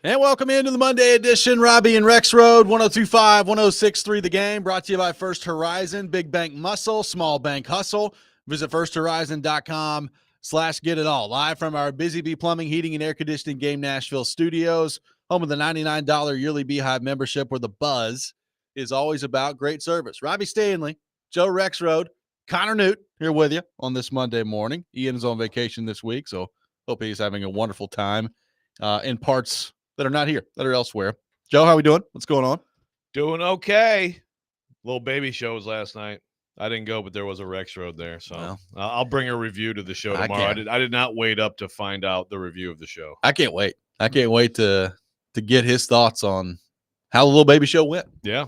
And welcome into the Monday edition. Robby and Rexrode, 102.5, 106.3 The Game, brought to you by First Horizon, Big Bank Muscle, Small Bank Hustle. Visit firsthorizon.com/get it all. Live from our Busy Bee Plumbing, Heating, and Air Conditioning Game Nashville studios, home of the $99 yearly Beehive membership, where the buzz is always about great service. Robby Stanley, Joe Rexrode, Connor Newt here with you on this Monday morning. Ian is on vacation this week, so hope he's having a wonderful time in parts that are not here, that are elsewhere. Joe, how we doing? What's going on? Doing okay. Little baby shows last night. I didn't go, but there was a Rexrode there. So Well, I'll bring a review to the show tomorrow. I did not wait up to find out the review of the show. I can't wait. I can't wait to get his thoughts on how the little baby show went. Yeah.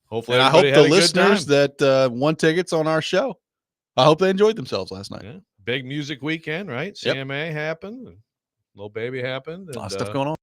Hopefully, and I hope the listeners that won tickets on our show, I hope they enjoyed themselves last night. Yeah. Big music weekend, right? Yep. CMA happened. And little baby happened. A lot of stuff going on.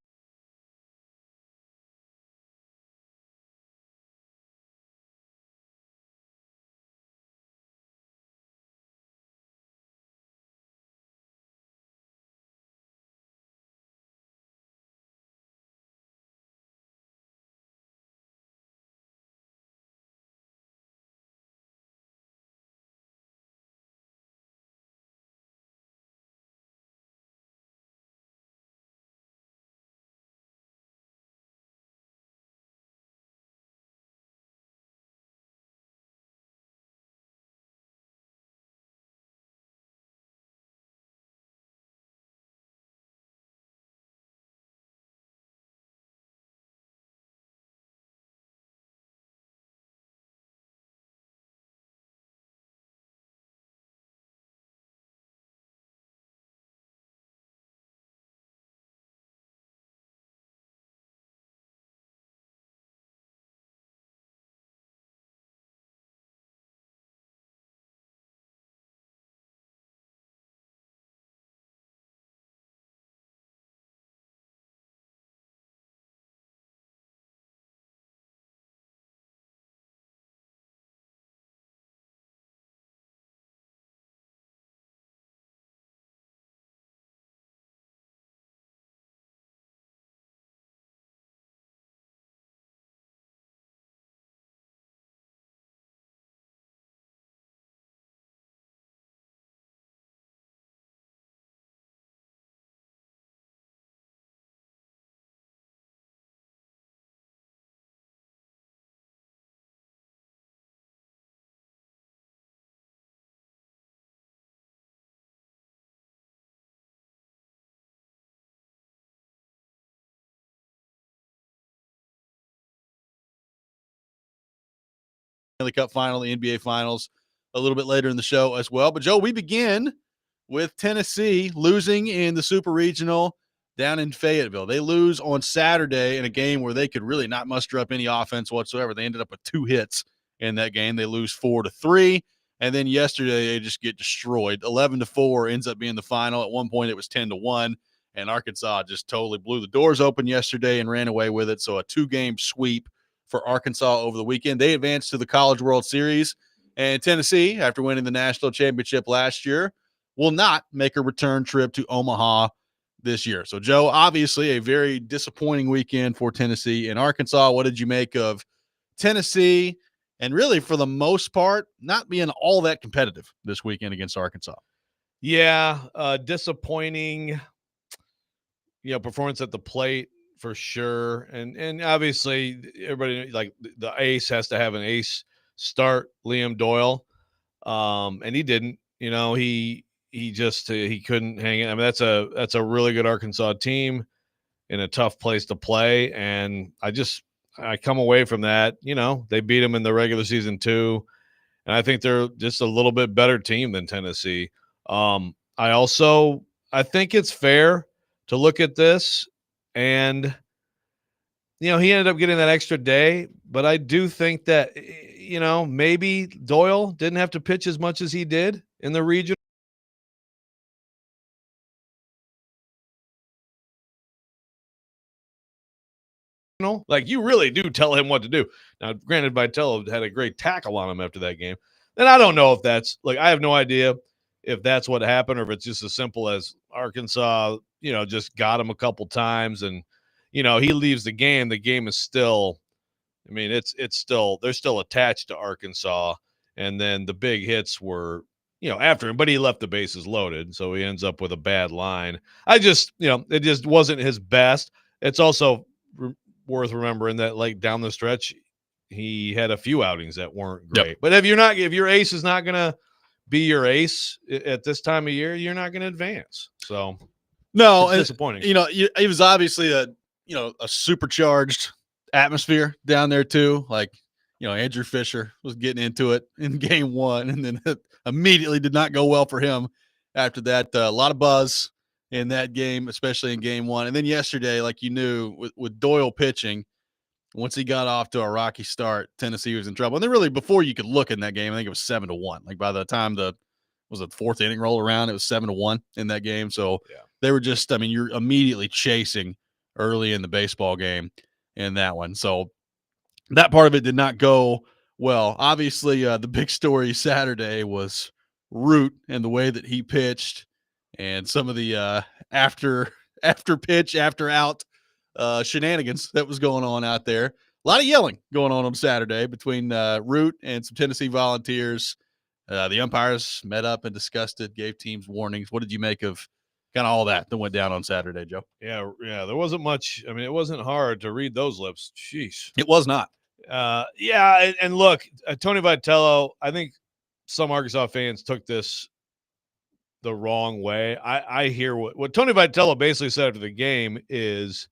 Stanley Cup final, the NBA Finals, a little bit later in the show as well. But, Joe, we begin with Tennessee losing in the Super Regional down in Fayetteville. They lose on Saturday in a game where they could really not muster up any offense whatsoever. They ended up with 2 hits in that game. They lose 4-3. And then yesterday they just get destroyed. 11-4 ends up being the final. At one point it was 10-1. And Arkansas just totally blew the doors open yesterday and ran away with it. So a 2-game sweep for Arkansas over the weekend. They advanced to the College World Series. And Tennessee, after winning the national championship last year, will not make a return trip to Omaha this year. So, Joe, obviously a very disappointing weekend for Tennessee and Arkansas. What did you make of Tennessee and really, for the most part, not being all that competitive this weekend against Arkansas? Yeah, disappointing, performance at the plate for sure. And obviously everybody, like, the ace has to have an ace start, Liam Doyle. And he didn't. He couldn't hang it. I mean, that's a really good Arkansas team in a tough place to play. And I come away from that. They beat them in the regular season too. And I think they're just a little bit better team than Tennessee. I think it's fair to look at this, and he ended up getting that extra day, but I do think that maybe Doyle didn't have to pitch as much as he did in the region. Like, you really do tell him what to do. Now, granted, Vitello had a great tackle on him after that game. And I don't know if that's, like, I have no idea if that's what happened or if it's just as simple as Arkansas, just got him a couple times. And, he leaves the game is still, I mean, it's still, they're still attached to Arkansas. And then the big hits were, after him, but he left the bases loaded. So he ends up with a bad line. It just wasn't his best. It's also worth remembering that, like, down the stretch, he had a few outings that weren't great. Yep. But if your ace is not going to be your ace at this time of year, you're not going to advance. So no, it's disappointing. It was obviously a supercharged atmosphere down there too. Like, Andrew Fisher was getting into it in game one, and then it immediately did not go well for him after that. A lot of buzz in that game, especially in game one. And then yesterday, like you knew, with Doyle pitching, once he got off to a rocky start, Tennessee was in trouble. And then really, before you could look in that game, I think it was 7-1. Like, by the time the fourth inning roll around, it was 7-1 in that game. So they were just, you're immediately chasing early in the baseball game in that one. So that part of it did not go well. Obviously, the big story Saturday was Root and the way that he pitched, and some of the after pitch, after out shenanigans that was going on out there. A lot of yelling going on Saturday between Root and some Tennessee Volunteers. The umpires met up and discussed it, gave teams warnings. What did you make of kind of all that went down on Saturday, Joe? Yeah, there wasn't much. I mean, it wasn't hard to read those lips. Sheesh. It was not. And look, Tony Vitello, I think some Arkansas fans took this the wrong way. I hear what Tony Vitello basically said after the game is,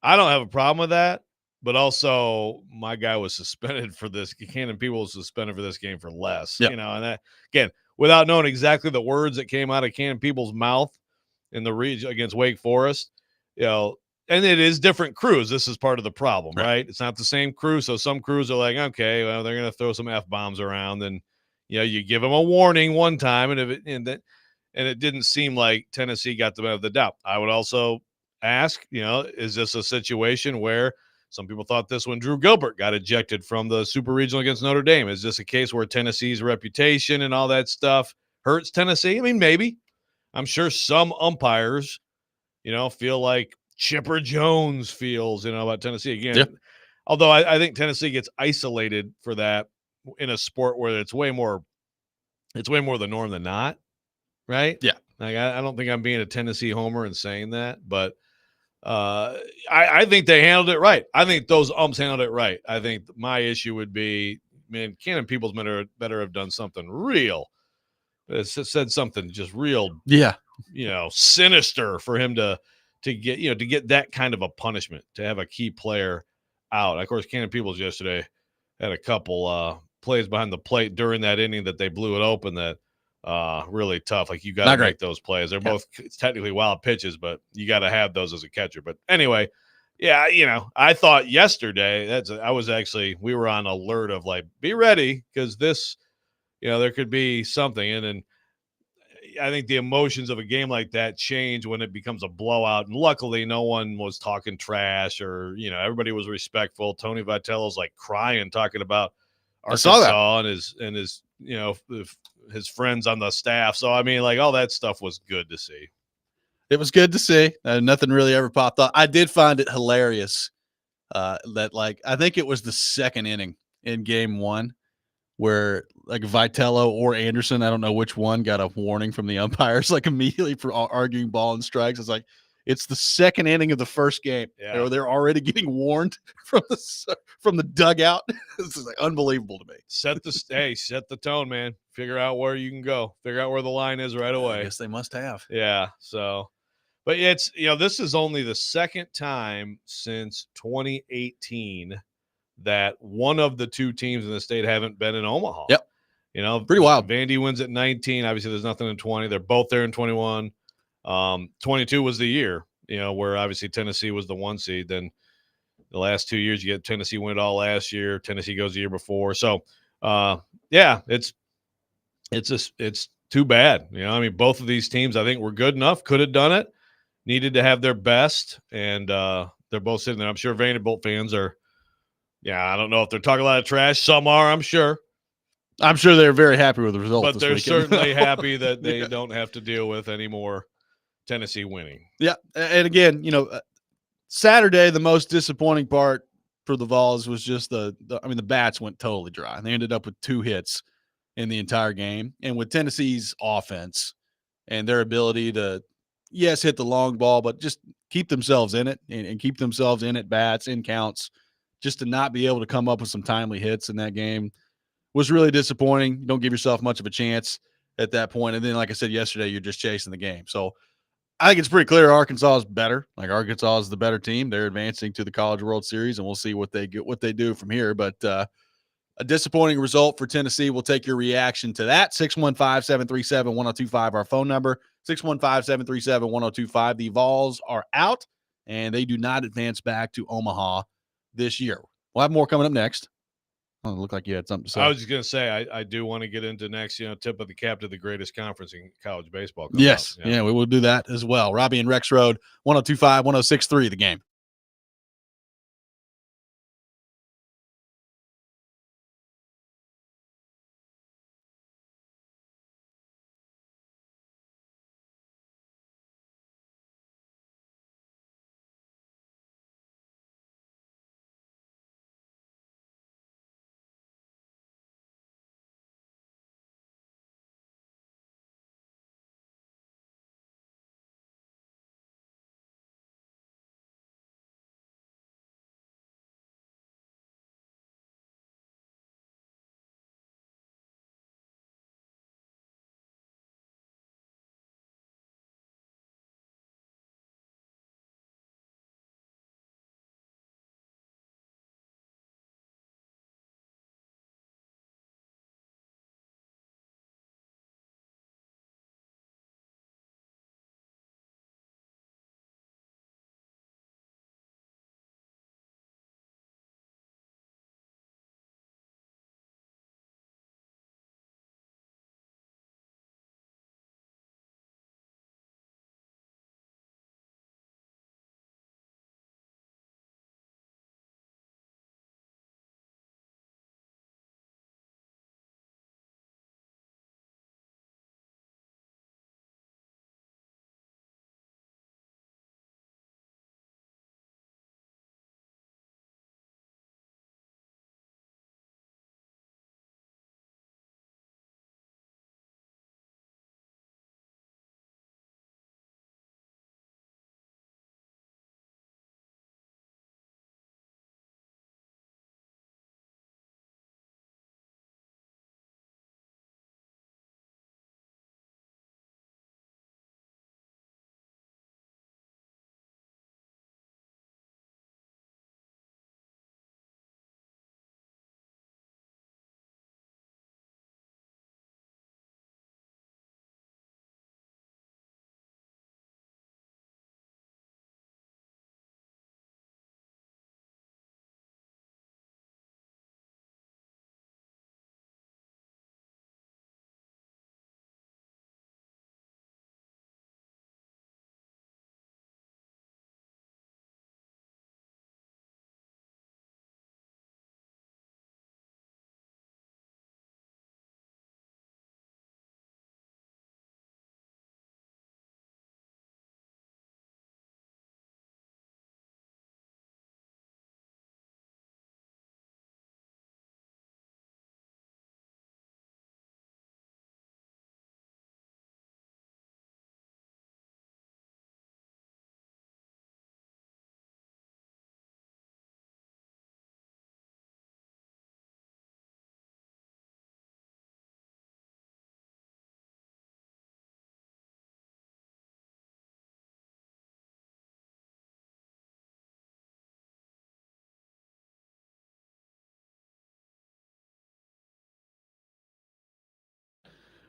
I don't have a problem with that, but also my guy was suspended for this. Cannon People was suspended for this game for less, Yep. and that, again, without knowing exactly the words that came out of Cannon People's mouth in the region against Wake Forest, and it is different crews. This is part of the problem, right? It's not the same crew. So some crews are like, okay, well, they're going to throw some F-bombs around, and you give them a warning one time, and it didn't seem like Tennessee got the benefit of the doubt. I would also ask, is this a situation where some people thought this when Drew Gilbert got ejected from the Super Regional against Notre Dame? Is this a case where Tennessee's reputation and all that stuff hurts Tennessee? I mean, maybe. I'm sure some umpires, feel like Chipper Jones feels, about Tennessee again. Yeah. Although I think Tennessee gets isolated for that in a sport where it's way more the norm than not, right? Yeah. Like, I don't think I'm being a Tennessee homer and saying that, but I think they handled it right. I think those umps handled it right. I think my issue would be, man, Cannon Peoples better have done something real. It said something just real, sinister for him to get that kind of a punishment, to have a key player out. Of course, Cannon Peoples yesterday had a couple plays behind the plate during that inning that they blew it open that really tough. Like, you got to make those plays. They're both technically wild pitches, but you got to have those as a catcher. But anyway, I thought yesterday we were on alert of, like, be ready, because this, there could be something. And then I think the emotions of a game like that change when it becomes a blowout. And luckily, no one was talking trash, or, everybody was respectful. Tony Vitello's like crying, talking about Arkansas and his his friends on the staff. So, I mean, like, all that stuff was good to see. It was good to see. Nothing really ever popped up. I did find it hilarious that, like, I think it was the second inning in game one where, like, Vitello or Anderson, I don't know which one, got a warning from the umpires, like, immediately for arguing ball and strikes. It's like, it's the second inning of the first game. Yeah. They're already getting warned from the dugout. This is, like, unbelievable to me. Set the tone, man. Figure out where you can go. Figure out where the line is right away. I guess they must have. Yeah. So, but it's, this is only the second time since 2018 that one of the two teams in the state haven't been in Omaha. Yep. Pretty wild. Vandy wins at 19. Obviously, there's nothing in 20. They're both there in 21. 22 was the year, where obviously Tennessee was the 1 seed. Then the last 2 years, you get Tennessee win it all last year. Tennessee goes the year before. So, it's too bad. Both of these teams, I think, were good enough, could have done it, needed to have their best, and they're both sitting there. I'm sure Vanderbilt fans are. I don't know if they're talking a lot of trash. Some are, I'm sure. I'm sure they're very happy with the result. But they're weekend. certainly happy that they don't have to deal with any more Tennessee winning. Yeah. And again, Saturday, the most disappointing part for the Vols was just the bats went totally dry. They ended up with 2 hits in the entire game. And with Tennessee's offense and their ability to, yes, hit the long ball, but just keep themselves in it and keep themselves in at bats, in counts, just to not be able to come up with some timely hits in that game was really disappointing. You don't give yourself much of a chance at that point. And then, like I said yesterday, you're just chasing the game. So I think it's pretty clear Arkansas is better. Like, Arkansas is the better team. They're advancing to the College World Series, and we'll see what they do from here. But a disappointing result for Tennessee. We'll take your reaction to that. 615-737-1025, our phone number. 615-737-1025. The Vols are out, and they do not advance back to Omaha this year. We'll have more coming up next. Oh, it looked like you had something to say. I was just going to say, I do want to get into next, tip of the cap to the greatest conference in college baseball. Yes. Yeah, we will do that as well. Robby and Rexrode, 102.5, 106.3, the game.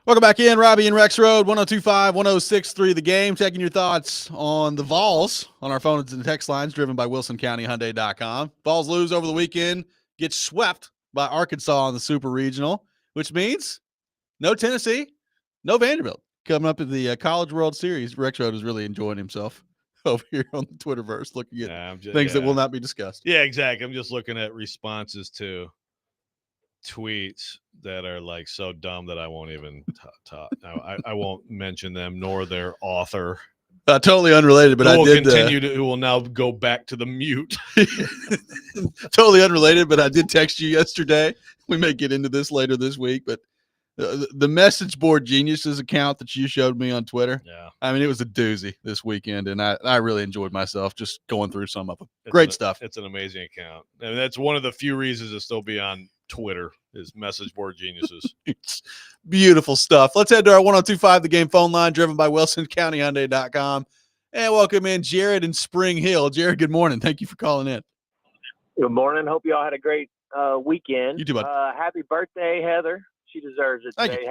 Welcome back in, Robby and Rexrode, 102.5, 106.3, the game. Taking your thoughts on the Vols on our phones and text lines, driven by WilsonCountyHyundai.com. Vols lose over the weekend, get swept by Arkansas in the Super Regional, which means no Tennessee, no Vanderbilt. Coming up in the College World Series, Rexrode is really enjoying himself over here on the Twitterverse, looking at things that will not be discussed. Yeah, exactly. I'm just looking at responses to tweets that are like so dumb that I won't even talk. I won't mention them nor their author. Totally unrelated, but Who will now go back to the mute. Totally unrelated, but I did text you yesterday. We may get into this later this week, but the Message Board Geniuses account that you showed me on Twitter. Yeah. I mean, it was a doozy this weekend, and I really enjoyed myself just going through some of them. Great stuff. It's an amazing account. And that's one of the few reasons to still be on Twitter is Message Board Geniuses. It's beautiful stuff. Let's head to our 1025 The Game phone line, driven by WilsonCountyHyundai.com. And welcome in Jared in Spring Hill. Jared, good morning. Thank you for calling in. Good morning. Hope you all had a great weekend. You too, bud. Happy birthday, Heather. She deserves it today.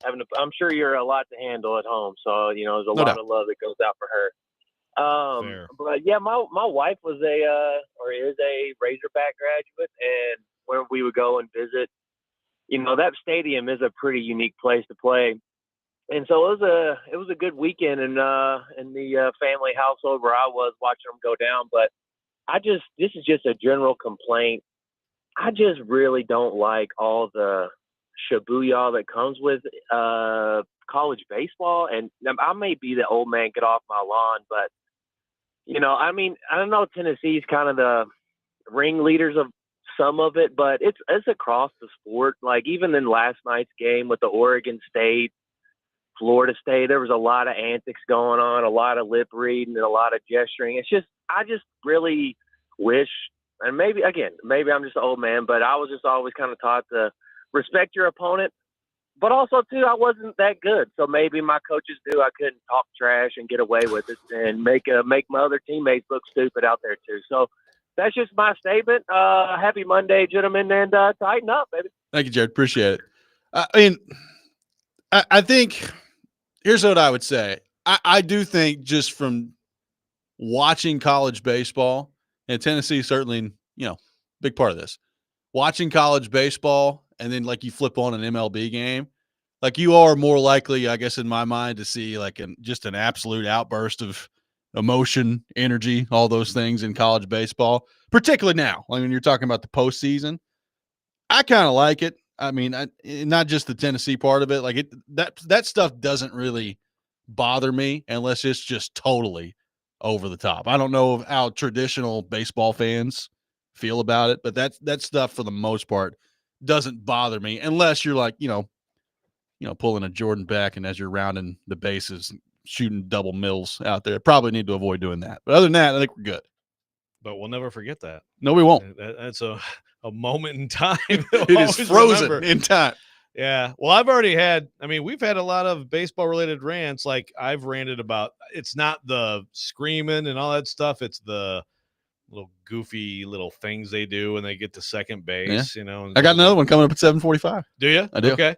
I'm sure you're a lot to handle at home, so there's a lot of love that goes out for her. But yeah, my wife was is a Razorback graduate, and where we would go and visit, that stadium is a pretty unique place to play, and so it was a good weekend in the family household where I was watching them go down. But this is just a general complaint. I just really don't like all the shabuya that comes with college baseball, and I may be the old man get off my lawn, but I don't know, Tennessee's kind of the ringleaders of some of it, but it's across the sport. Like even in last night's game with the Oregon State, Florida State, there was a lot of antics going on, a lot of lip reading and a lot of gesturing. I just really wish, and maybe I'm just an old man, but I was just always kind of taught to respect your opponent, but also too, I wasn't that good. So maybe my coaches knew I couldn't talk trash and get away with it and make my other teammates look stupid out there too. So that's just my statement. Happy Monday, gentlemen, and tighten up, baby. Thank you, Jared. Appreciate it. I think here's what I would say. I do think just from watching college baseball, and Tennessee is certainly, big part of this, watching college baseball, and then like you flip on an MLB game, like you are more likely, I guess, in my mind, to see like just an absolute outburst of emotion, energy, all those things in college baseball, particularly now. Like when you're talking about the postseason, I kind of like it. I mean, not just the Tennessee part of it. Like that stuff doesn't really bother me unless it's just totally over the top. I don't know how traditional baseball fans feel about it, but that stuff for the most part doesn't bother me unless you're like, pulling a Jordan Beck and as you're rounding the bases, shooting double mills out there. Probably need to avoid doing that. But other than that, I think we're good. But we'll never forget that. No, we won't. That's a moment in time. It is frozen in time. Yeah. Well, we've had a lot of baseball related rants. Like I've ranted about, it's not the screaming and all that stuff. It's the little goofy little things they do when they get to second base, I got another one coming up at 7:45. Do you? I do. Okay.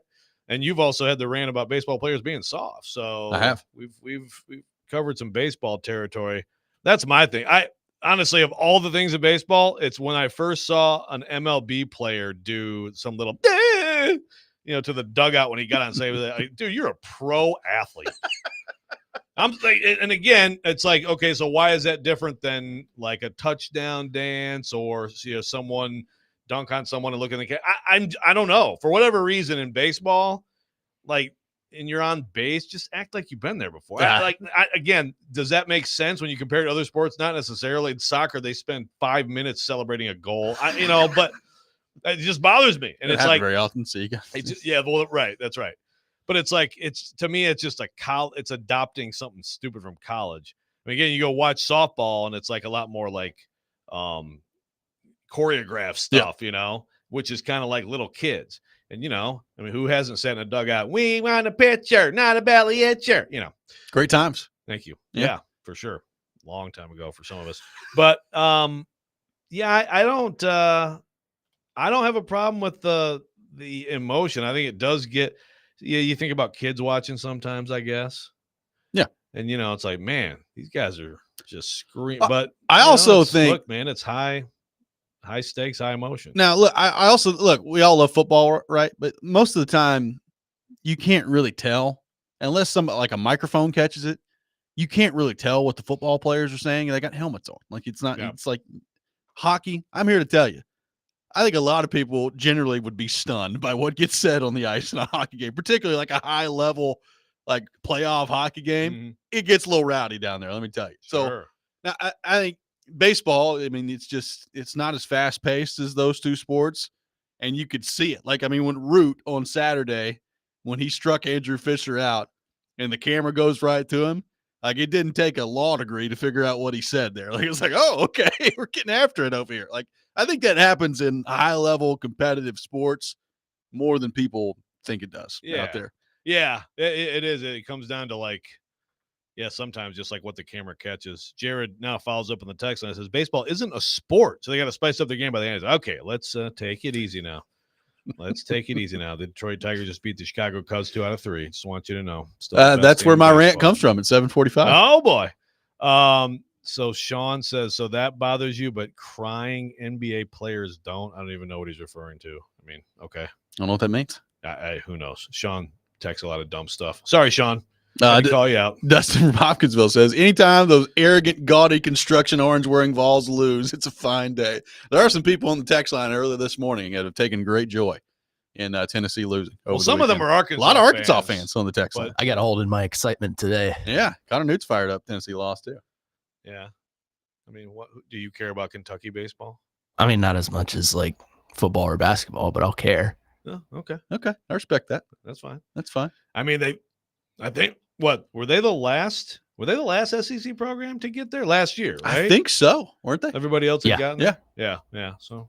And you've also had the rant about baseball players being soft. So I have. We've covered some baseball territory. That's my thing. I honestly, of all the things in baseball, it's when I first saw an MLB player do some little, to the dugout when he got on save. Dude, you're a pro athlete. I'm like, and again, it's like, okay, so why is that different than like a touchdown dance or someone dunk on someone and look in the camera? I don't know. For whatever reason in baseball, like, and you're on base, just act like you've been there before. Yeah. Again, does that make sense when you compare it to other sports? Not necessarily. In soccer, they spend 5 minutes celebrating a goal. But it just bothers me. And it's like very often. So you got right. That's right. But it's like, to me, it's just it's adopting something stupid from college. I mean, again, you go watch softball and it's like a lot more like choreographed stuff, which is kind of like little kids. And, who hasn't sat in a dugout? We want a pitcher, not a belly itcher, Great times. Thank you. Yeah, for sure. Long time ago for some of us. But, I don't have a problem with the emotion. I think it does get, you think about kids watching sometimes, I guess. Yeah. And, it's like, man, these guys are just screaming. But I also think, look, man, it's high stakes, high emotion. Now, look, I also we all love football, right? But most of the time, you can't really tell unless somebody like a microphone catches it. You can't really tell what the football players are saying. They got helmets on. Like it's not. Yeah. It's like hockey. I'm here to tell you. I think a lot of people generally would be stunned by what gets said on the ice in a hockey game, particularly like a high level like playoff hockey game, it gets a little rowdy down there. Let me tell you. Sure. So now I think baseball, I mean, it's not as fast paced as those two sports, and you could see it. Like, I mean, when Root on Saturday, when he struck Andrew Fisher out and the camera goes right to him, like it didn't take a law degree to figure out what he said there. Like, it's like, oh, okay, we're getting after it over here. Like, I think that happens in high level competitive sports more than people think it does out there. Yeah, it is. It comes down to like, sometimes just like what the camera catches. Jared now follows up on the text line and says, baseball isn't a sport, so they got to spice up the game by the end. Okay, let's take it easy now. Let's take it easy now. The Detroit Tigers just beat the Chicago Cubs 2 out of 3. Just want you to know. That's where my rant comes from at 7:45. Oh, boy. So Sean says, so that bothers you, but crying NBA players don't? I don't even know what he's referring to. I mean, okay. I don't know what that means. Who knows? Sean texts a lot of dumb stuff. Sorry, Sean. I call you out. Dustin from Hopkinsville says, anytime those arrogant, gaudy construction orange-wearing Vols lose, it's a fine day. There are some people on the text line earlier this morning that have taken great joy in Tennessee losing. Well, some of them are Arkansas. A lot of Arkansas fans on the text line. I got to hold in my excitement today. Yeah, Connor Newt's fired up. Tennessee lost too. Yeah. I mean, what do you care about Kentucky baseball? I mean, not as much as like football or basketball, but I'll care. Oh, okay. Okay. I respect that. That's fine. That's fine. I mean, I think, were they the last SEC program to get there last year, right? I think so, weren't they? Everybody else had gotten there? Yeah. Yeah. So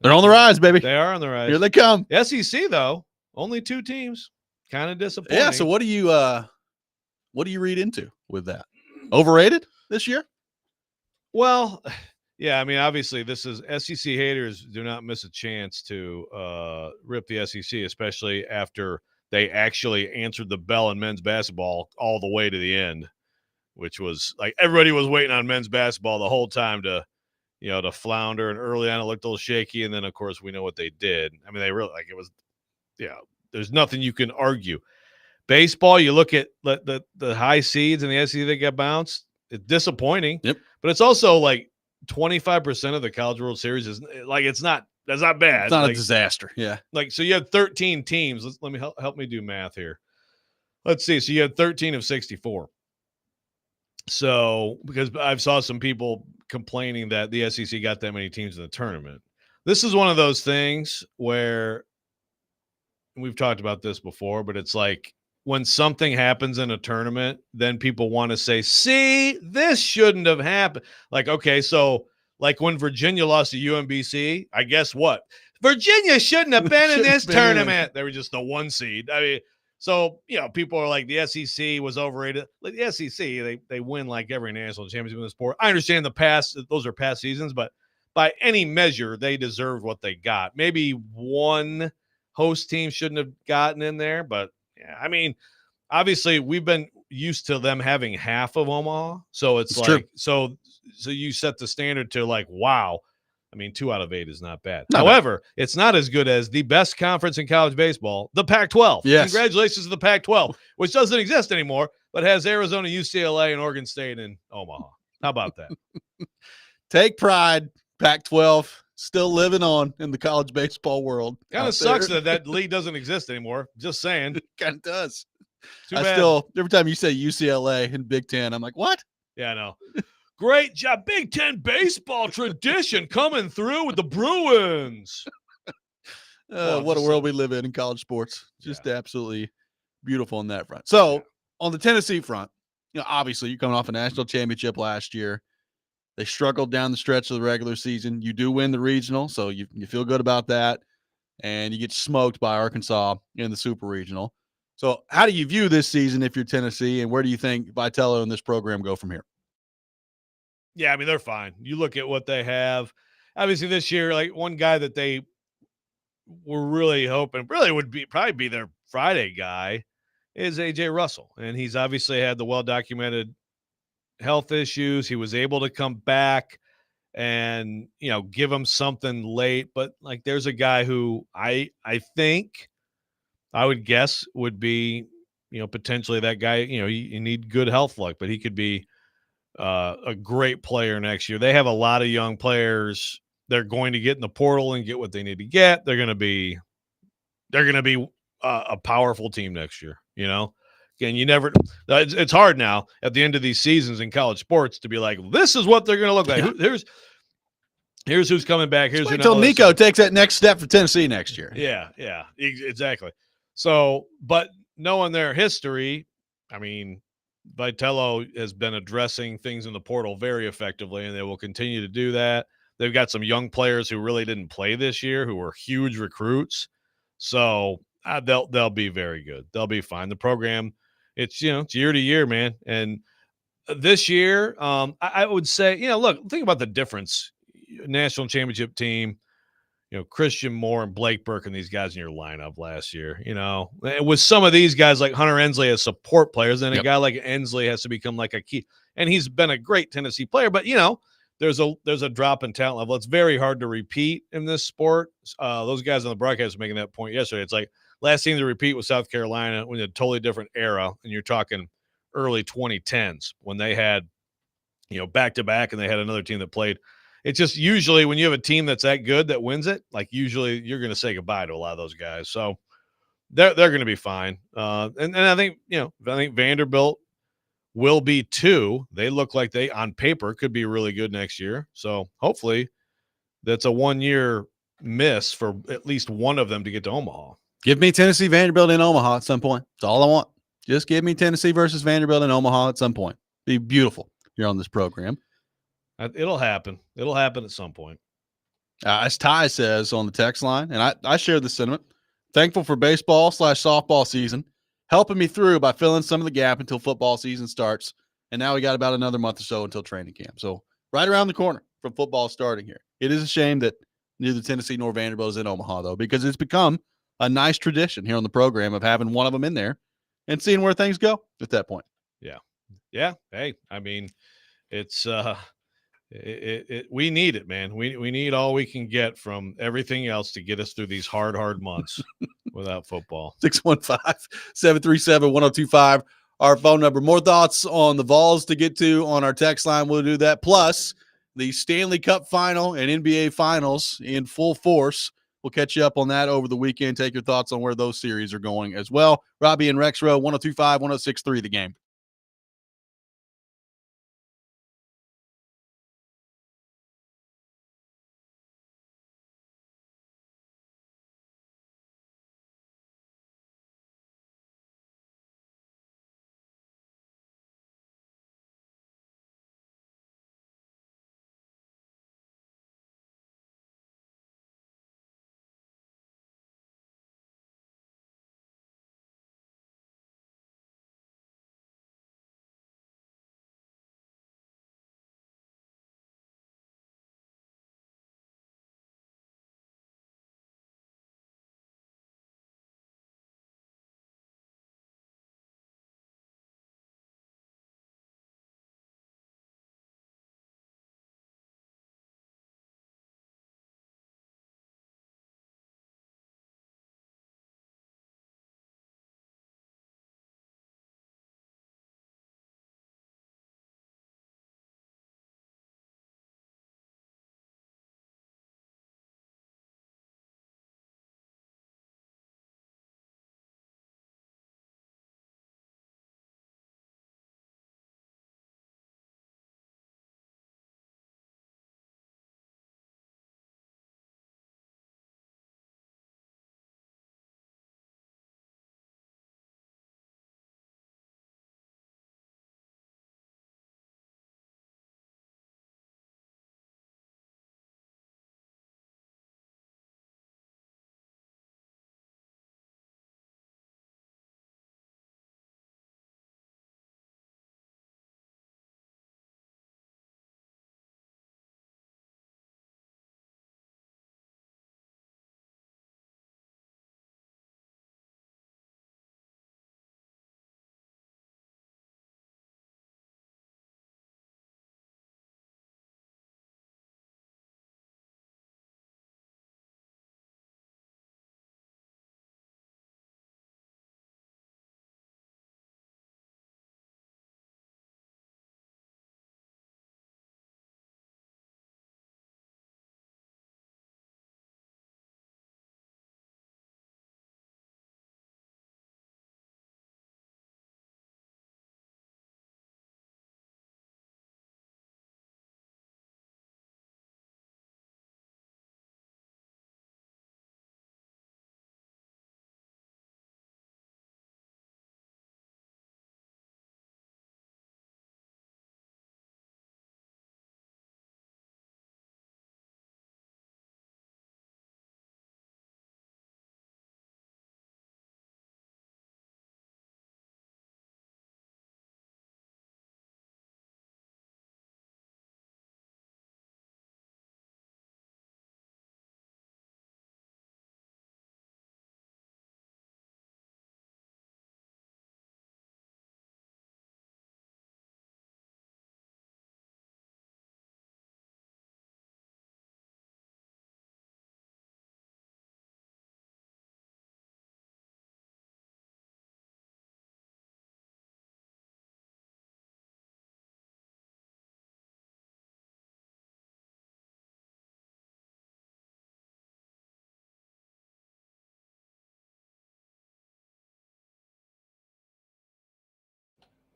they're on the rise, baby. They are on the rise. Here they come. SEC, though, only 2 teams. Kind of disappointing. Yeah. So what do you read into with that? Overrated this year? Well, yeah, I mean, obviously, this is SEC haters do not miss a chance to rip the SEC, especially after they actually answered the bell in men's basketball all the way to the end, which was like everybody was waiting on men's basketball the whole time to flounder. And early on, it looked a little shaky. And then, of course, we know what they did. I mean, they really it was, there's nothing you can argue. Baseball, you look at the high seeds in the SEC that get bounced. It's disappointing. Yep. But it's also like 25% of the College World Series is like that's not bad. It's not a disaster. Yeah. Like, so you had 13 teams. Let me help me do math here. Let's see. So you had 13 of 64. So because I've saw some people complaining that the SEC got that many teams in the tournament. This is one of those things where we've talked about this before, but it's like when something happens in a tournament, then people want to say, see, this shouldn't have happened. Like, okay, so like when Virginia lost to UMBC, I guess what? Virginia shouldn't have been in this tournament. They were just the 1 seed. I mean, so, people are like the SEC was overrated. Like the SEC, they win like every national championship in the sport. I understand the past, those are past seasons, but by any measure, they deserved what they got. Maybe one host team shouldn't have gotten in there, but yeah, I mean, obviously we've been used to them having half of Omaha. So it's like, true. So you set the standard to like, wow. I mean, 2 out of 8 is not bad. However, it's not as good as the best conference in college baseball, the Pac-12. Yes. Congratulations to the Pac-12, which doesn't exist anymore, but has Arizona, UCLA, and Oregon State in Omaha. How about that? Take pride, Pac-12. Still living on in the college baseball world. Kind of sucks that league doesn't exist anymore. Just saying. It kind of does. Too bad. Every time you say UCLA and Big Ten, I'm like, what? Yeah, I know. Great job. Big Ten baseball tradition coming through with the Bruins. What a world we live in college sports. Just absolutely beautiful on that front. So on the Tennessee front, obviously you're coming off a national championship last year. They struggled down the stretch of the regular season. You do win the regional, so you feel good about that. And you get smoked by Arkansas in the super regional. So how do you view this season if you're Tennessee, and where do you think Vitello and this program go from here? Yeah, I mean, they're fine. You look at what they have. Obviously this year, like one guy that they were really hoping really would probably be their Friday guy is A.J. Russell. And he's obviously had the well-documented health issues. He was able to come back and, give him something late. But, like, there's a guy who I think I would guess would be, potentially that guy. You need good health luck, but he could be a great player next year. They have a lot of young players. They're going to get in the portal and get what they need to get. They're going to be a powerful team next year, Again, you never – it's hard now at the end of these seasons in college sports to be like, this is what they're going to look like. Yeah. Here's who's coming back. Here's who until Nico takes that next step for Tennessee next year. Yeah, exactly. So, but knowing their history, I mean, Vitello has been addressing things in the portal very effectively, and they will continue to do that. They've got some young players who really didn't play this year who were huge recruits. So they'll be very good. They'll be fine. The program, it's year to year, man. And this year, I would say, look, think about the difference. National championship team, Christian Moore and Blake Burke and these guys in your lineup last year, with some of these guys like Hunter Ensley as support players, then a guy like Ensley has to become like a key. And he's been a great Tennessee player, but there's a drop in talent level. It's very hard to repeat in this sport. Those guys on the broadcast were making that point yesterday. It's like last team to repeat was South Carolina when a totally different era, and you're talking early 2010s when they had, back-to-back, and they had another team that played. It's just usually when you have a team that's that good that wins it, like usually you're going to say goodbye to a lot of those guys. So they're going to be fine. And I think, Vanderbilt will be too. They look like they, on paper, could be really good next year. So hopefully that's a 1-year miss for at least one of them to get to Omaha. Give me Tennessee Vanderbilt in Omaha at some point. That's all I want. Just give me Tennessee versus Vanderbilt in Omaha at some point. Be beautiful here on this program. It'll happen. It'll happen at some point. As Ty says on the text line, and I share the sentiment, thankful for baseball/softball season, helping me through by filling some of the gap until football season starts. And now we got about another month or so until training camp. So right around the corner from football starting here. It is a shame that neither Tennessee nor Vanderbilt is in Omaha, though, because it's become a nice tradition here on the program of having one of them in there and seeing where things go at that point. Yeah. Hey, I mean, it's we need it, man. We need all we can get from everything else to get us through these hard months without football. 615-737-1025, our phone number. More thoughts on the Vols to get to on our text line. We'll do that. Plus the Stanley Cup final and NBA finals in full force. We'll catch you up on that over the weekend. Take your thoughts on where those series are going as well. Robby and Rexrode, 102.5, 106.3 The Game.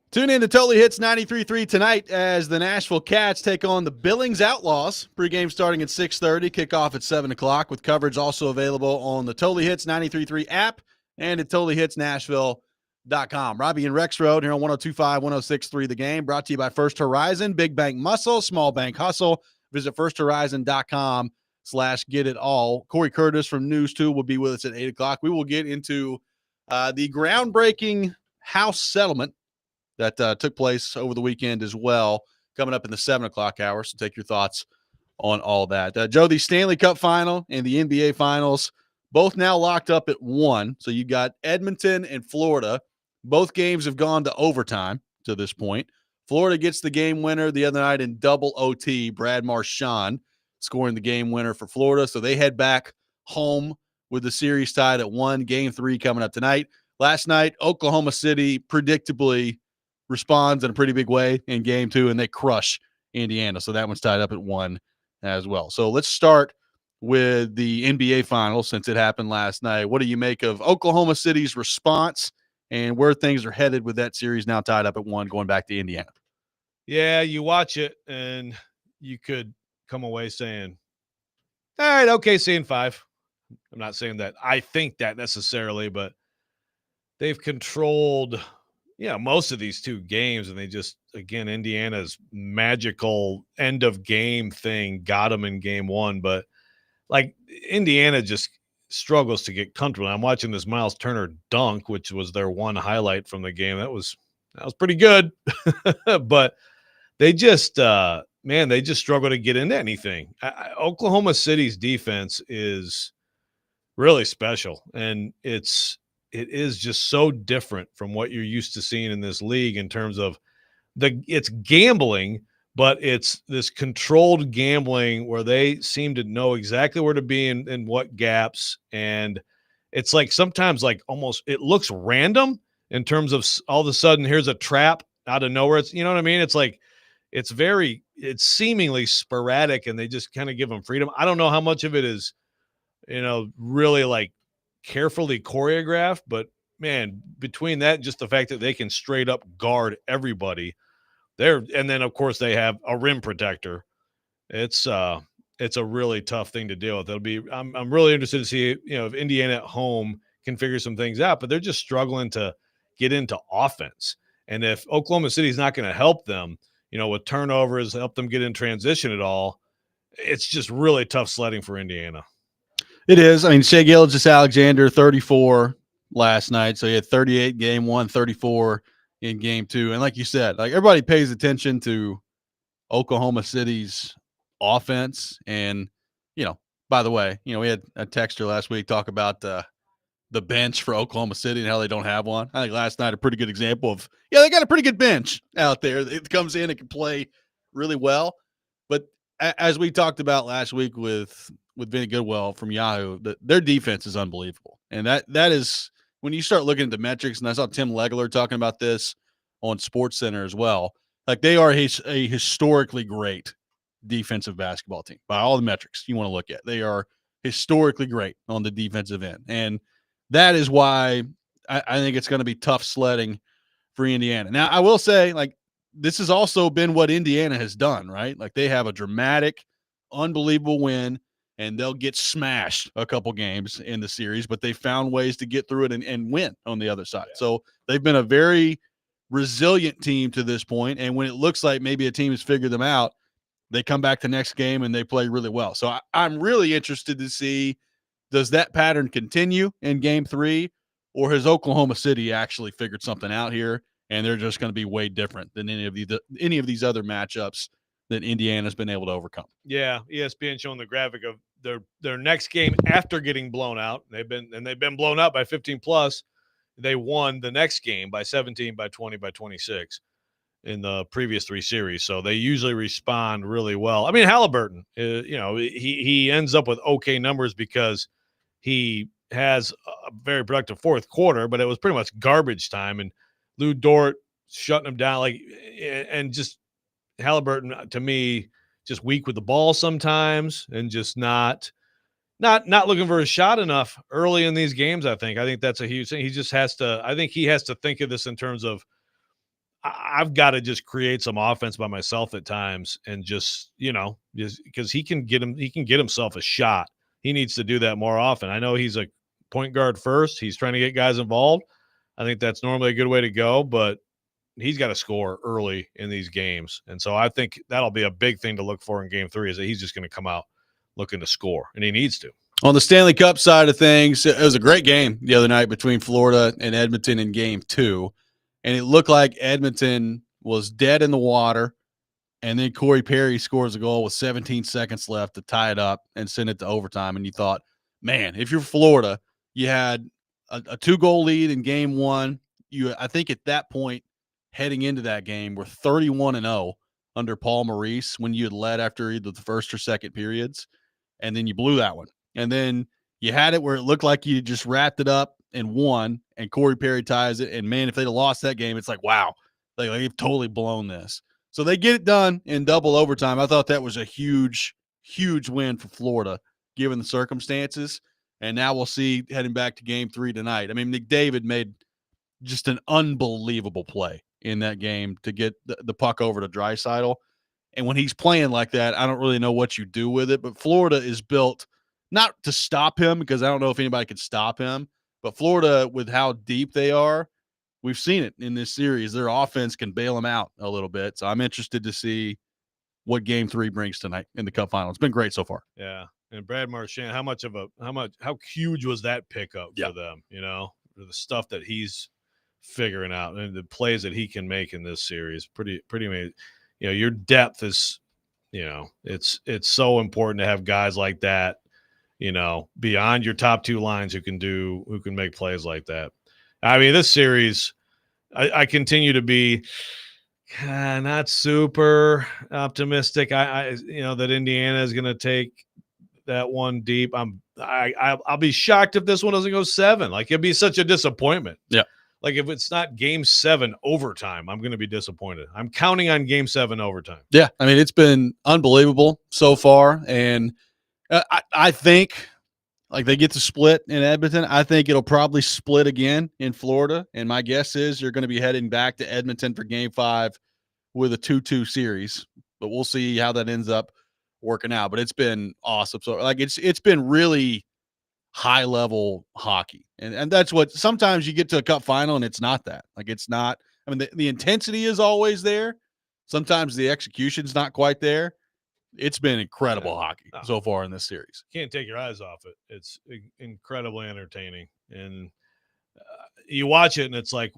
Tune in to Totally Hits 93.3 tonight as the Nashville Cats take on the Billings Outlaws. Pre-game starting at 6:30, kickoff at 7 o'clock, with coverage also available on the Totally Hits 93.3 app and at totallyhitsnashville.com. Robby and Rexrode here on 102.5, 106.3 The Game, brought to you by First Horizon, Big Bank Muscle, Small Bank Hustle. Visit firsthorizon.com/get-it-all. Cory Curtis from News 2 will be with us at 8 o'clock. We will get into the groundbreaking House settlement that took place over the weekend as well, coming up in the 7 o'clock hour. So take your thoughts on all that. Joe, the Stanley Cup final and the NBA finals, both now locked up at 1. So you got Edmonton and Florida. Both games have gone to overtime to this point. Florida gets the game winner the other night in double OT. Brad Marchand scoring the game winner for Florida. So they head back home with the series tied at 1. Game 3 coming up tonight. Last night, Oklahoma City predictably responds in a pretty big way in game 2, and they crush Indiana. So that one's tied up at 1 as well. So let's start with the NBA finals since it happened last night. What do you make of Oklahoma City's response and where things are headed with that series now tied up at 1 going back to Indiana? Yeah, you watch it and you could come away saying, all right, OKC in 5. I'm not saying that I think that necessarily, but they've controlled most of these 2 games, and they just, again, Indiana's magical end of game thing got them in game 1. But like Indiana just struggles to get comfortable. I'm watching this Miles Turner dunk, which was their one highlight from the game. That was pretty good, but they just, they just struggle to get into anything. Oklahoma City's defense is really special, and it is just so different from what you're used to seeing in this league in terms of it's gambling, but it's this controlled gambling where they seem to know exactly where to be and what gaps. And it's like sometimes like almost it looks random in terms of all of a sudden here's a trap out of nowhere. It's, you know what I mean? It's like it's seemingly sporadic, and they just kind of give them freedom. I don't know how much of it is, really like carefully choreographed, but man, between that and just the fact that they can straight up guard everybody there, and then of course they have a rim protector, it's a really tough thing to deal with. I'm really interested to see if Indiana at home can figure some things out, but they're just struggling to get into offense. And if Oklahoma City is not going to help them, with turnovers, help them get in transition at all, it's just really tough sledding for Indiana. It is. I mean, Shai Gilgeous-Alexander, 34 last night. So he had 38 game 1, 34 in game 2. And like you said, like everybody pays attention to Oklahoma City's offense. And, by the way, we had a texter last week talk about the bench for Oklahoma City and how they don't have one. I think last night a pretty good example of, they got a pretty good bench out there. It comes in and can play really well. But as we talked about last week with Vinny Goodwill from Yahoo, their defense is unbelievable. And that is when you start looking at the metrics, and I saw Tim Legler talking about this on SportsCenter as well. Like they are a historically great defensive basketball team by all the metrics you want to look at. They are historically great on the defensive end. And that is why I think it's going to be tough sledding for Indiana. Now, I will say, like, this has also been what Indiana has done, right? Like they have a dramatic, unbelievable win, and they'll get smashed a couple games in the series, but they found ways to get through it and win on the other side. Yeah. So they've been a very resilient team to this point, and when it looks like maybe a team has figured them out, they come back the next game and they play really well. So I'm really interested to see, does that pattern continue in game 3, or has Oklahoma City actually figured something out here and they're just going to be way different than any of these other matchups that Indiana's been able to overcome? Yeah, ESPN showing the graphic of their next game after getting blown out. They've been blown out by 15 plus. They won the next game by 17, by 20, by 26 in the previous 3 series. So they usually respond really well. I mean, Halliburton, he ends up with okay numbers because he has a very productive fourth quarter, but it was pretty much garbage time. And Lou Dort shutting him down, and just Halliburton, to me, just weak with the ball sometimes, and just not looking for a shot enough early in these games. I think that's a huge thing. He just has to. I think he has to think of this in terms of I've got to just create some offense by myself at times, and just because he can get himself a shot. He needs to do that more often. I know he's a point guard first. He's trying to get guys involved. I think that's normally a good way to go, but he's got to score early in these games. And so I think that'll be a big thing to look for in game 3, is that he's just going to come out looking to score, and he needs to. On the Stanley Cup side of things, it was a great game the other night between Florida and Edmonton in game 2. And it looked like Edmonton was dead in the water. And then Corey Perry scores a goal with 17 seconds left to tie it up and send it to overtime. And you thought, man, if you're Florida, you had a 2-goal lead in game 1. I think at that point, heading into that game, were 31-0 under Paul Maurice when you had led after either the first or second periods. And then you blew that one. And then you had it where it looked like you just wrapped it up and won, and Corey Perry ties it. And, man, if they'd have lost that game, it's like, wow, they've totally blown this. So they get it done in double overtime. I thought that was a huge, huge win for Florida, given the circumstances. And now we'll see heading back to game 3 tonight. I mean, McDavid made just an unbelievable play in that game to get the puck over to Draisaitl. And when he's playing like that, I don't really know what you do with it. But Florida is built not to stop him, because I don't know if anybody could stop him. But Florida, with how deep they are, we've seen it in this series. Their offense can bail them out a little bit. So I'm interested to see what game 3 brings tonight in the Cup final. It's been great so far. Yeah. And Brad Marchand, how huge was that pickup for them? The stuff that he's figuring out and the plays that he can make in this series, pretty amazing. Your depth is, it's so important to have guys like that, beyond your top 2 lines who can make plays like that. I mean, this series, I continue to be not super optimistic. That Indiana is going to take that one deep. I'll be shocked if this one doesn't go 7. Like, it'd be such a disappointment. Yeah. Like, if it's not game 7 overtime, I'm going to be disappointed. I'm counting on game 7 overtime. Yeah. I mean, it's been unbelievable so far. And I think, like, they get to split in Edmonton. I think it'll probably split again in Florida. And my guess is you're going to be heading back to Edmonton for game 5 with a 2-2 series. But we'll see how that ends up working out. But it's been awesome. So, like, it's been really high level hockey. And that's what sometimes you get to a cup final and it's not that. Like, it's not, I mean, the intensity is always there. Sometimes the execution's not quite there. It's been incredible hockey so far in this series. Can't take your eyes off it. It's incredibly entertaining. And you watch it and it's like,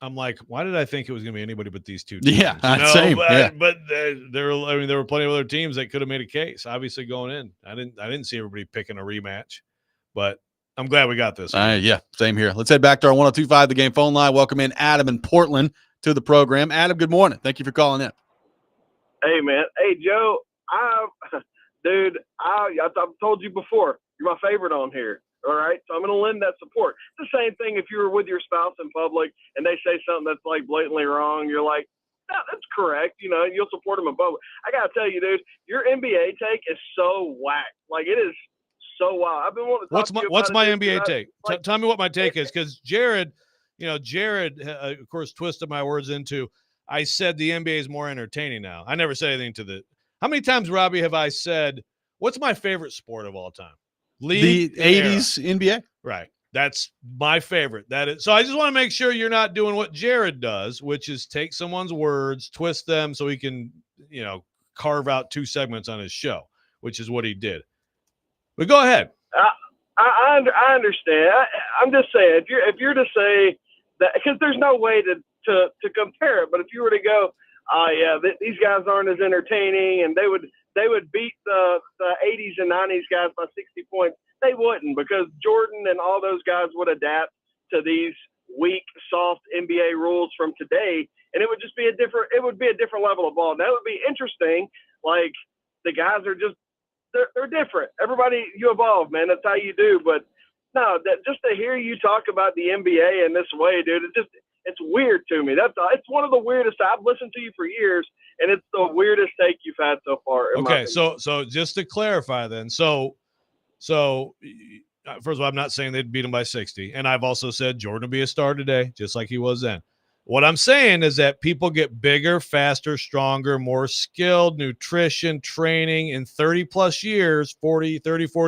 I'm like, why did I think it was going to be anybody but these 2 teams? Yeah, same. But there were plenty of other teams that could have made a case. Obviously, going in, I didn't see everybody picking a rematch, but I'm glad we got this. Yeah, same here. Let's head back to our 102.5 The Game phone line. Welcome in Adam in Portland to the program. Adam, good morning. Thank you for calling in. Hey, man. Hey, Joe. I've told you before, you're my favorite on here. All right. So I'm going to lend that support. It's the same thing if you were with your spouse in public and they say something that's like blatantly wrong. You're like, no, that's correct. You'll support them in public. I got to tell you, dude, your NBA take is so whack. Like, it is so wild. I've been wanting to talk to you about what's my NBA take? Tell me what my take is. Because Jared, of course, twisted my words into, I said the NBA is more entertaining now. I never said anything to the – how many times, Robbie, have I said, what's my favorite sport of all time? League, the 80s era. NBA. Right. That's my favorite. That is. So I just want to make sure you're not doing what Jared does, which is take someone's words, twist them so he can, carve out 2 segments on his show, which is what he did. But go ahead. I understand. I'm just saying, if you're to say that, because there's no way to compare it, but if you were to go, these guys aren't as entertaining, and they would beat the 80s and 90s guys by 60 points. They wouldn't, because Jordan and all those guys would adapt to these weak, soft NBA rules from today, and it would just be a different level of ball. That would be interesting. Like, the guys are just they're different. Everybody, you evolve, man. That's how you do. But no, just to hear you talk about the NBA in this way, dude, it's weird to me. It's one of the weirdest. I've listened to you for years, and it's the weirdest take you've had so far. Okay, so just to clarify then, so first of all, I'm not saying they'd beat them by 60, and I've also said Jordan will be a star today, just like he was then. What I'm saying is that people get bigger, faster, stronger, more skilled, nutrition, training in 30-plus years, 40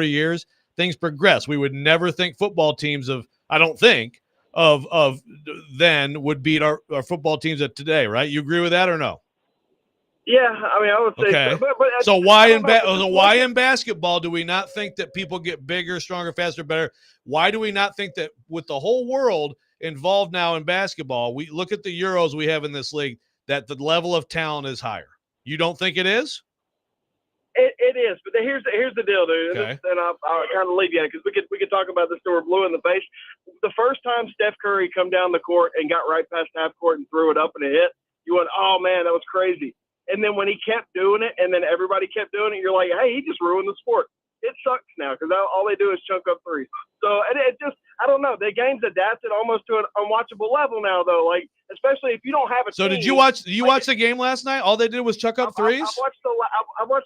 years, things progress. We would never think football teams of then would beat our football teams of today, right? You agree with that or no? Yeah, I mean, I would say okay. so. But so why in basketball do we not think that people get bigger, stronger, faster, better? Why do we not think that with the whole world involved now in basketball, we look at the Euros we have in this league, that the level of talent is higher? You don't think it is? It is, but here's the deal, dude. Okay. And I'll kind of leave you because we could talk about this till we're blue in the face. The first time Steph Curry come down the court and got right past half court and threw it up and it hit, you went, oh man, that was crazy. And then when he kept doing it, and then everybody kept doing it, you're like, hey, he just ruined the sport. It sucks now because all they do is chunk up threes. So it just, I don't know. The game's adapted almost to an unwatchable level now, though. Like, especially if you don't have a So team. did you watch? Did you watch the game last night? All they did was chuck up threes. I watched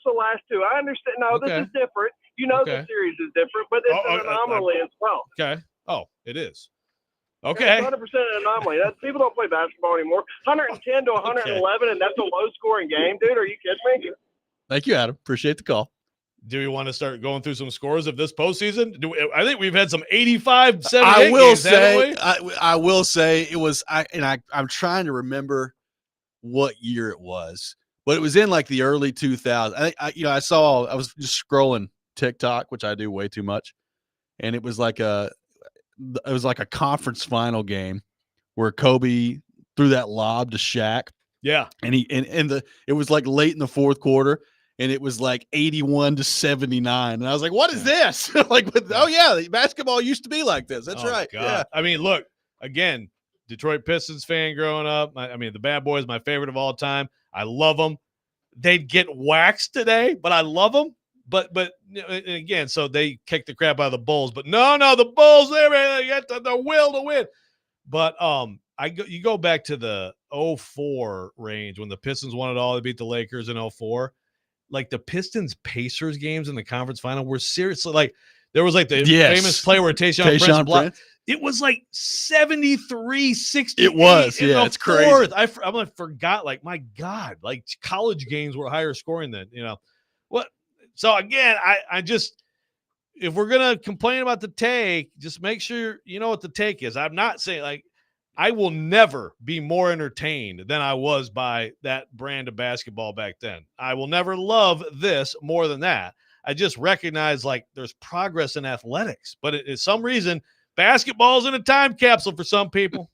the last two. I understand. No, Okay. This is different. You know, the series is different, but it's an anomaly as well. Okay. Oh, it is. Okay. It's 100% an anomaly. People don't play basketball anymore. 110 to 111, and that's a low-scoring game, dude. Are you kidding me? Thank you, Adam. Appreciate the call. Do we want to start going through some scores of this postseason? I think we've had some 85, 78 I will games, say, I will say it was. I'm trying to remember what year it was, but it was in like the early 2000s. I was just scrolling TikTok, which I do way too much, and it was like a conference final game where Kobe threw that lob to Shaq. Yeah. And it was like late in the fourth quarter, and it was like 81-79. And I was like, what is this? Basketball used to be like this. That's right. God. Yeah. I mean, look, again, Detroit Pistons fan growing up. I mean, the Bad Boys, my favorite of all time. I love them. They'd get waxed today, but I love them. But again, so they kicked the crap out of the Bulls. But no, the Bulls, they got the will to win. But you go back to the 04 range when the Pistons won it all. They beat the Lakers in 04. Like the Pistons Pacers games in the conference final were seriously like there was like the famous play where Tayshaun Prince. It was like 73-68. It was, yeah, it's crazy. I forgot, like, my God, like college games were higher scoring than, what? So again, I just, if we're going to complain about the take, just make sure you know what the take is. I'm not saying, like, I will never be more entertained than I was by that brand of basketball back then. I will never love this more than that. I just recognize, like, there's progress in athletics, but it is some reason basketball's in a time capsule for some people.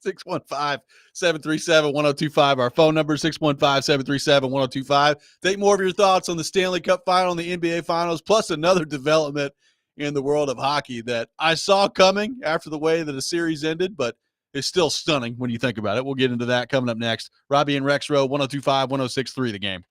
615-737-1025. Our phone number is 615-737-1025. Take more of your thoughts on the Stanley Cup final and the NBA finals, plus another development in the world of hockey that I saw coming after the way that the series ended, but it's still stunning when you think about it. We'll get into that coming up next. Robby and Rexrode, 102.5, 106.3 The Game.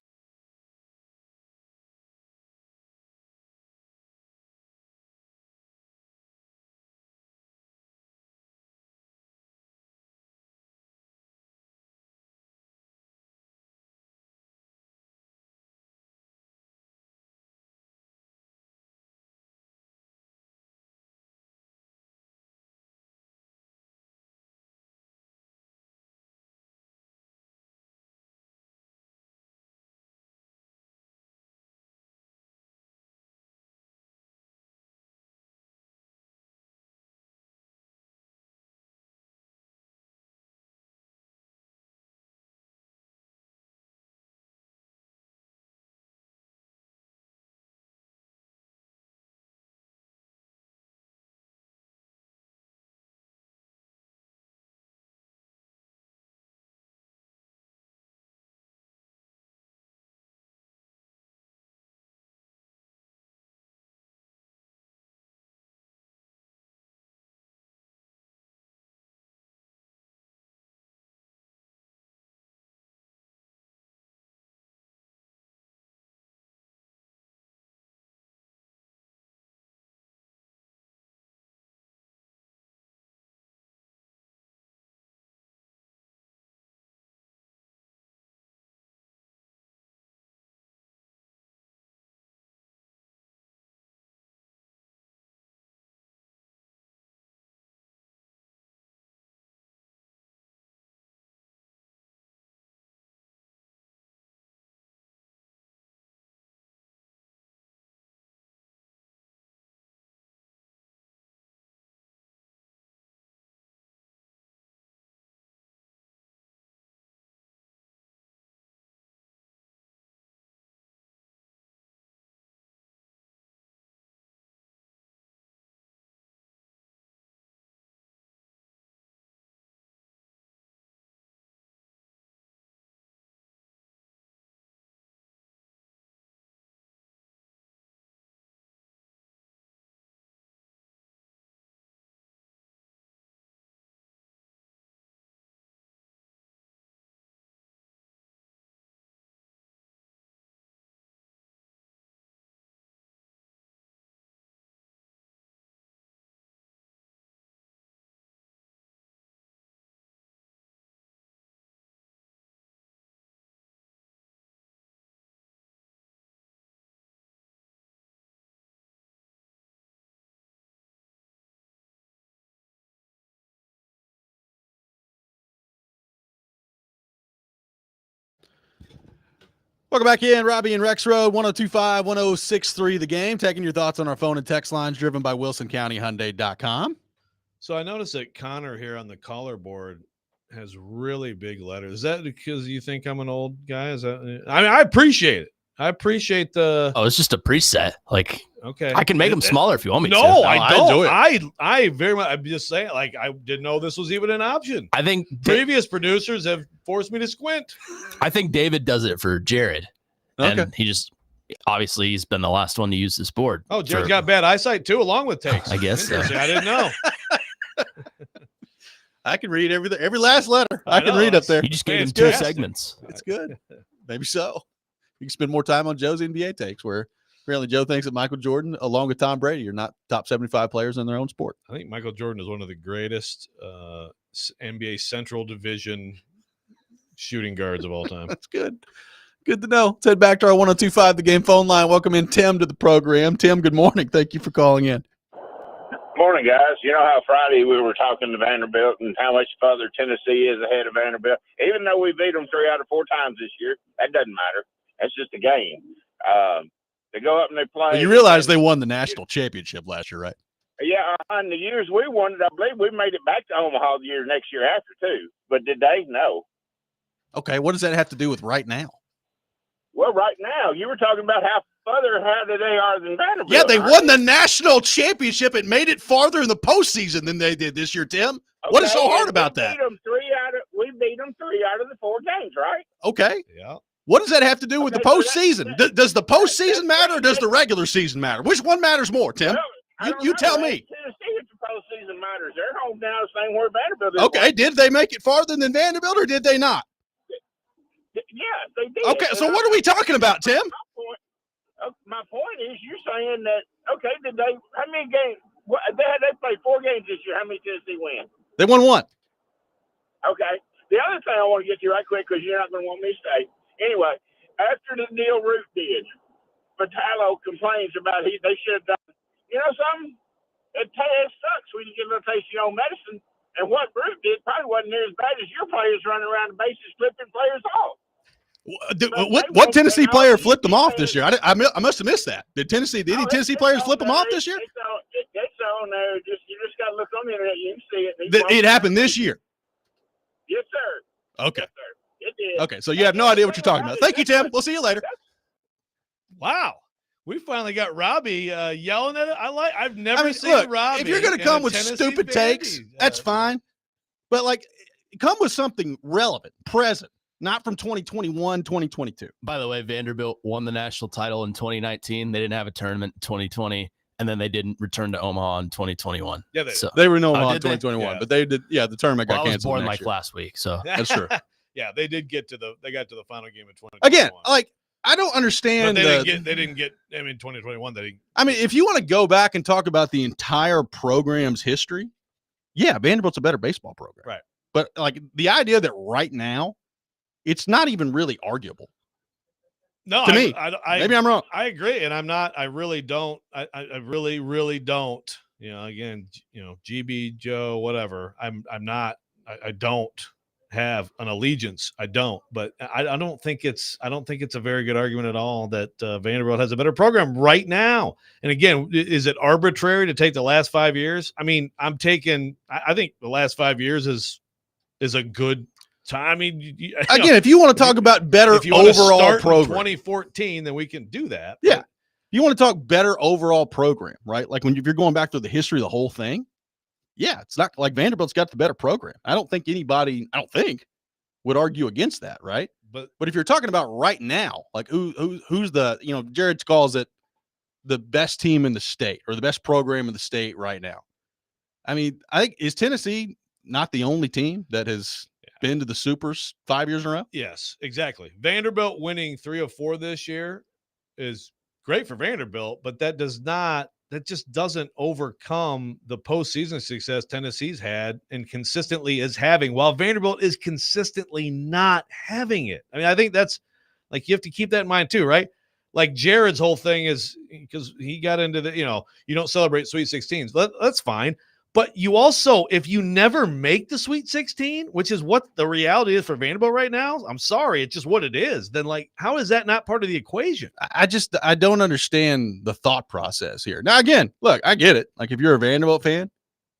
Welcome back in, Robby and Rexrode, 102.5-1063 The Game. Taking your thoughts on our phone and text lines driven by WilsonCountyHyundai.com. So I noticed that Connor here on the caller board has really big letters. Is that because you think I'm an old guy? Is that? I mean, I appreciate it. I appreciate the. Oh, it's just a preset. Like, okay, I can make them smaller if you want me to. No, I don't. enjoy it. I very much. I'm just saying. Like, I didn't know this was even an option. I think previous producers have forced me to squint. I think David does it for Jared, Okay. and he just obviously he's been the last one to use this board. Oh, Jared's got bad eyesight too, along with takes. I guess so. I didn't know. I can read every last letter. I can know. read up there. You just gave him good. 2 segments. It's good. Maybe so. You can spend more time on Joe's NBA takes, where apparently Joe thinks that Michael Jordan, along with Tom Brady, are not top 75 players in their own sport. I think Michael Jordan is one of the greatest NBA Central Division shooting guards of all time. That's good. Good to know. Let's head back to our 102.5 The Game phone line. Welcome in Tim to the program. Tim, good morning. Thank you for calling in. Morning, guys. You know how Friday we were talking to Vanderbilt and how much further Tennessee is ahead of Vanderbilt? Even though we beat them 3 out of 4 times this year, that doesn't matter. That's just a game. They go up and they play. You realize they won the national championship last year, right? Yeah, in the years we won it, I believe we made it back to Omaha the next year after, too. But did they? No. Okay, what does that have to do with right now? Well, right now, you were talking about how further ahead they are than Vanderbilt. Yeah, they won the national championship and made it farther in the postseason than they did this year, Tim. What is so hard about that? We beat them 3 out of the 4 games, right? Okay. Yeah. What does that have to do with the postseason? Does the postseason matter or does the regular season matter? Which one matters more, Tim? You tell me. Tennessee, if the postseason matters. They're home now the same where Vanderbilt is. Okay, did they make it farther than Vanderbilt or did they not? Yeah, they did. Okay, so what are we talking about, Tim? My point is, you're saying that, okay, how many games? They played 4 games this year. How many Tennessee win? They won 1. Okay. The other thing I want to get to right quick, because you're not going to want me to say. Anyway, after the deal Root did, Vitalo complains about they should have done. You know something? It sucks when you get a little taste of your own medicine. And what Root did probably wasn't near as bad as your players running around the bases flipping players off. What Tennessee player flipped them off this year? I must have missed that. Did any Tennessee players flip them off this year? It's on there. You just got to look on the internet. You can see it. It happened this year. Yes, sir. Okay. Yes, sir. It did. Okay, so you have no idea what you're talking about. Thank you, Tim. We'll see you later. Wow. We finally got Robby yelling at it. I've never seen Robby. If you're going to come with stupid takes, that's fine. But come with something relevant, present, not from 2021, 2022. By the way, Vanderbilt won the national title in 2019. They didn't have a tournament in 2020, and then they didn't return to Omaha in 2021. Yeah, they were in Omaha in did they? 2021, Yeah. but they did. Yeah, the tournament got I was canceled. born next year. last week, so That's true. Yeah, they got to the final game in 2021. Again, I don't understand. But they didn't get. I mean, 2021. I mean, if you want to go back and talk about the entire program's history, yeah, Vanderbilt's a better baseball program. Right. But the idea that right now, it's not even really arguable. No, to me, maybe I'm wrong. I agree, and I'm not. I really don't. I really, really don't. Again, GB Joe, whatever. I'm not. I don't have an allegiance. I don't. But I don't think it's a very good argument at all that Vanderbilt has a better program right now. And again, is it arbitrary to take the last 5 years? I mean, I think the last 5 years is a good time. I mean, again, if you want to talk about better overall program, 2014, then we can do that. Yeah. You want to talk better overall program, right? Like if you're going back through the history of the whole thing, yeah, it's not like Vanderbilt's got the better program. I don't think anybody would argue against that, right? But if you're talking about right now, like who's the, Jared calls it the best team in the state or the best program in the state right now. I mean, I think is Tennessee not the only team that has been to the Supers 5 years in a row? Yes, exactly. Vanderbilt winning 3 of 4 this year is great for Vanderbilt, but that just doesn't overcome the postseason success Tennessee's had and consistently is having, while Vanderbilt is consistently not having it. I mean, I think that's you have to keep that in mind too, right? Like Jared's whole thing is because he got into you don't celebrate Sweet 16s. That's fine. But you also, if you never make the Sweet 16, which is what the reality is for Vanderbilt right now, I'm sorry, it's just what it is. Then, like, how is that not part of the equation? I don't understand the thought process here. Now, again, look, I get it. Like, if you're a Vanderbilt fan,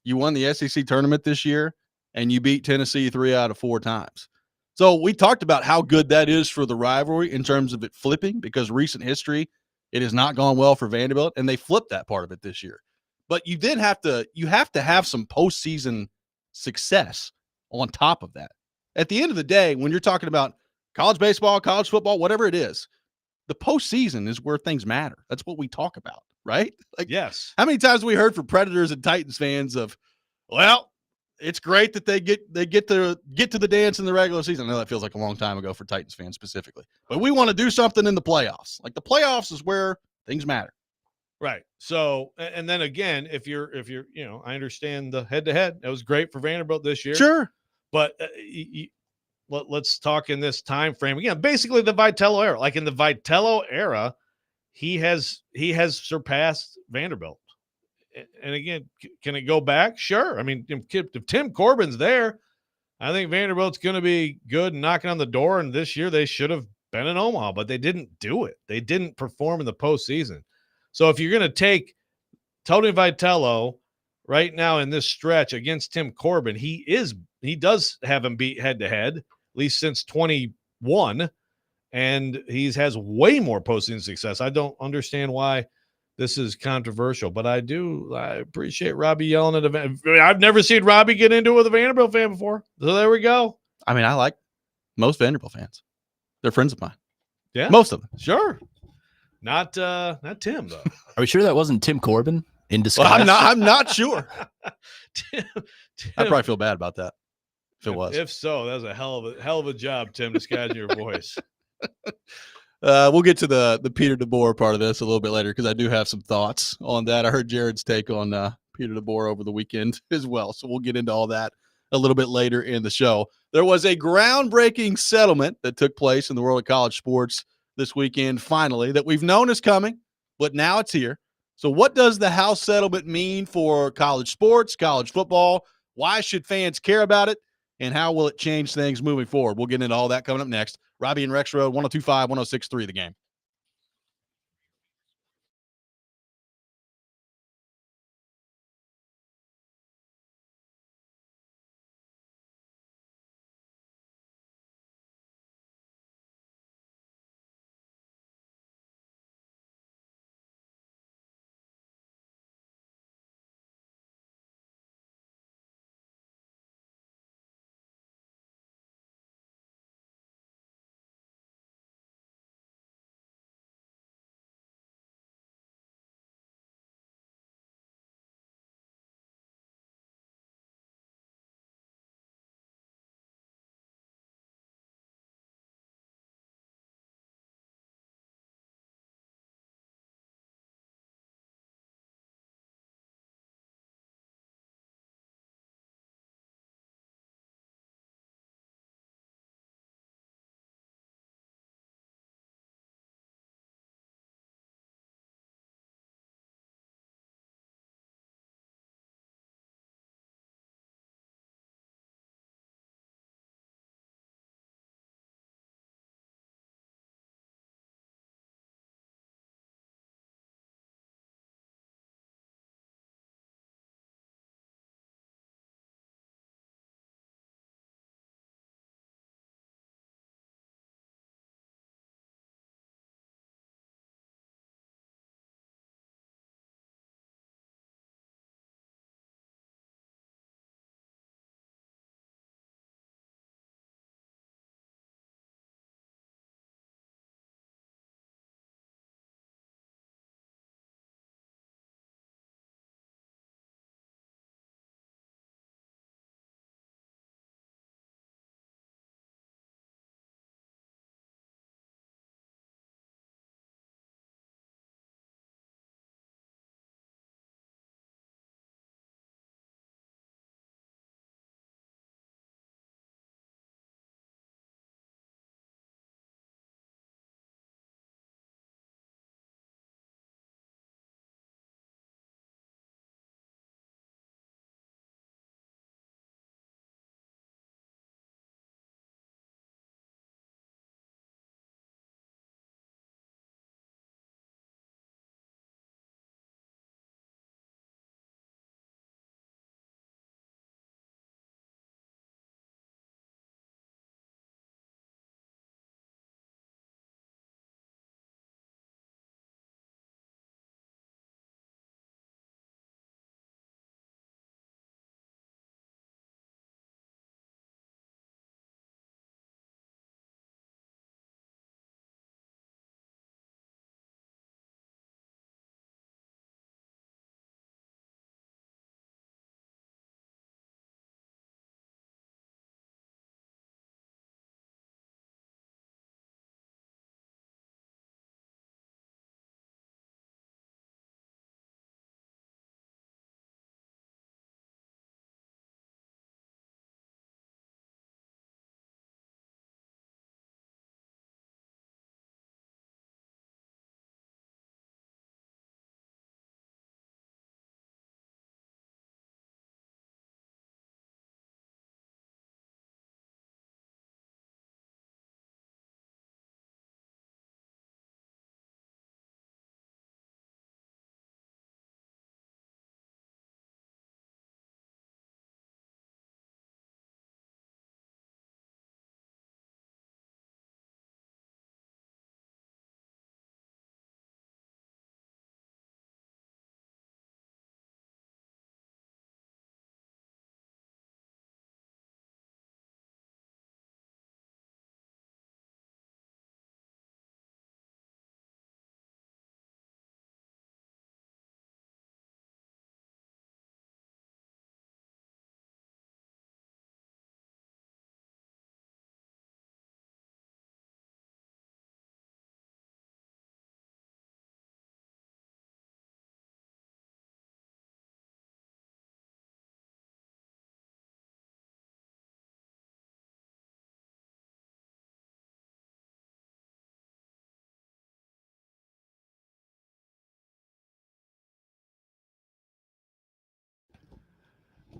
you won the SEC tournament this year, and you beat Tennessee 3 out of 4 times. So we talked about how good that is for the rivalry in terms of it flipping, because recent history, it has not gone well for Vanderbilt, and they flipped that part of it this year. But you have to have some postseason success on top of that. At the end of the day, when you're talking about college baseball, college football, whatever it is, the postseason is where things matter. That's what we talk about, right? Like, yes. How many times have we heard from Predators and Titans fans of, well, it's great that they get to the dance in the regular season. I know that feels like a long time ago for Titans fans specifically, but we want to do something in the playoffs. Like, the playoffs is where things matter. Right. So, and then again, if you're, I understand the head-to-head. That was great for Vanderbilt this year. Sure. But let's talk in this time frame again. Basically, the Vitello era. Like, in the Vitello era, he has surpassed Vanderbilt. And again, can it go back? Sure. I mean, if Tim Corbin's there, I think Vanderbilt's going to be good and knocking on the door. And this year, they should have been in Omaha, but they didn't do it. They didn't perform in the postseason. So if you're going to take Tony Vitello right now in this stretch against Tim Corbin, he does have him beat head to head, at least since 21, and he has way more postseason success. I don't understand why this is controversial, but I appreciate Robby yelling at I've never seen Robby get into it with a Vanderbilt fan before. So there we go. I mean, I like most Vanderbilt fans. They're friends of mine. Yeah. Most of them. Sure. Not Tim, though. Are we sure that wasn't Tim Corbin in disguise? Well, I'm not sure. Tim, I'd probably feel bad about that if it was. If so, that was a hell of a job, Tim, disguising your voice. We'll get to the Peter DeBoer part of this a little bit later, because I do have some thoughts on that. I heard Jared's take on Peter DeBoer over the weekend as well, so we'll get into all that a little bit later in the show. There was a groundbreaking settlement that took place in the world of college sports this weekend, finally, that we've known is coming, but now it's here. So what does the House settlement mean for college sports, college football? Why should fans care about it? And how will it change things moving forward? We'll get into all that coming up next. Robby and Rexrode, 102.5, 106.3 The Game.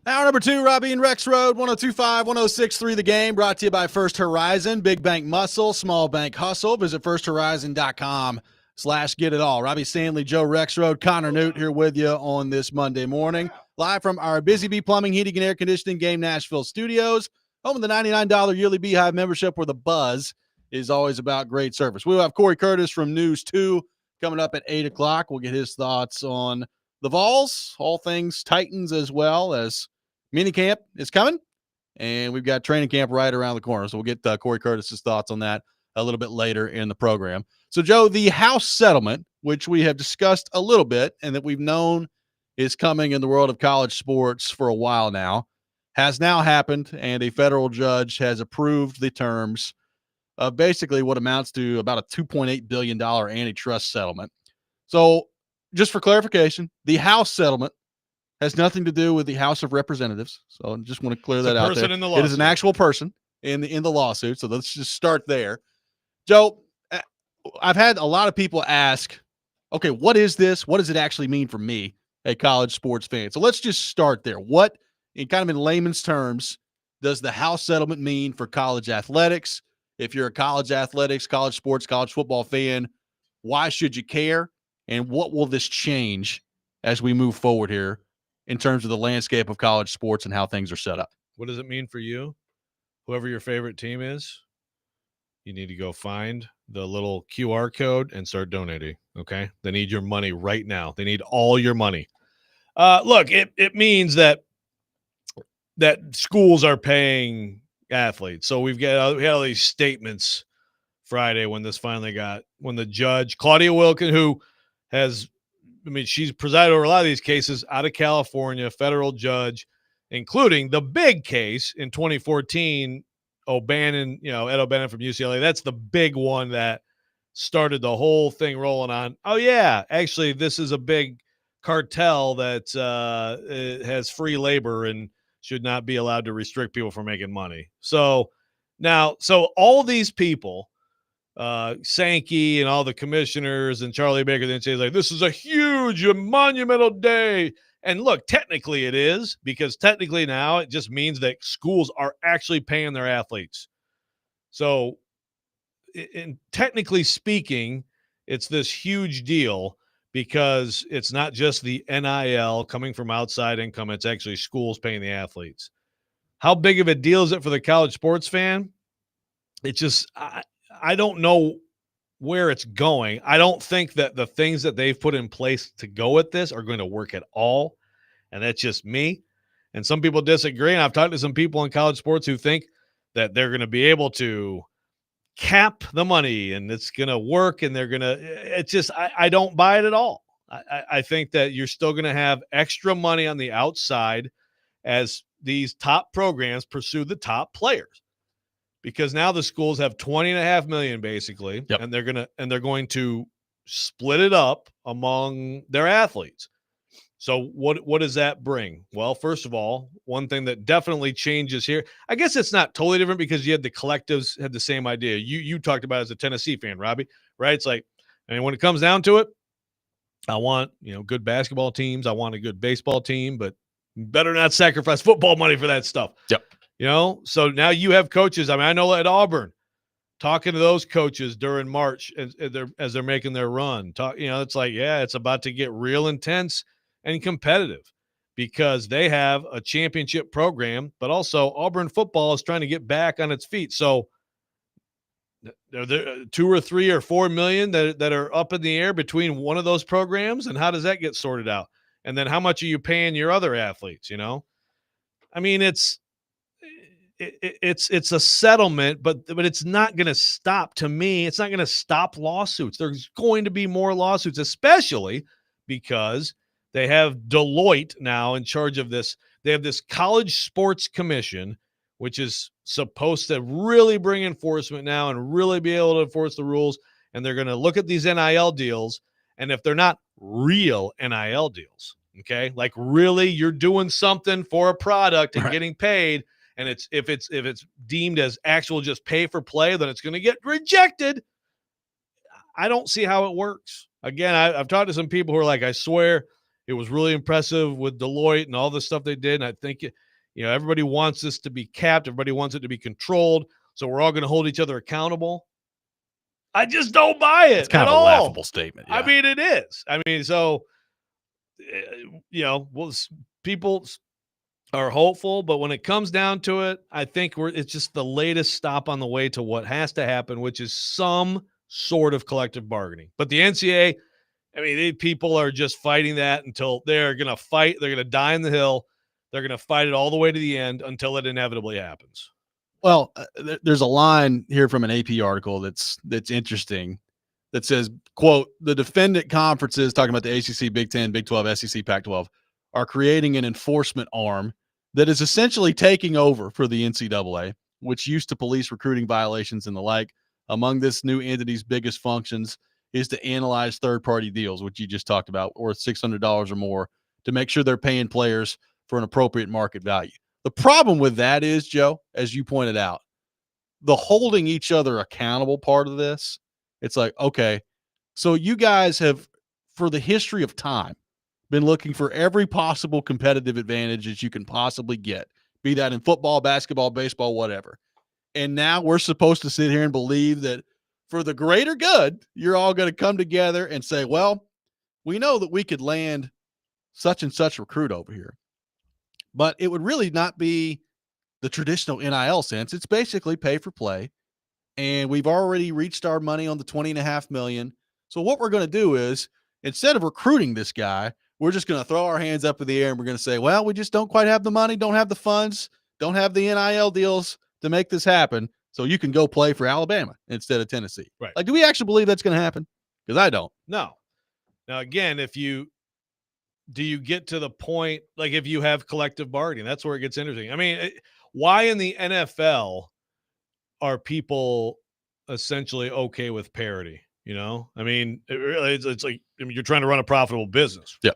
Hour number 2, Robby and Rexrode, 102.5, 106.3 The Game, brought to you by First Horizon. Big bank muscle, small bank hustle. Visit firsthorizon.com/get-it-all. Robby Stanley, Joe Rexrode, Connor Newt here with you on this Monday morning. Live from our Busy Bee Plumbing, Heating, and Air Conditioning Game Nashville studios. Home of the $99 yearly Beehive membership, where the buzz is always about great service. We'll have Cory Curtis from News 2 coming up at 8 o'clock. We'll get his thoughts on the Vols, all things Titans, as well as minicamp is coming, and we've got training camp right around the corner. So we'll get Cory Curtis's thoughts on that a little bit later in the program. So, Joe, the House settlement, which we have discussed a little bit and that we've known is coming in the world of college sports for a while now, has now happened, and a federal judge has approved the terms of basically what amounts to about a $2.8 billion antitrust settlement. So, just for clarification, the House settlement has nothing to do with the House of Representatives. So I just want to clear that out there. It is an actual person in the lawsuit. So let's just start there. Joe, I've had a lot of people ask, okay, what is this? What does it actually mean for me, a college sports fan? So let's just start there. What, in layman's terms, does the House settlement mean for college athletics? If you're a college athletics, college sports, college football fan, why should you care? And what will this change as we move forward here in terms of the landscape of college sports and how things are set up? What does it mean for you? Whoever your favorite team is, you need to go find the little QR code and start donating, okay? They need your money right now. They need all your money. Look, it means that schools are paying athletes. So we had all these statements Friday when the judge, Claudia Wilkin, who has – she's presided over a lot of these cases out of California, federal judge, including the big case in 2014, O'Bannon, Ed O'Bannon from UCLA. That's the big one that started the whole thing rolling on. Oh, yeah, actually, this is a big cartel that has free labor and should not be allowed to restrict people from making money. So all these people, Sankey and all the commissioners and Charlie Baker, then say like, this is a huge, monumental day. And look, technically it is, because technically now it just means that schools are actually paying their athletes. So technically speaking, it's this huge deal because it's not just the NIL coming from outside income. It's actually schools paying the athletes. How big of a deal is it for the college sports fan? It's just, I don't know where it's going. I don't think that the things that they've put in place to go with this are going to work at all. And that's just me. And some people disagree. And I've talked to some people in college sports who think that they're going to be able to cap the money and it's going to work. And they're going to, it's just, I don't buy it at all. I think that you're still going to have extra money on the outside as these top programs pursue the top players. Because now the schools have $20.5 million basically, yep. and they're going to split it up among their athletes. So what does that bring? Well, first of all, one thing that definitely changes here, I guess it's not totally different because you had the collectives had the same idea. You talked about it as a Tennessee fan, Robby, right? It's like, when it comes down to it, I want good basketball teams, I want a good baseball team, but better not sacrifice football money for that stuff. Yep. So now you have coaches. I know at Auburn, talking to those coaches during March as they're making their run. It's like, yeah, it's about to get real intense and competitive because they have a championship program, but also Auburn football is trying to get back on its feet. So are there 2 or 3 or 4 million that are up in the air between one of those programs, and how does that get sorted out? And then how much are you paying your other athletes? It's a settlement, but it's not going to stop. To me, it's not going to stop lawsuits. There's going to be more lawsuits, especially because they have Deloitte now in charge of this. They have this College Sports Commission, which is supposed to really bring enforcement now and really be able to enforce the rules. And they're going to look at these NIL deals. And if they're not real NIL deals, okay, like really you're doing something for a product and getting paid, and if it's deemed as actual just pay for play, then it's going to get rejected. I don't see how it works. Again, I've talked to some people who are like, I swear, It was really impressive with Deloitte and all the stuff they did. And I think, everybody wants this to be capped. Everybody wants it to be controlled. So we're all going to hold each other accountable. I just don't buy it. It's kind at of a all. laughable statement. Yeah. I mean, it is. I mean, so, people are hopeful, but when it comes down to it, I think it's just the latest stop on the way to what has to happen, which is some sort of collective bargaining. But the NCAA, I mean, people are just fighting that until they're going to fight. They're going to die in the hill. They're going to fight it all the way to the end until it inevitably happens. Well, there's a line here from an AP article that's interesting that says, quote, the defendant conferences, talking about the ACC, Big 10, Big 12, SEC, Pac-12, are creating an enforcement arm that is essentially taking over for the NCAA, which used to police recruiting violations and the like. Among this new entity's biggest functions is to analyze third-party deals, which you just talked about, worth $600 or more, to make sure they're paying players for an appropriate market value. The problem with that is, Joe, as you pointed out, the holding each other accountable part of this, it's like, okay, so you guys have, for the history of time, been looking for every possible competitive advantage that you can possibly get, be that in football, basketball, baseball, whatever. And now we're supposed to sit here and believe that for the greater good, you're all going to come together and say, well, we know that we could land such and such recruit over here. But it would really not be the traditional NIL sense. It's basically pay for play. And we've already reached our money on the $20.5 million. So what we're going to do is, instead of recruiting this guy, we're just going to throw our hands up in the air and we're going to say, well, we just don't quite have the money, don't have the funds, don't have the NIL deals to make this happen. So you can go play for Alabama instead of Tennessee. Right. Like, do we actually believe that's going to happen? Because I don't. No. Now, again, do you get to the point, like if you have collective bargaining, that's where it gets interesting. I mean, why in the NFL are people essentially okay with parity? I mean, it's like, you're trying to run a profitable business. Yeah.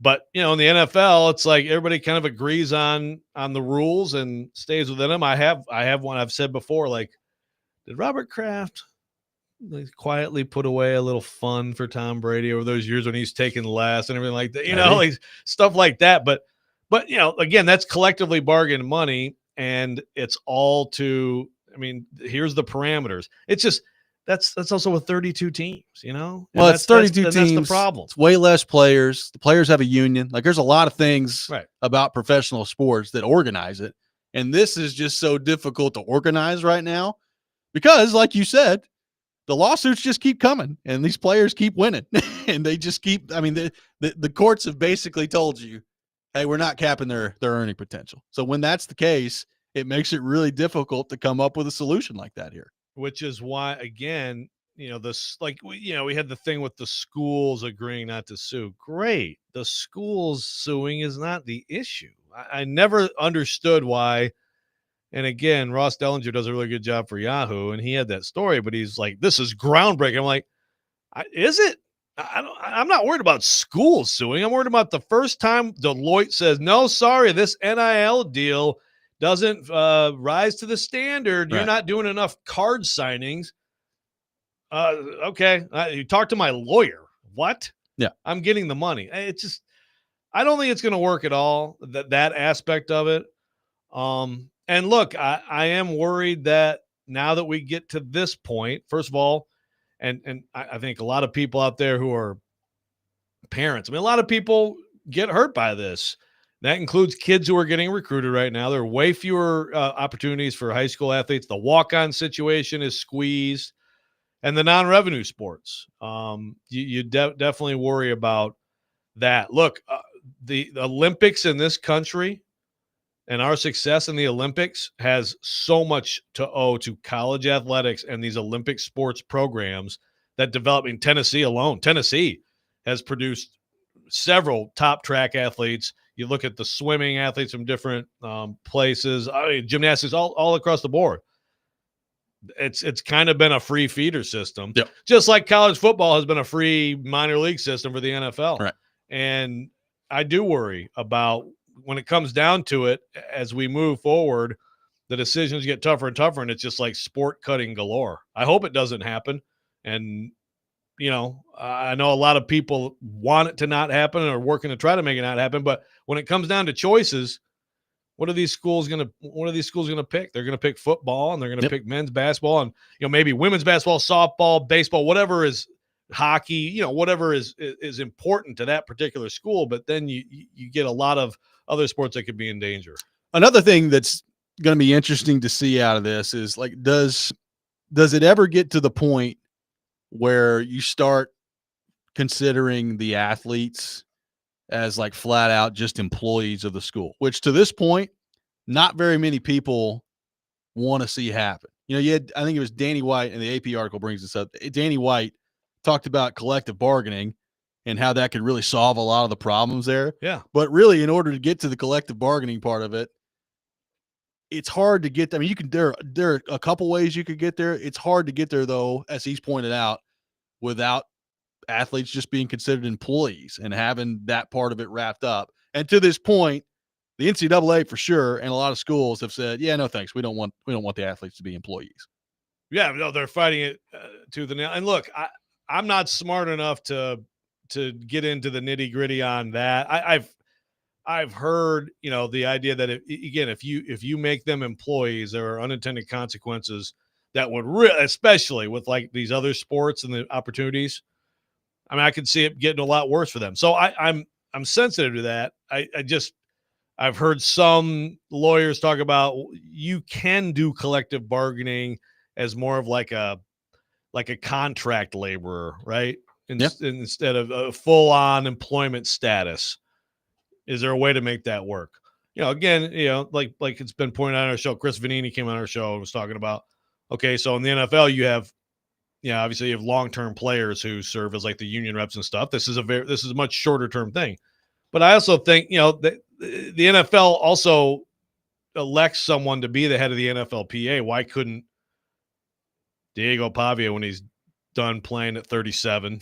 But, in the NFL, it's like everybody kind of agrees on the rules and stays within them. I have one I've said before, like, did Robert Kraft quietly put away a little fun for Tom Brady over those years when he's taken last and everything like that, like stuff like that. But again, that's collectively bargained money, and it's all here's the parameters. It's just, that's also with 32 teams, Well, it's 32 teams. That's the problem. It's way less players. The players have a union. Like, there's a lot of things about professional sports that organize it. And this is just so difficult to organize right now because, like you said, the lawsuits just keep coming and these players keep winning and they just keep, the courts have basically told you, hey, we're not capping their earning potential. So when that's the case, it makes it really difficult to come up with a solution like that here. Which is why, again, we had the thing with the schools agreeing not to sue. Great. The schools suing is not the issue. I never understood why. And again, Ross Dellinger does a really good job for Yahoo, and he had that story, but he's like, this is groundbreaking. I'm like, is it? I'm not worried about schools suing. I'm worried about the first time Deloitte says, no, sorry, this NIL deal doesn't rise to the standard. You're not doing enough card signings. Okay. You talk to my lawyer. What? Yeah. I'm getting the money. It's just, I don't think it's going to work at all, that aspect of it. And look, I am worried that now that we get to this point, first of all, and I think a lot of people out there who are parents, a lot of people get hurt by this. That includes kids who are getting recruited right now. There are way fewer opportunities for high school athletes. The walk-on situation is squeezed, and the non-revenue sports. You definitely worry about that. Look, the Olympics in this country and our success in the Olympics has so much to owe to college athletics and these Olympic sports programs that develop in Tennessee alone. Tennessee has produced several top track athletes. You look at the swimming athletes from different places, gymnastics, all across the board. It's kind of been a free feeder system, just like college football has been a free minor league system for the NFL. Right. And I do worry about, when it comes down to it, as we move forward, the decisions get tougher and tougher, and it's just like sport cutting galore. I hope it doesn't happen. And I know a lot of people want it to not happen or working to try to make it not happen. But when it comes down to choices, what are these schools going to pick? They're going to pick football, and they're going to pick men's basketball, and maybe women's basketball, softball, baseball, whatever is hockey, whatever is important to that particular school. But then you get a lot of other sports that could be in danger. Another thing that's going to be interesting to see out of this is, like, does it ever get to the point where you start considering the athletes as, like, flat out just employees of the school, which to this point, not very many people want to see happen. I think it was Danny White, and the AP article brings this up. Danny White talked about collective bargaining and how that could really solve a lot of the problems there. Yeah. But really, in order to get to the collective bargaining part of it, it's hard to get. I mean, there are a couple ways you could get there. It's hard to get there, though, as he's pointed out, without athletes just being considered employees and having that part of it wrapped up. And to this point, the NCAA for sure, and a lot of schools have said, "Yeah, no thanks. We don't want the athletes to be employees." Yeah, no, they're fighting it to the nail. And look, I'm not smart enough to get into the nitty gritty on that. I've heard, the idea that if you make them employees, there are unintended consequences that would especially with like these other sports and the opportunities. I mean, I could see it getting a lot worse for them. So I'm sensitive to that. I've heard some lawyers talk about you can do collective bargaining as more of like a contract laborer, right? Instead of a full on employment status. Is there a way to make that work? Again, like it's been pointed out on our show. Chris Vanini came on our show and was talking about, okay, so in the NFL you have, obviously you have long-term players who serve as like the union reps and stuff. This is a much shorter term thing. But I also think, the NFL also elects someone to be the head of the NFLPA. Why couldn't Diego Pavia, when he's done playing at 37,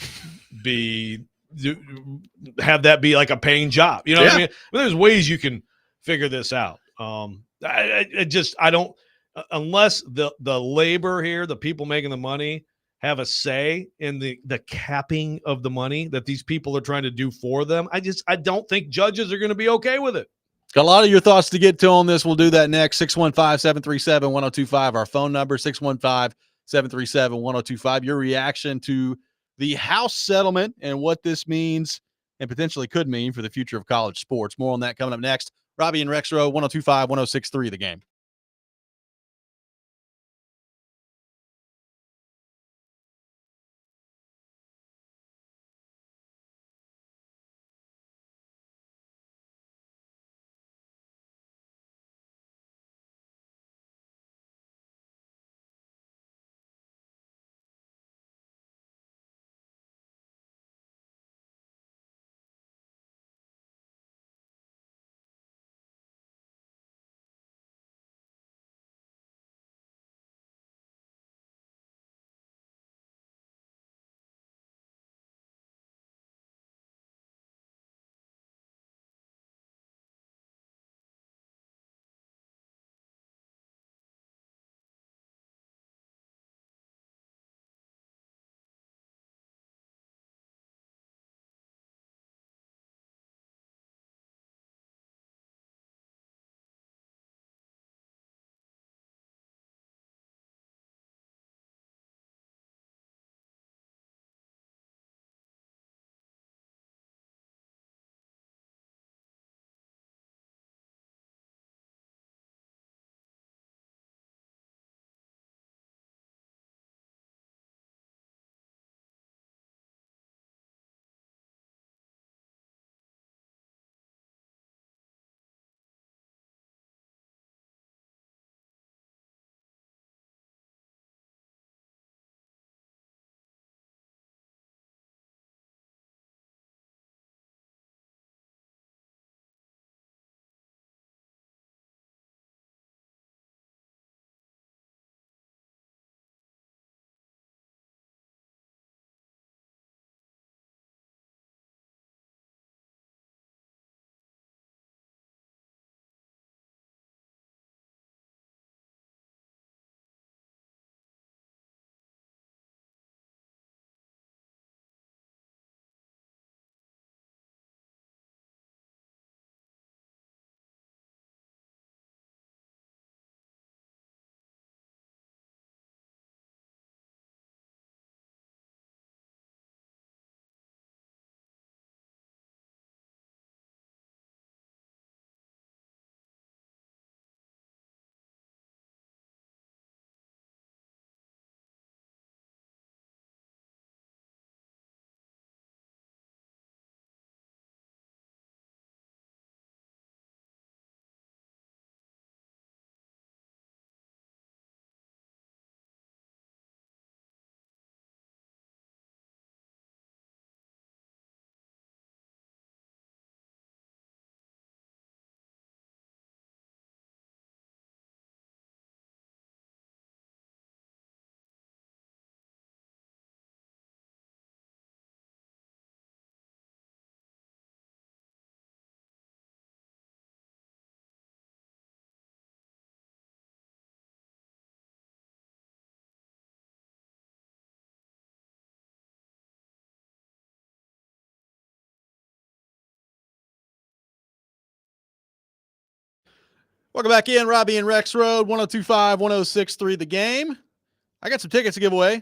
have that be like a paying job? You know what I mean? There's ways you can figure this out. I don't, unless the labor here, the people making the money, have a say in the capping of the money that these people are trying to do for them. I don't think judges are going to be okay with it. Got a lot of your thoughts to get to on this. We'll do that next. 615-737-1025, our phone number, 615-737-1025. Your reaction to the House settlement and what this means and potentially could mean for the future of college sports. More on that coming up next. Robby and Rexrode, 1025, 1063, The Game. Welcome back in, Robby and Rexrode, 102.5, 106.3 The Game. I got some tickets to give away.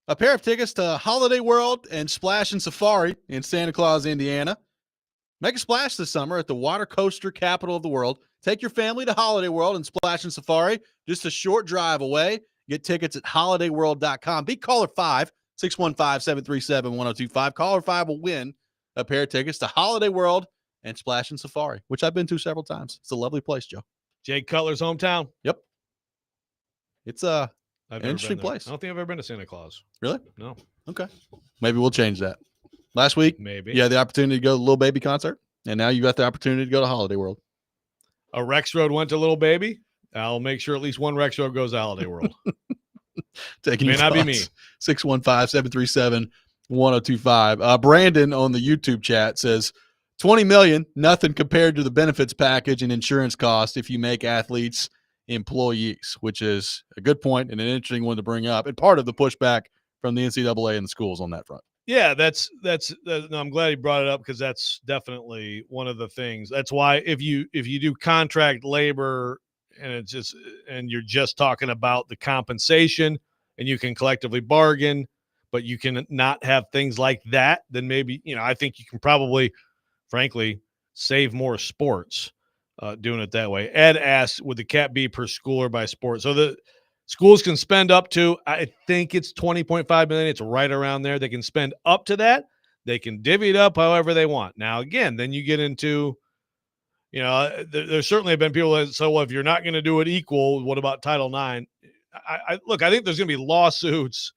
A pair of tickets to Holiday World and Splash and Safari in Santa Claus, Indiana. Make a splash this summer at the water coaster capital of the world. Take your family to Holiday World and Splash and Safari, just a short drive away. Get tickets at holidayworld.com. Be caller 5, 615-737-1025. Caller 5 will win a pair of tickets to Holiday World and Splash and Safari, which I've been to several times. It's a lovely place, Joe. Jay Cutler's hometown. Yep. It's an interesting place. I don't think I've ever been to Santa Claus. Really? No. Okay. Maybe we'll change that. Last week, maybe you had the opportunity to go to the Little Baby concert, and now you got the opportunity to go to Holiday World. A Rexrode went to Little Baby. I'll make sure at least one Rexrode goes to Holiday World. Taking May not be me. 615-737-1025. Brandon on the YouTube chat says, $20 million, nothing compared to the benefits package and insurance cost if you make athletes employees, which is a good point and an interesting one to bring up, and part of the pushback from the NCAA and the schools on that front. Yeah, that's no, I'm glad he brought it up, because that's definitely one of the things. That's why if you do contract labor and you're just talking about the compensation and you can collectively bargain, but you can not have things like that, then maybe, I think you can probably, frankly, save more sports doing it that way. Ed asked, would the cap be per school or by sport? So the schools can spend up to, I think it's $20.5 million. It's right around there. They can spend up to that. They can divvy it up however they want. Now, again, then you get into, there certainly have been people that say, well, if you're not going to do it equal, what about Title IX? I think there's going to be lawsuits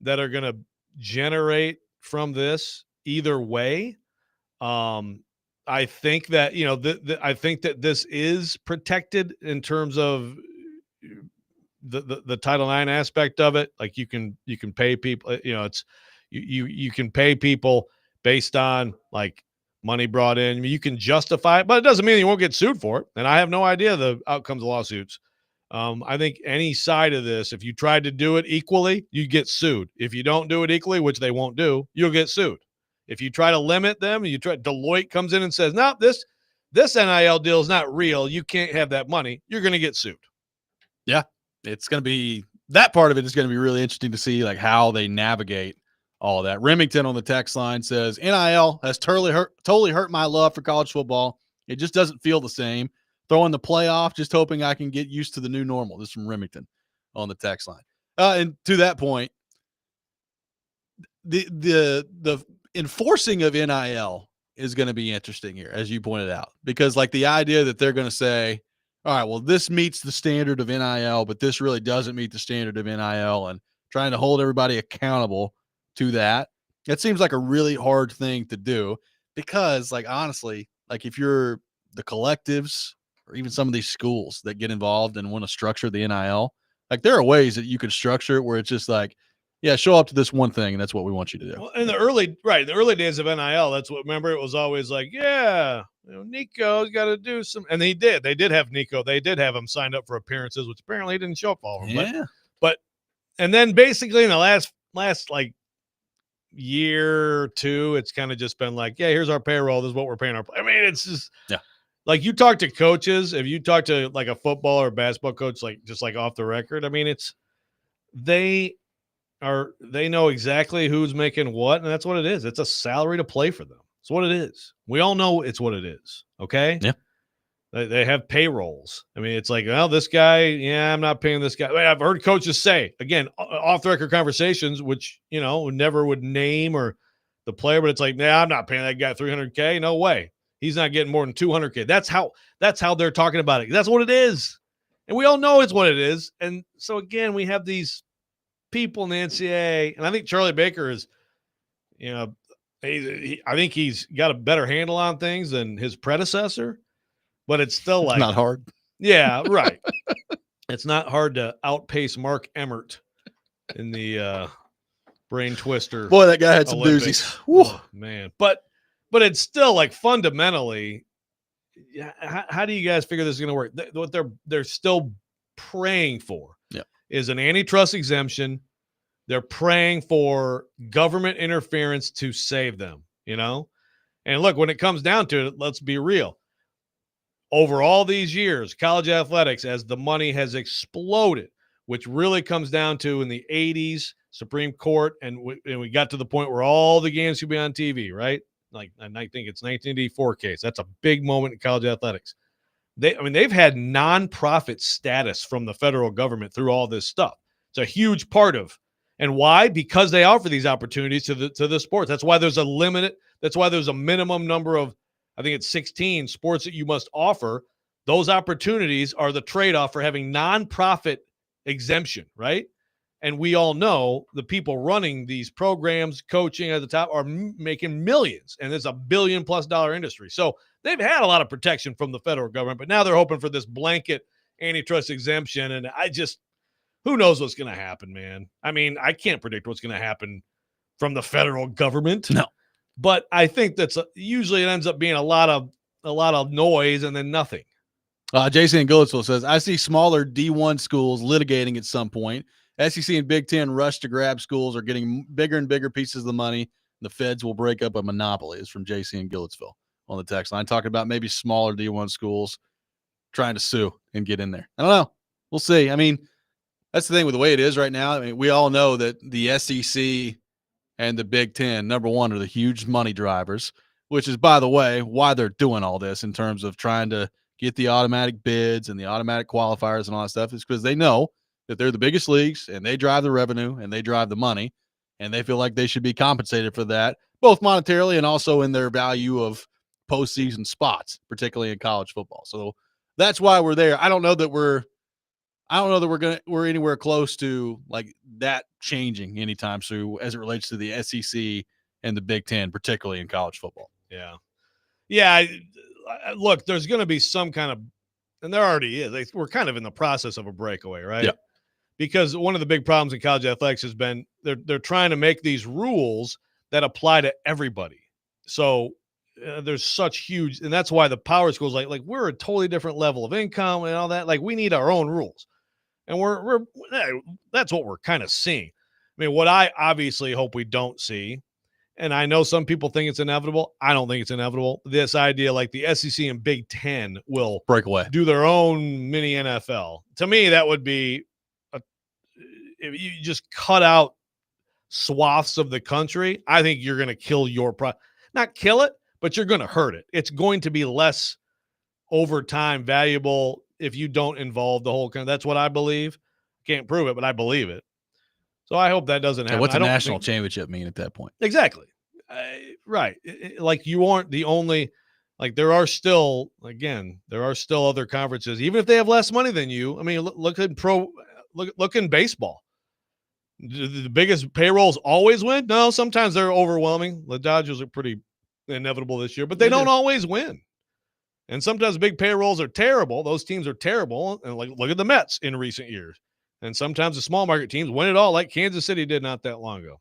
that are going to generate from this either way. I think that, I think that this is protected in terms of the Title IX aspect of it. Like you can pay people, it's you can pay people based on like money brought in. I mean, you can justify it, but it doesn't mean you won't get sued for it. And I have no idea the outcomes of lawsuits. I think any side of this, if you tried to do it equally, you get sued. If you don't do it equally, which they won't do, you'll get sued. If you try to limit them, Deloitte comes in and says, no, this NIL deal is not real. You can't have that money. You're going to get sued. Yeah. It's going to be, that part of it is going to be really interesting to see like how they navigate all of that. Remington on the text line says, NIL has totally hurt my love for college football. It just doesn't feel the same. Throwing the playoff, just hoping I can get used to the new normal. This is from Remington on the text line. And to that point, the enforcing of NIL is going to be interesting here, as you pointed out, because like the idea that they're going to say, all right, well, this meets the standard of NIL, but this really doesn't meet the standard of NIL, and trying to hold everybody accountable to that. That seems like a really hard thing to do, because like, honestly, like if you're the collectives or even some of these schools that get involved and want to structure the NIL, like there are ways that you could structure it where it's just like, yeah, show up to this one thing, and that's what we want you to do. Well, in the early days of NIL, that's what, remember, it was always like, yeah, Nico's got to do some, and they did have Nico. They did have him signed up for appearances, which apparently he didn't show up all of them. Yeah. But and then basically in the last like year or two, it's kind of just been like, yeah, here's our payroll. This is what we're paying our. I mean, it's just like you talk to coaches. If you talk to like a football or basketball coach, like just like off the record, I mean, it's they know exactly who's making what, and that's what it is. It's a salary to play for them. It's what it is. We all know it's what it is. Okay. Yeah. They have payrolls. I mean, it's like, well, this guy, yeah, I'm not paying this guy. I've heard coaches say, again, off the record conversations, which, never would name or the player, but it's like, nah, I'm not paying that guy $300K. No way. He's not getting more than $200K. That's how they're talking about it. That's what it is. And we all know it's what it is. And so again, we have these people in the NCAA, and I think Charlie Baker is, I think he's got a better handle on things than his predecessor, but it's still like not hard. Yeah, right. It's not hard to outpace Mark Emmert in the brain twister. Boy, that guy had some Olympics. doozies. Oh, man, but it's still like fundamentally. How do you guys figure this is going to work? What they're still praying for is an antitrust exemption. They're praying for government interference to save them, And look, when it comes down to it, let's be real. over all these years, college athletics, as the money has exploded, which really comes down to in the 80s, Supreme Court, and we got to the point where all the games should be on TV, right? Like, and I think it's 1984 case. That's a big moment in college athletics. They've had nonprofit status from the federal government through all this stuff. It's a huge part of, and why? Because they offer these opportunities to the sports. That's why there's a limit. That's why there's a minimum number of, I think it's 16 sports that you must offer. Those opportunities are the trade-off for having nonprofit exemption, right? And we all know the people running these programs, coaching at the top, are making millions, and it's $1 billion+ industry. So they've had a lot of protection from the federal government, but now they're hoping for this blanket antitrust exemption. And who knows what's going to happen, man? I mean, I can't predict what's going to happen from the federal government. No, but I think usually it ends up being a lot of noise and then nothing. Jason in Goodlettsville says, I see smaller D1 schools litigating at some point. SEC and Big Ten rush to grab schools are getting bigger and bigger pieces of the money. The feds will break up a monopoly. Is from JC in Goodlettsville on the text line, talking about maybe smaller D1 schools trying to sue and get in there. I don't know. We'll see. I mean, that's the thing with the way it is right now. I mean, we all know that the SEC and the Big Ten, number one, are the huge money drivers, which is, by the way, why they're doing all this in terms of trying to get the automatic bids and the automatic qualifiers and all that stuff, is because they know that they're the biggest leagues and they drive the revenue and they drive the money, and they feel like they should be compensated for that, both monetarily and also in their value of postseason spots, particularly in college football. So that's why we're there. I don't know that we're anywhere close to like that changing anytime soon as it relates to the SEC and the Big Ten, particularly in college football. Yeah. Yeah. Look, there's going to be some kind of, and there already is. We're kind of in the process of a breakaway, right? Yeah. Because one of the big problems in college athletics has been they're trying to make these rules that apply to everybody. So there's such huge, and that's why the power schools like we're a totally different level of income and all that. Like we need our own rules, and we're that's what we're kind of seeing. I mean, what I obviously hope we don't see, and I know some people think it's inevitable. I don't think it's inevitable. This idea like the SEC and Big Ten will break away, do their own mini NFL. To me, that would be if you just cut out swaths of the country. I think you're going to kill your not kill it, but you're going to hurt it. It's going to be less over time valuable if you don't involve the whole country. That's what I believe. Can't prove it, but I believe it. So I hope that doesn't happen. What's a national championship mean at that point? Exactly. Right. Like you aren't the only, like there are still other conferences, even if they have less money than you. I mean, look in baseball. The biggest payrolls always win? No, sometimes they're overwhelming. The Dodgers are pretty inevitable this year, but they don't always win. And sometimes big payrolls are terrible. Those teams are terrible. And like, look at the Mets in recent years. And sometimes the small market teams win it all, like Kansas City did not that long ago.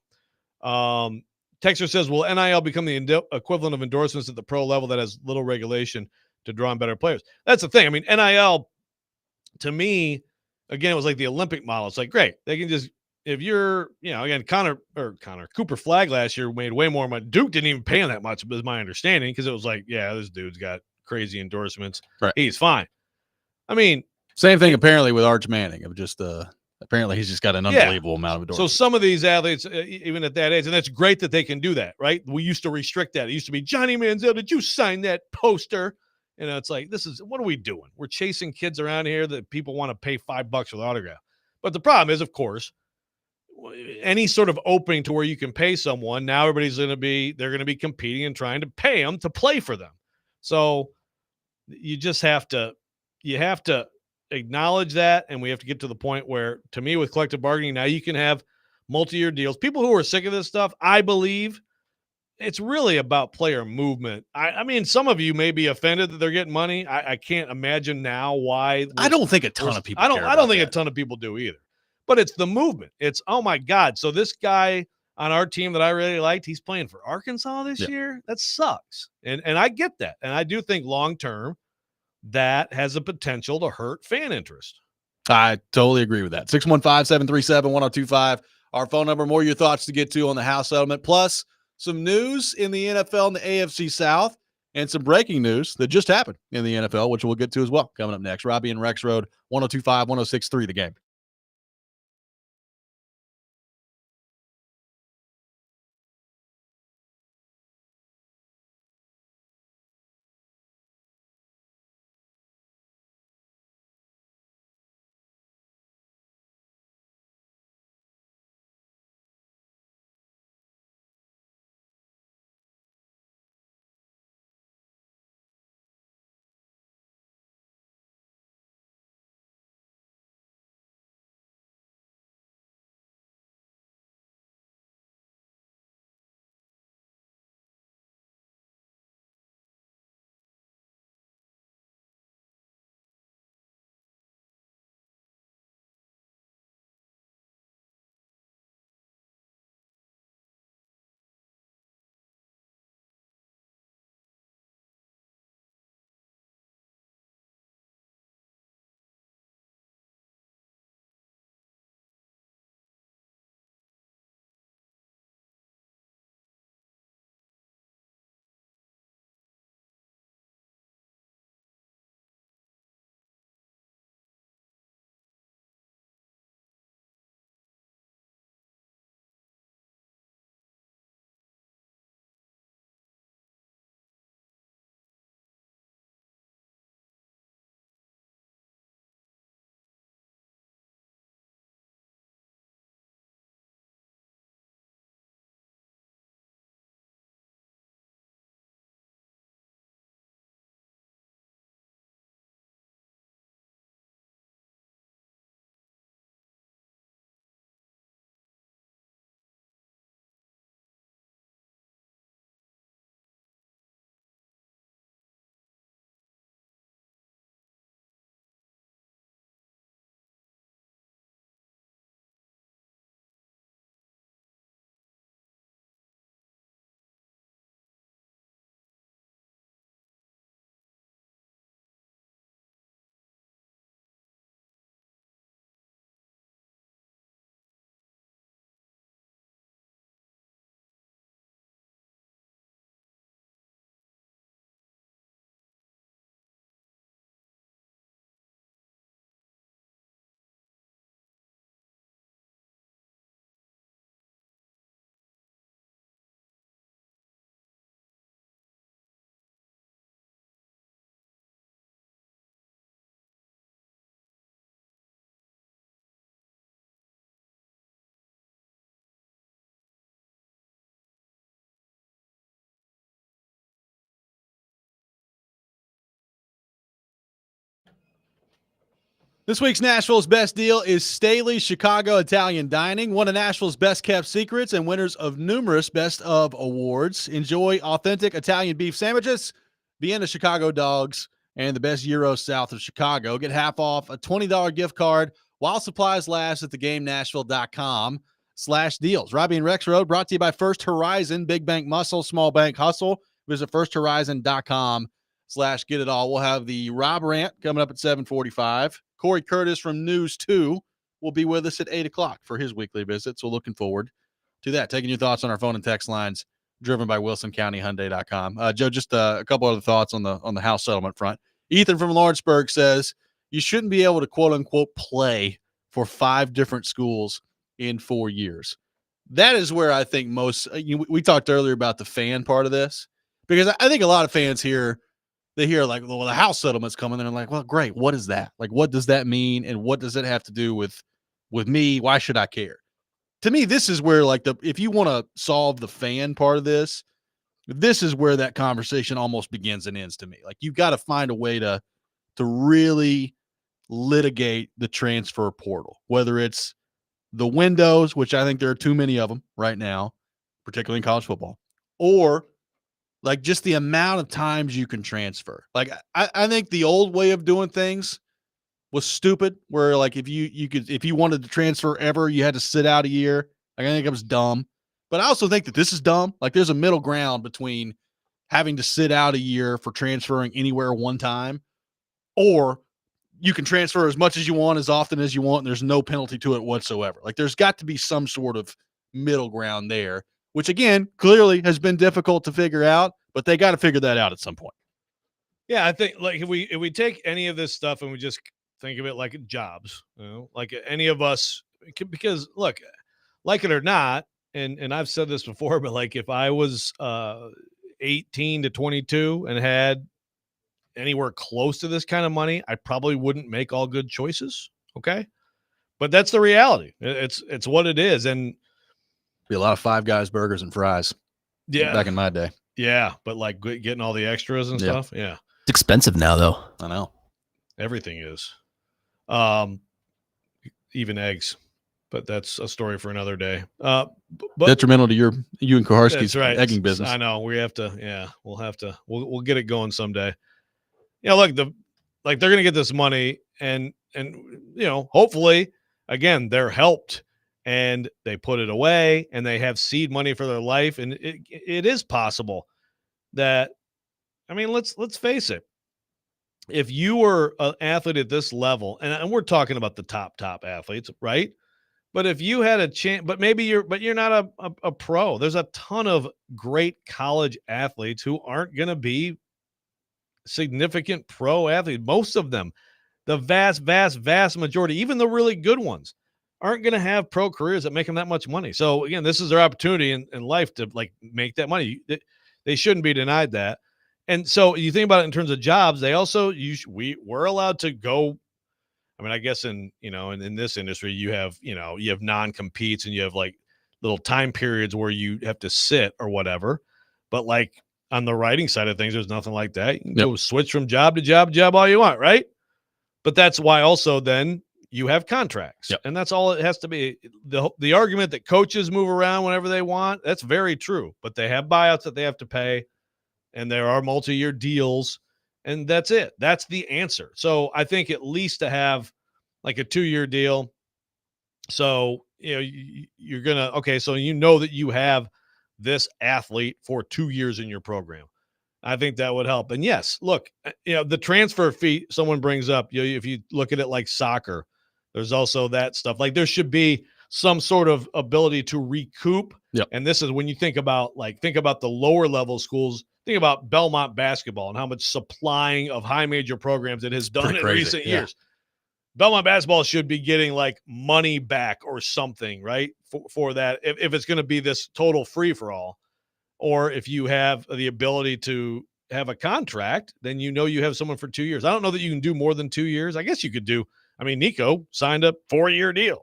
Texter says, will NIL become the equivalent of endorsements at the pro level that has little regulation to draw in better players? That's the thing. I mean, NIL, to me, again, it was like the Olympic model. It's like, great. They can just, if you're, again, Cooper Flag last year made way more money. Duke didn't even pay him that much, is my understanding, because it was like, yeah, this dude's got crazy endorsements. Right. He's fine. I mean, same thing apparently with Arch Manning of just apparently he's just got an unbelievable amount of endorsements. So some of these athletes, even at that age, and that's great that they can do that, right? We used to restrict that. It used to be, Johnny Manziel, did you sign that poster? It's like, what are we doing? We're chasing kids around here that people want to pay $5 for the autograph. But the problem is, of course, any sort of opening to where you can pay someone, now everybody's they're going to be competing and trying to pay them to play for them. So you just have to acknowledge that. And we have to get to the point where, to me, with collective bargaining, now you can have multi-year deals. People who are sick of this stuff, I believe it's really about player movement. I mean, some of you may be offended that they're getting money. I can't imagine now why. I don't think a ton of people. I don't think a ton of people do either. But it's the movement. It's, oh my God. So this guy on our team that I really liked, he's playing for Arkansas this year. That sucks. And I get that. And I do think long-term that has the potential to hurt fan interest. I totally agree with that. 615-737-1025. Our phone number. More of your thoughts to get to on the House settlement, plus some news in the NFL and the AFC South. and some breaking news that just happened in the NFL, which we'll get to as well coming up next. Robby and Rexrode, 102.5, 106.3 The Game. This week's Nashville's Best Deal is Staley's Chicago Italian Dining, one of Nashville's best-kept secrets and winners of numerous Best of awards. Enjoy authentic Italian beef sandwiches, Vienna Chicago dogs, and the best gyros south of Chicago. Get half off a $20 gift card while supplies last at thegamenashville.com/deals. Robby and Rexrode brought to you by First Horizon, Big Bank Muscle, Small Bank Hustle. Visit firsthorizon.com/get it all. We'll have the Rob Rant coming up at 7:45. Cory Curtis from News 2 will be with us at 8 o'clock for his weekly visit. So looking forward to that. Taking your thoughts on our phone and text lines driven by WilsonCountyHyundai.com. Joe, just a couple other thoughts on the house settlement front. Ethan from Lawrenceburg says you shouldn't be able to quote unquote play for 5 different schools in 4 years. That is where I think we talked earlier about the fan part of this, because I think a lot of fans here, they hear like, well, the house settlement's coming, and they're like, well, great. What is that? Like, what does that mean? And what does it have to do with me? Why should I care? To me, this is where if you want to solve the fan part of this is where that conversation almost begins and ends to me. Like, you've got to find a way to really litigate the transfer portal, whether it's the windows, which I think there are too many of them right now, particularly in college football, or like just the amount of times you can transfer. Like, I think the old way of doing things was stupid, where like if you wanted to transfer ever, you had to sit out a year. Like, I think it was dumb. But I also think that this is dumb. Like, there's a middle ground between having to sit out a year for transferring anywhere one time, or you can transfer as much as you want, as often as you want, and there's no penalty to it whatsoever. Like, there's got to be some sort of middle ground there, which again, clearly has been difficult to figure out. but they got to figure that out at some point. Yeah, I think like if we take any of this stuff and we just think of it like jobs, like any of us, because look, like it or not, and I've said this before, but like if I was 18 to 22 and had anywhere close to this kind of money, I probably wouldn't make all good choices. Okay. But that's the reality. It's what it is. And be a lot of Five Guys burgers and fries. Yeah. Back in my day. Yeah. But like getting all the extras and stuff. Yeah. It's expensive now though. I know. Everything is. Even eggs. But that's a story for another day. But detrimental to you and Koharski's egging business. I know. We have to. Yeah, we'll get it going someday. Yeah, look, they're going to get this money, and hopefully, again, they're helped, and they put it away, and they have seed money for their life, and it is possible that. I mean, let's face it. If you were an athlete at this level, and we're talking about the top athletes, right? But if you had a chance, but you're not a pro. There's a ton of great college athletes who aren't going to be significant pro athletes. Most of them, the vast majority, even the really good ones, aren't going to have pro careers that make them that much money. So again, this is their opportunity in life to like make that money. They shouldn't be denied that. And so you think about it in terms of jobs, they also we're allowed to go. I mean, I guess in this industry, you have non-competes and you have like little time periods where you have to sit or whatever. But like on the writing side of things, there's nothing like that. You can go switch from job to job all you want, right? But that's why also then you have contracts. And that's all it has to be. The argument that coaches move around whenever they want, that's very true. But they have buyouts that they have to pay, and there are multi-year deals. And that's it. That's the answer. So I think at least to have like a 2-year deal. So, you're going to, so that you have this athlete for 2 years in your program. I think that would help. And yes, look, the transfer fee someone brings up, if you look at it like soccer, there's also that stuff. Like there should be some sort of ability to recoup. And this is when you think about the lower level schools. Think about Belmont basketball and how much supplying of high major programs it has done in recent years. Belmont basketball should be getting like money back or something, right? For that, if it's going to be this total free for all, or if you have the ability to have a contract, then you have someone for 2 years. I don't know that you can do more than 2 years. I guess you could do. I mean, Nico signed a 4-year deal,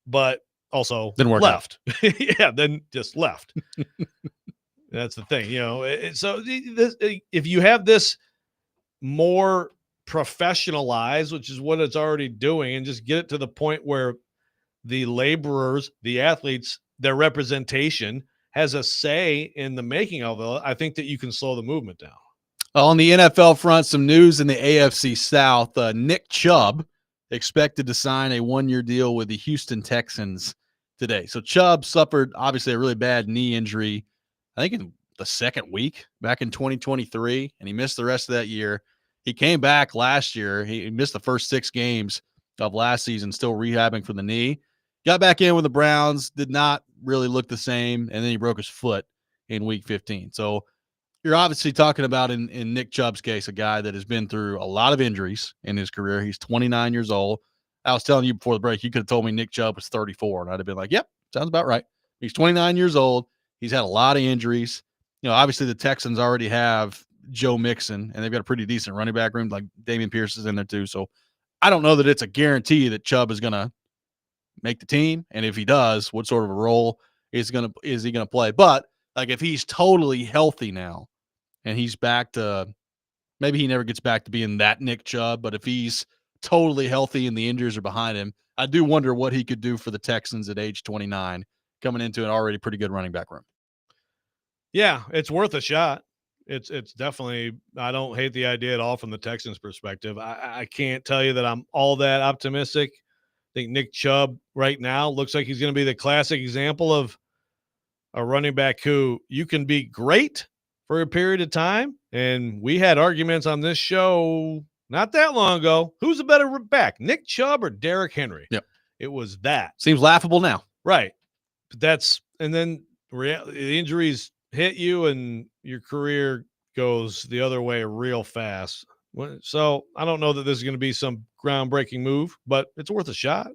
but also didn't work left. Then just left. That's the thing, So if you have this more professionalized, which is what it's already doing, and just get it to the point where the laborers, the athletes, their representation has a say in the making of it, I think that you can slow the movement down. On the NFL front, some news in the AFC South. Nick Chubb expected to sign a 1-year deal with the Houston Texans today. So Chubb suffered, obviously, a really bad knee injury, I think in the second week back in 2023, and he missed the rest of that year. He came back last year. He missed the first 6 games of last season, still rehabbing for the knee. Got back in with the Browns, did not really look the same, and then he broke his foot in week 15. So you're obviously talking about, in Nick Chubb's case, a guy that has been through a lot of injuries in his career. He's 29 years old. I was telling you before the break, you could have told me Nick Chubb was 34, and I'd have been like, yep, sounds about right. He's 29 years old. He's had a lot of injuries. Obviously the Texans already have Joe Mixon, and they've got a pretty decent running back room. Like Dameon Pierce is in there too. So I don't know that it's a guarantee that Chubb is going to make the team. And if he does, what sort of a role is he going to play? But like if he's totally healthy now and he's back to, maybe he never gets back to being that Nick Chubb, but if he's totally healthy and the injuries are behind him, I do wonder what he could do for the Texans at age 29, coming into an already pretty good running back room. Yeah, it's worth a shot. It's definitely, I don't hate the idea at all from the Texans' perspective. I can't tell you that I'm all that optimistic. I think Nick Chubb right now looks like he's going to be the classic example of a running back who you can be great for a period of time. And we had arguments on this show not that long ago. Who's a better back, Nick Chubb or Derrick Henry? Yep. It was that. Seems laughable now. Right. But and then the injuries hit you and your career goes the other way real fast. So I don't know that this is going to be some groundbreaking move, but it's worth a shot.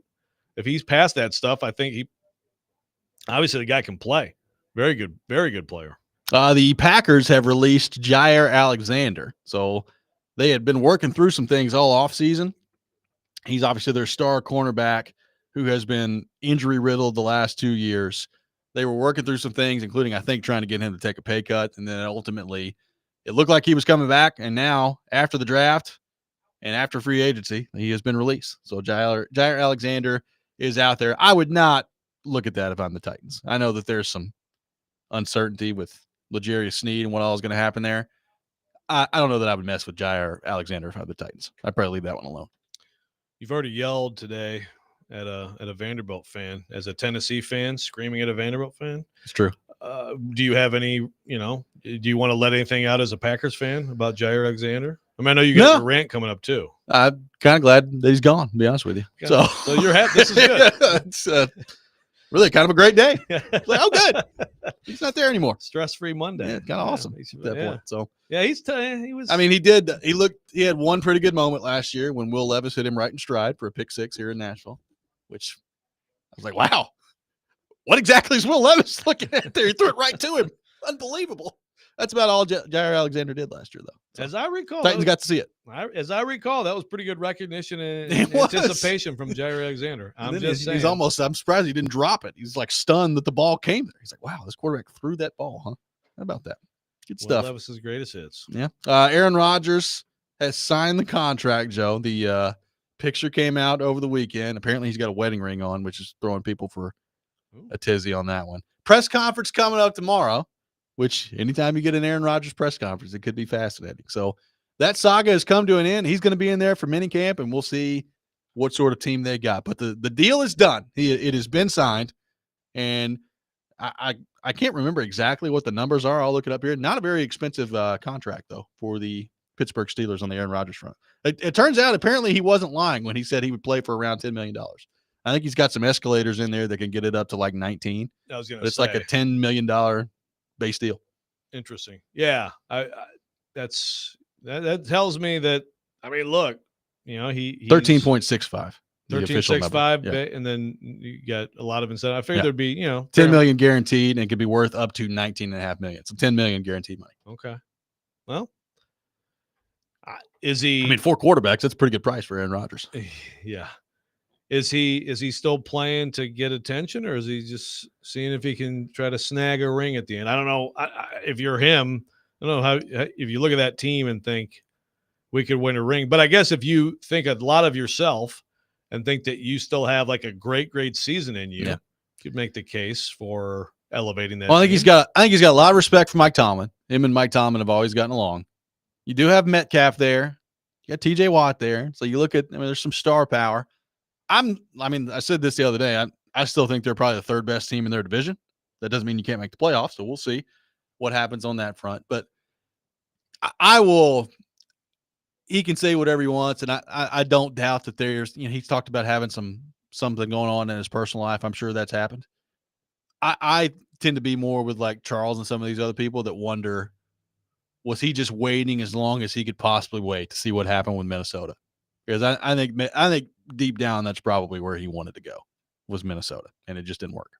If he's past that stuff, I think obviously the guy can play. Very good player. The Packers have released Jair Alexander. So they had been working through some things all offseason. He's obviously their star cornerback who has been injury riddled the last 2 years. They were working through some things, including, I think, trying to get him to take a pay cut. And then ultimately it looked like he was coming back. And now after the draft and after free agency, he has been released. So Jair Alexander is out there. I would not look at that if I'm the Titans. I know that there's some uncertainty with L'Jarius Sneed and what all is going to happen there. I don't know that I would mess with Jair Alexander if I'm the Titans. I'd probably leave that one alone. You've already yelled today at a Vanderbilt fan, as a Tennessee fan, screaming at a Vanderbilt fan. It's true. Do you have any, do you want to let anything out as a Packers fan about Jair Alexander? I mean, I know you got your rant coming up too. I'm kind of glad that he's gone, to be honest with you. So you're happy. This is good. It's really kind of a great day. Like, oh, good. He's not there anymore. Stress-free Monday. Yeah, kind of awesome at that point. So yeah, he was. I mean, he had one pretty good moment last year when Will Levis hit him right in stride for a pick six here in Nashville, which I was like, wow, what exactly is Will Levis looking at there? He threw it right to him. Unbelievable. That's about all Jair Alexander did last year, though. So as I recall, Titans got to see it. As I recall, that was pretty good recognition and anticipation from Jair Alexander. I'm just saying. I'm surprised he didn't drop it. He's like stunned that the ball came there. He's like, wow, this quarterback threw that ball, huh? How about that? Good stuff. Levis's greatest hits. Yeah. Aaron Rodgers has signed the contract, Joe. The picture came out over the weekend. Apparently he's got a wedding ring on, which is throwing people for a tizzy on that one. Press conference coming up tomorrow, which anytime you get an Aaron Rodgers press conference, it could be fascinating. So that saga has come to an end. He's going to be in there for minicamp, and we'll see what sort of team they got. But the deal is done. It has been signed, and I can't remember exactly what the numbers are. I'll look it up here. Not a very expensive contract, though, for the Pittsburgh Steelers on the Aaron Rodgers front. It turns out apparently he wasn't lying when he said he would play for around $10 million. I think he's got some escalators in there that can get it up to like 19. I was going to say. It's like a $10 million base deal. Interesting. Yeah. That tells me that, I mean, look, he's 13.65. 13.65, and then you got a lot of incentive. I figured there'd be, $10 million guaranteed, and it could be worth up to $19.5 million. So $10 million guaranteed money. Okay. Well, is he? I mean, 4 quarterbacks. That's a pretty good price for Aaron Rodgers. Yeah. Is he still playing to get attention, or is he just seeing if he can try to snag a ring at the end? I don't know. If you're him, I don't know if you look at that team and think we could win a ring. But I guess if you think a lot of yourself and think that you still have like a great season in you, you could make the case for elevating that. Well, I think he's got a lot of respect for Mike Tomlin. Him and Mike Tomlin have always gotten along. You do have Metcalf there. You got TJ Watt there. So you look at, there's some star power. I said this the other day. I still think they're probably the third best team in their division. That doesn't mean you can't make the playoffs. So we'll see what happens on that front. But he can say whatever he wants. And I don't doubt that there's, he's talked about having something going on in his personal life. I'm sure that's happened. I tend to be more with like Charles and some of these other people that wonder, was he just waiting as long as he could possibly wait to see what happened with Minnesota? Because I think deep down, that's probably where he wanted to go, was Minnesota, and it just didn't work.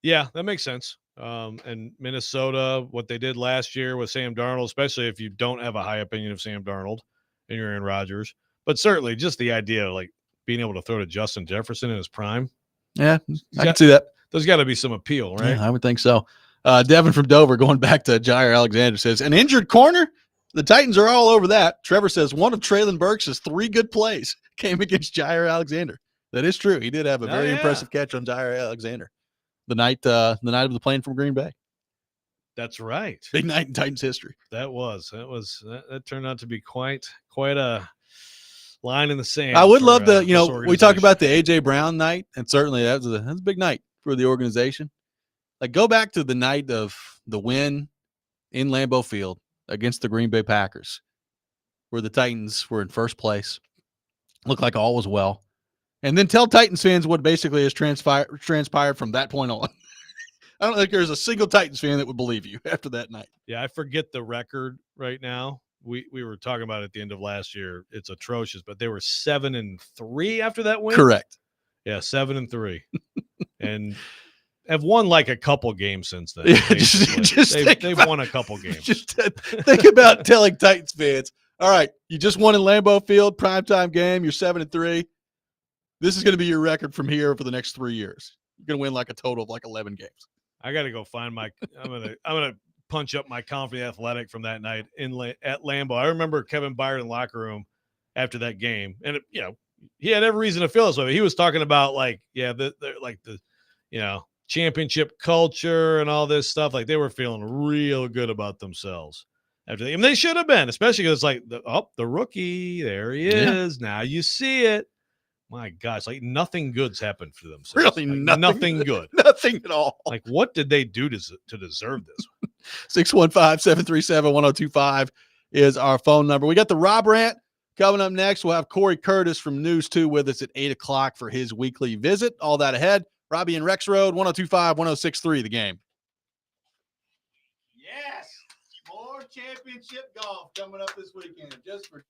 Yeah, that makes sense. And Minnesota, what they did last year with Sam Darnold, especially if you don't have a high opinion of Sam Darnold and you're Aaron Rodgers, but certainly just the idea of like being able to throw to Justin Jefferson in his prime. Yeah, I can see that. There's got to be some appeal, right? Yeah, I would think so. Devin from Dover, going back to Jair Alexander, says, an injured corner? The Titans are all over that. Trevor says one of Traylon Burks' 3 good plays came against Jair Alexander. That is true. He did have a very impressive catch on Jair Alexander the night of the plane from Green Bay. That's right. Big night in Titans history. That turned out to be quite a line in the sand. I would love to, we talk about the AJ Brown night, and certainly that's a big night for the organization. Like, go back to the night of the win in Lambeau Field against the Green Bay Packers, where the Titans were in first place. Looked like all was well. And then tell Titans fans what basically has transpired from that point on. I don't think there's a single Titans fan that would believe you after that night. Yeah, I forget the record right now. We were talking about it at the end of last year. It's atrocious, but they were 7-3 after that win. Correct. Yeah, 7-3, and have won like a couple games since then. Yeah, they've won a couple games. Just think about telling Titans fans, all right, you just won in Lambeau Field, primetime game. You're 7-3. This is going to be your record from here for the next 3 years. You're going to win like a total of like 11 games. I got to go find my. I'm gonna punch up my Confident Athletic from that night at Lambeau. I remember Kevin Byard in the locker room after that game, and he had every reason to feel this way. He was talking about the championship culture and all this stuff. Like they were feeling real good about themselves after that. And they should have been, especially because it's like the rookie, there he is. Yeah. Now you see it. My gosh, like nothing good's happened for themselves. Really, like, nothing good. Nothing at all. Like what did they do to deserve this? 615-737-1025 is our phone number. We got the Rob Rant coming up next. We'll have Cory Curtis from News 2 with us at 8 o'clock for his weekly visit. All that ahead. Robby and Rexrode, 1025, 1063, the game. Yes, more championship golf coming up this weekend. Just for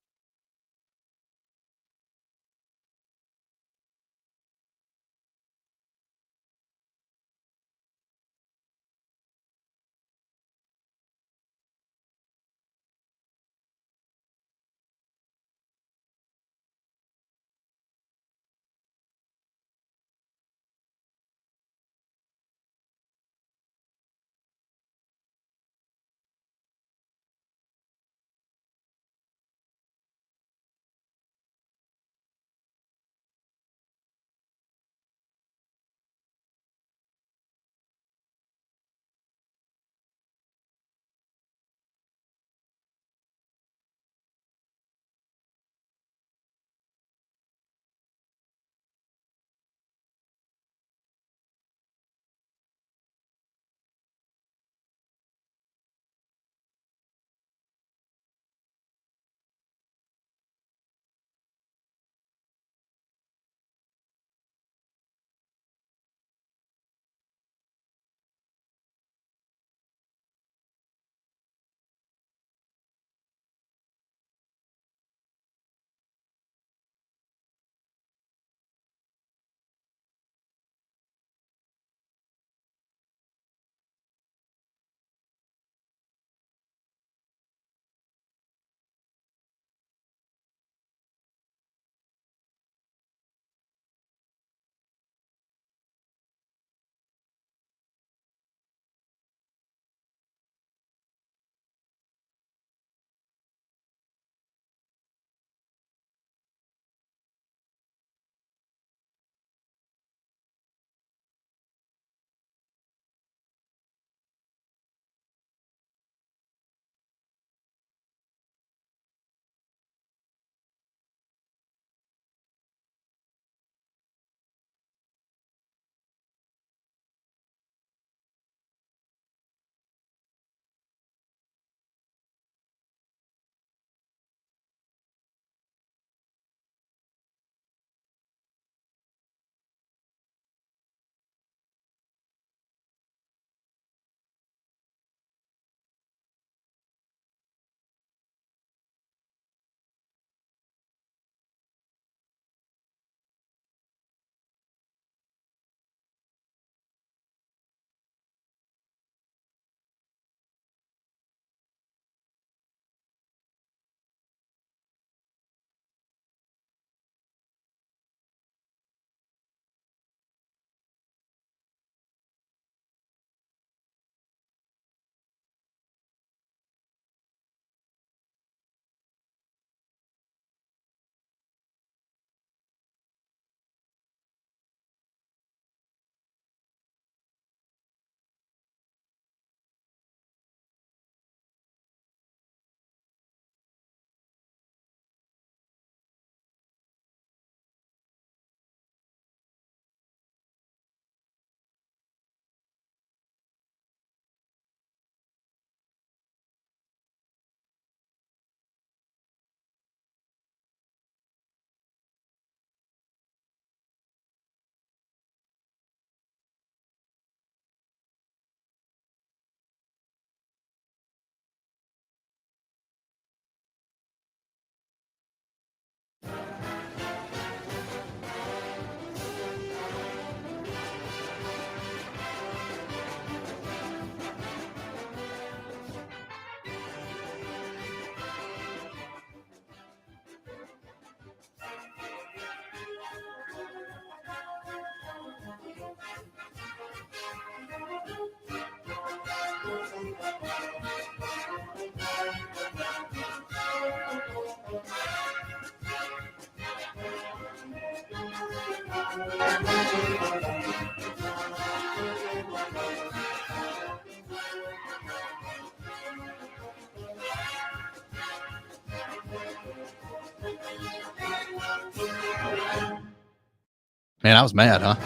Man, I was mad, huh?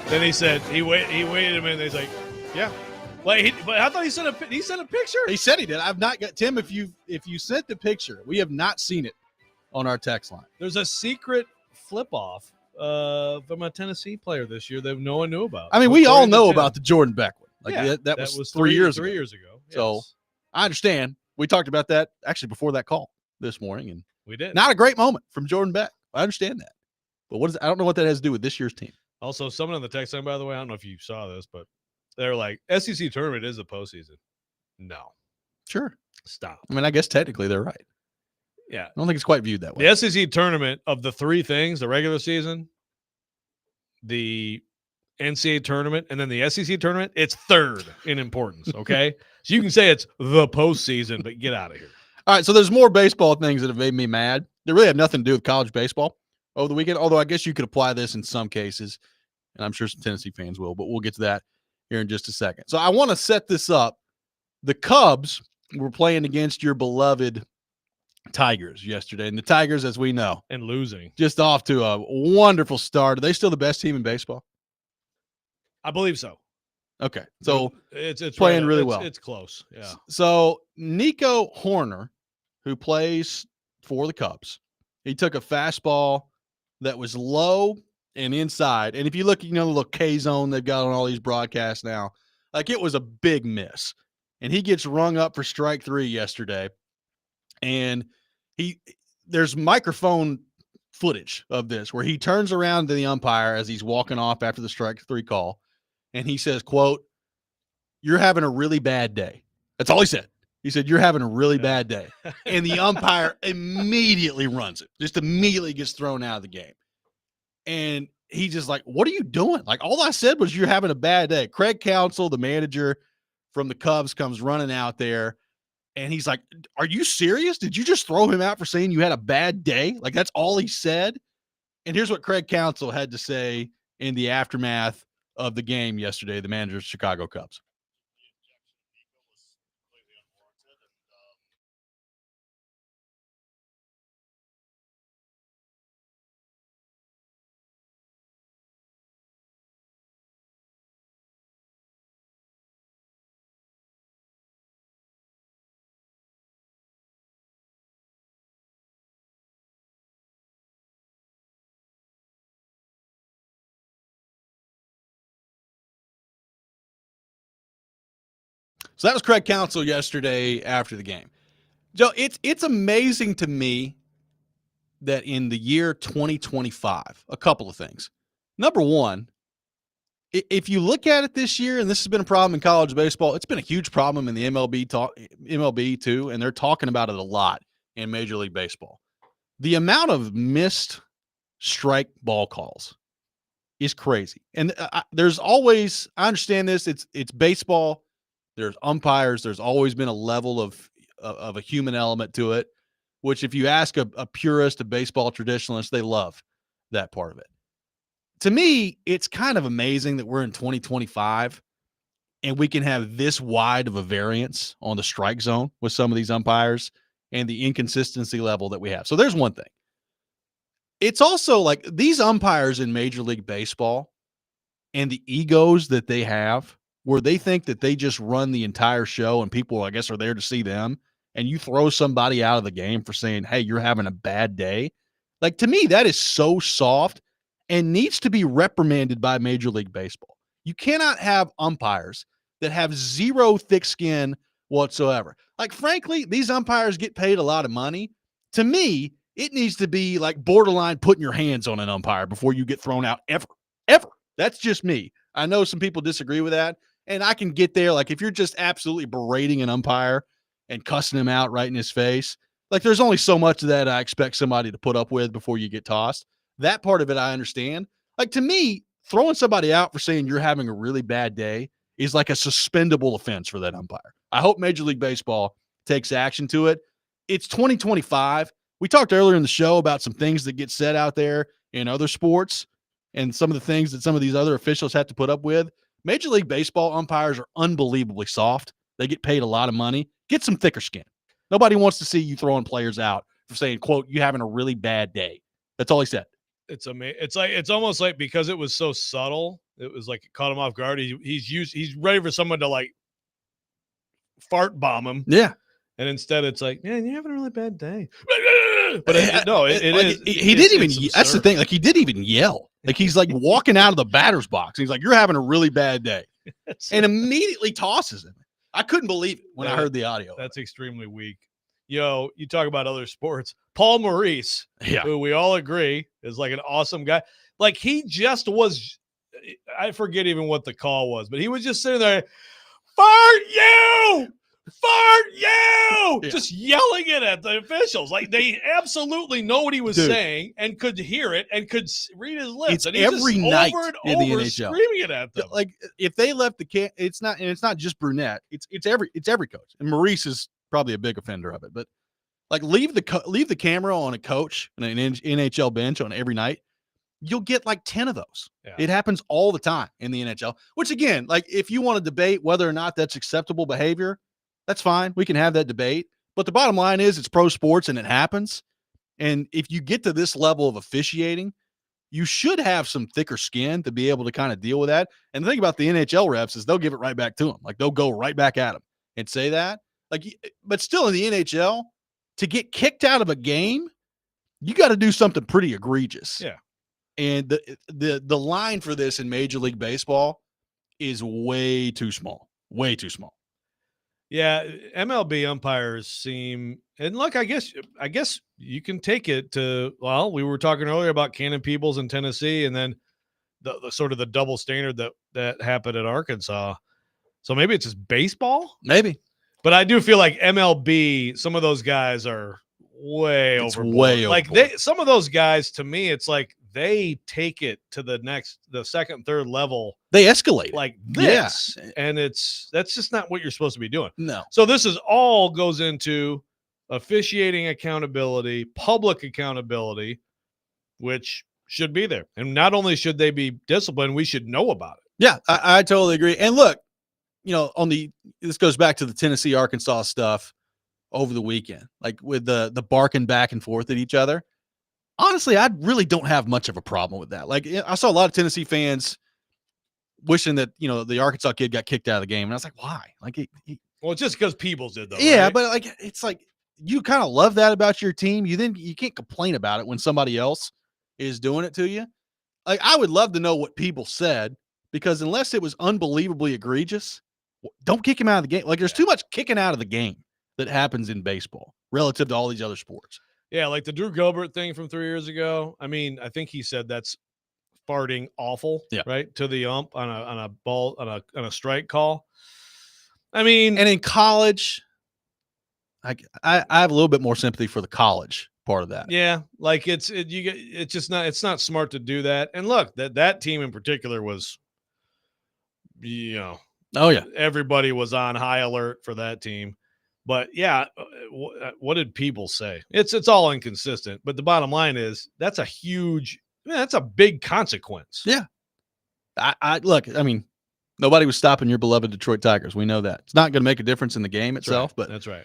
Then he said he waited a minute. He's like, yeah. Wait, but I thought he sent a picture. He said he did. I've not got Tim. If you sent the picture, we have not seen it on our text line. There's a secret flip off from a Tennessee player this year that no one knew about. I mean, we all know about the Jordan Beck one. Like yeah, that was 3 years ago. 3 years ago. Yes. So I understand. We talked about that actually before that call this morning, and we did. Not a great moment from Jordan Beck. I understand that. But I don't know what that has to do with this year's team. Also, someone on the text line, by the way, I don't know if you saw this, but they're like, SEC tournament is the postseason. No. Sure. Stop. I mean, I guess technically they're right. Yeah. I don't think it's quite viewed that way. The SEC tournament of the three things, the regular season, the NCAA tournament, and then the SEC tournament, it's third in importance, okay? So you can say it's the postseason, but get out of here. All right, so there's more baseball things that have made me mad. They really have nothing to do with college baseball over the weekend, although I guess you could apply this in some cases, and I'm sure some Tennessee fans will, but we'll get to that here in just a second. So I want to set this up. The Cubs were playing against your beloved Tigers yesterday, and the Tigers, as we know, and losing, just off to a wonderful start. Are they still the best team in baseball? I believe so. Okay, so it's playing right really well. well. It's close. Yeah. So Nico Horner, who plays for the Cubs, he took a fastball that was low and inside. And if you look, the little K zone they've got on all these broadcasts now, like it was a big miss. And he gets rung up for strike 3 yesterday. And there's microphone footage of this where he turns around to the umpire as he's walking off after the strike 3 call. And he says, quote, "You're having a really bad day." That's all he said. He said, "You're having a really bad day." And the umpire immediately runs it, just immediately gets thrown out of the game. And he just like, "What are you doing?" Like, all I said was, "You're having a bad day." Craig Counsell, the manager from the Cubs, comes running out there. And he's like, "Are you serious? Did you just throw him out for saying you had a bad day?" Like, that's all he said. And here's what Craig Counsell had to say in the aftermath of the game yesterday, the manager of the Chicago Cubs. So that was Craig Counsell yesterday after the game. Joe, it's amazing to me that in the year 2025, a couple of things. Number one, if you look at it this year, and this has been a problem in college baseball, it's been a huge problem in the MLB too, and they're talking about it a lot in Major League Baseball. The amount of missed strike ball calls is crazy. And there's always, I understand this, it's baseball. There's umpires. There's always been a level of a human element to it, which if you ask a purist, a baseball traditionalist, they love that part of it. To me, it's kind of amazing that we're in 2025 and we can have this wide of a variance on the strike zone with some of these umpires and the inconsistency level that we have. So there's one thing. It's also like these umpires in Major League Baseball and the egos that they have, where they think that they just run the entire show and people, I guess, are there to see them, and you throw somebody out of the game for saying, "Hey, you're having a bad day." Like, to me, that is so soft and needs to be reprimanded by Major League Baseball. You cannot have umpires that have zero thick skin whatsoever. Like, frankly, these umpires get paid a lot of money. To me, it needs to be like borderline putting your hands on an umpire before you get thrown out ever. That's just me. I know some people disagree with that. And I can get there. Like, if you're just absolutely berating an umpire and cussing him out right in his face, like, there's only so much of that I expect somebody to put up with before you get tossed. That part of it I understand. Like, to me, throwing somebody out for saying you're having a really bad day is like a suspendable offense for that umpire. I hope Major League Baseball takes action to it. It's 2025. We talked earlier in the show about some things that get said out there in other sports and some of the things that some of these other officials have to put up with. Major League Baseball umpires are unbelievably soft. They get paid a lot of money. Get some thicker skin. Nobody wants to see you throwing players out for saying, quote, "you having a really bad day." That's all he said. It's amazing. It's almost like, because it was so subtle, it was like it caught him off guard. He's ready for someone to like fart bomb him. Yeah. And instead it's like, "Man, you're having a really bad day." But it like, is. He didn't even, that's the thing. Like, he didn't even yell. Like, he's like walking out of the batter's box. He's like, "You're having a really bad day." And immediately tosses him. I couldn't believe it when I heard the audio. That's extremely weak. You talk about other sports. Paul Maurice, who we all agree is like an awesome guy. Like, he just was, I forget even what the call was, but he was just sitting there, "Fart you! Fart you!" Just yelling it at the officials. Like, they absolutely know what he was saying and could hear it and could read his lips. It's and he's every just night over and in over the NHL. screaming it at them. Like, if they left it's not just Brunette. It's every coach. And Maurice is probably a big offender of it. But like, leave the camera on a coach and an NHL bench on every night. You'll get like 10 of those. Yeah. It happens all the time in the NHL, which, again, like, if you want to debate whether or not that's acceptable behavior, that's fine. We can have that debate. But the bottom line is, it's pro sports and it happens. And if you get to this level of officiating, you should have some thicker skin to be able to kind of deal with that. And the thing about the NHL refs is they'll give it right back to them. Like, they'll go right back at them and say that. Like, but still, in the NHL, to get kicked out of a game, you got to do something pretty egregious. Yeah. And the line for this in Major League Baseball is way too small. Way too small. Yeah, MLB umpires seem, and look, I guess you can take it to, well, we were talking earlier about Cannon Peebles in Tennessee, and then the sort of the double standard that happened at Arkansas. So maybe it's just baseball, maybe. But I do feel like MLB, some of those guys are way overboard. Way like overboard. Some of those guys, to me, it's like they take it to the second, third level. They escalate like this. Yeah. And that's just not what you're supposed to be doing. No. So this is all goes into officiating accountability, public accountability, which should be there. And not only should they be disciplined, we should know about it. Yeah, I totally agree. And look, this goes back to the Tennessee Arkansas stuff over the weekend, like with the barking back and forth at each other. Honestly, I really don't have much of a problem with that. Like, I saw a lot of Tennessee fans wishing that, the Arkansas kid got kicked out of the game. And I was like, why? Like, well, it's just because Peebles did, though. Yeah, right? But like, it's like, you kind of love that about your team. You can't complain about it when somebody else is doing it to you. Like, I would love to know what people said, because unless it was unbelievably egregious, don't kick him out of the game. Like, there's too much kicking out of the game that happens in baseball relative to all these other sports. Yeah, like the Drew Gilbert thing from 3 years ago. I mean, I think he said that's farting awful, right, to the ump on a ball on a strike call. I mean, and in college, I have a little bit more sympathy for the college part of that. Yeah, like it's not smart to do that. And look, that team in particular was, oh yeah, everybody was on high alert for that team. But yeah, what did people say? It's all inconsistent. But the bottom line is that's a big consequence. Yeah. I look, I mean, nobody was stopping your beloved Detroit Tigers. We know that. It's not going to make a difference in the game itself, but that's right.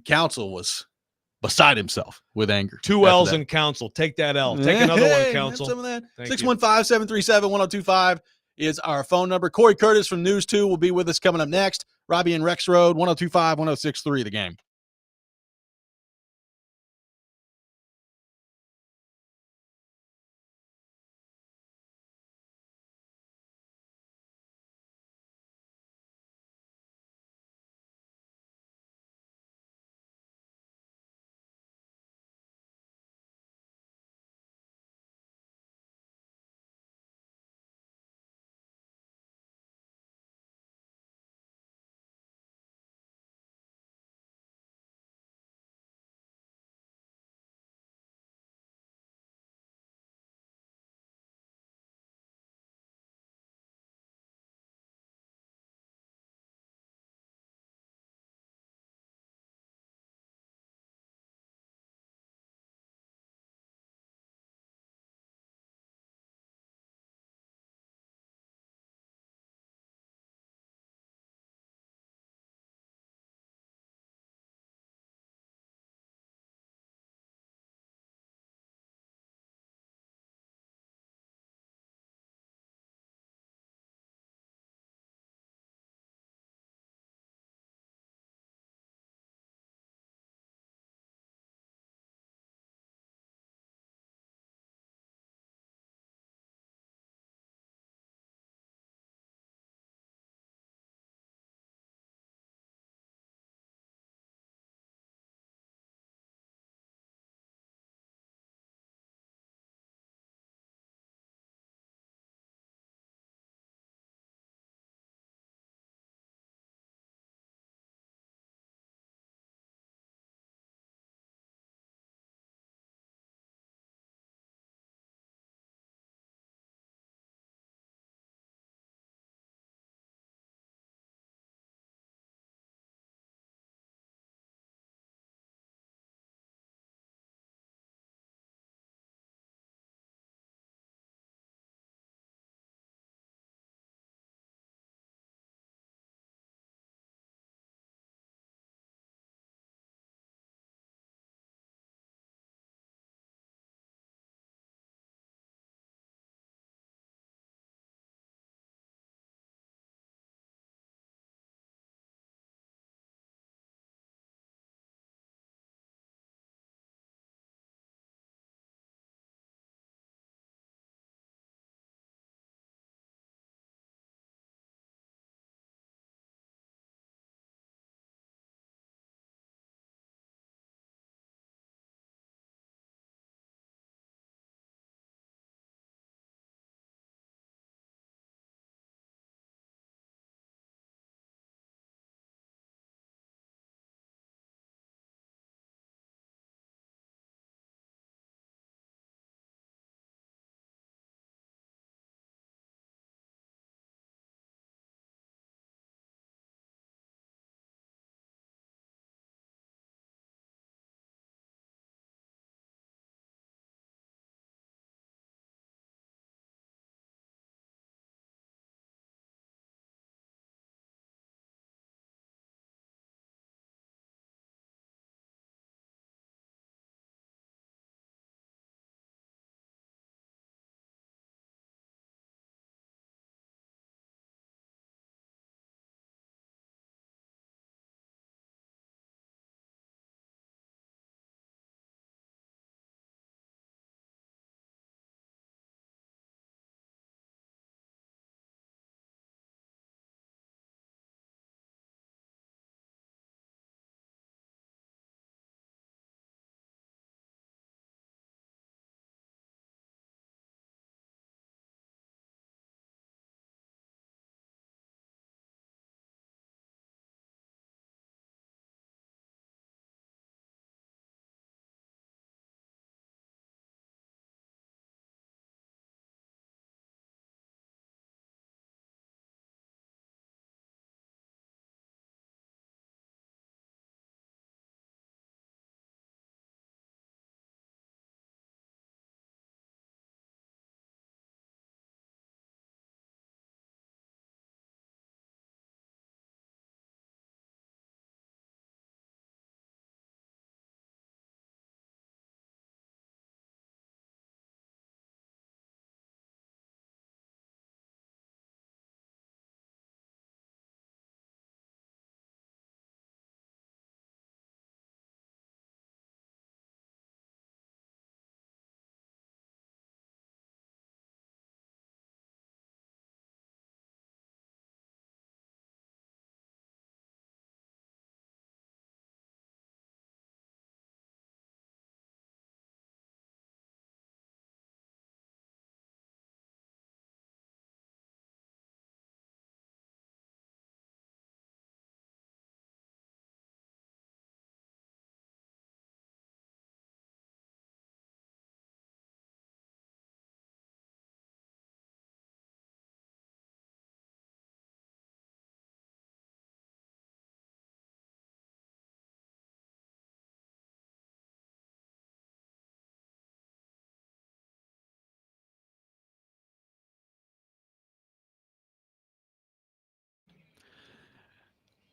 Counsell was beside himself with anger. 2 L's in Counsell. Take that L. Take another one, Counsell. Some of that. 615-737-1025 is our phone number. Cory Curtis from News 2 will be with us coming up next. Robby and Rexrode, 1025-1063, The Game.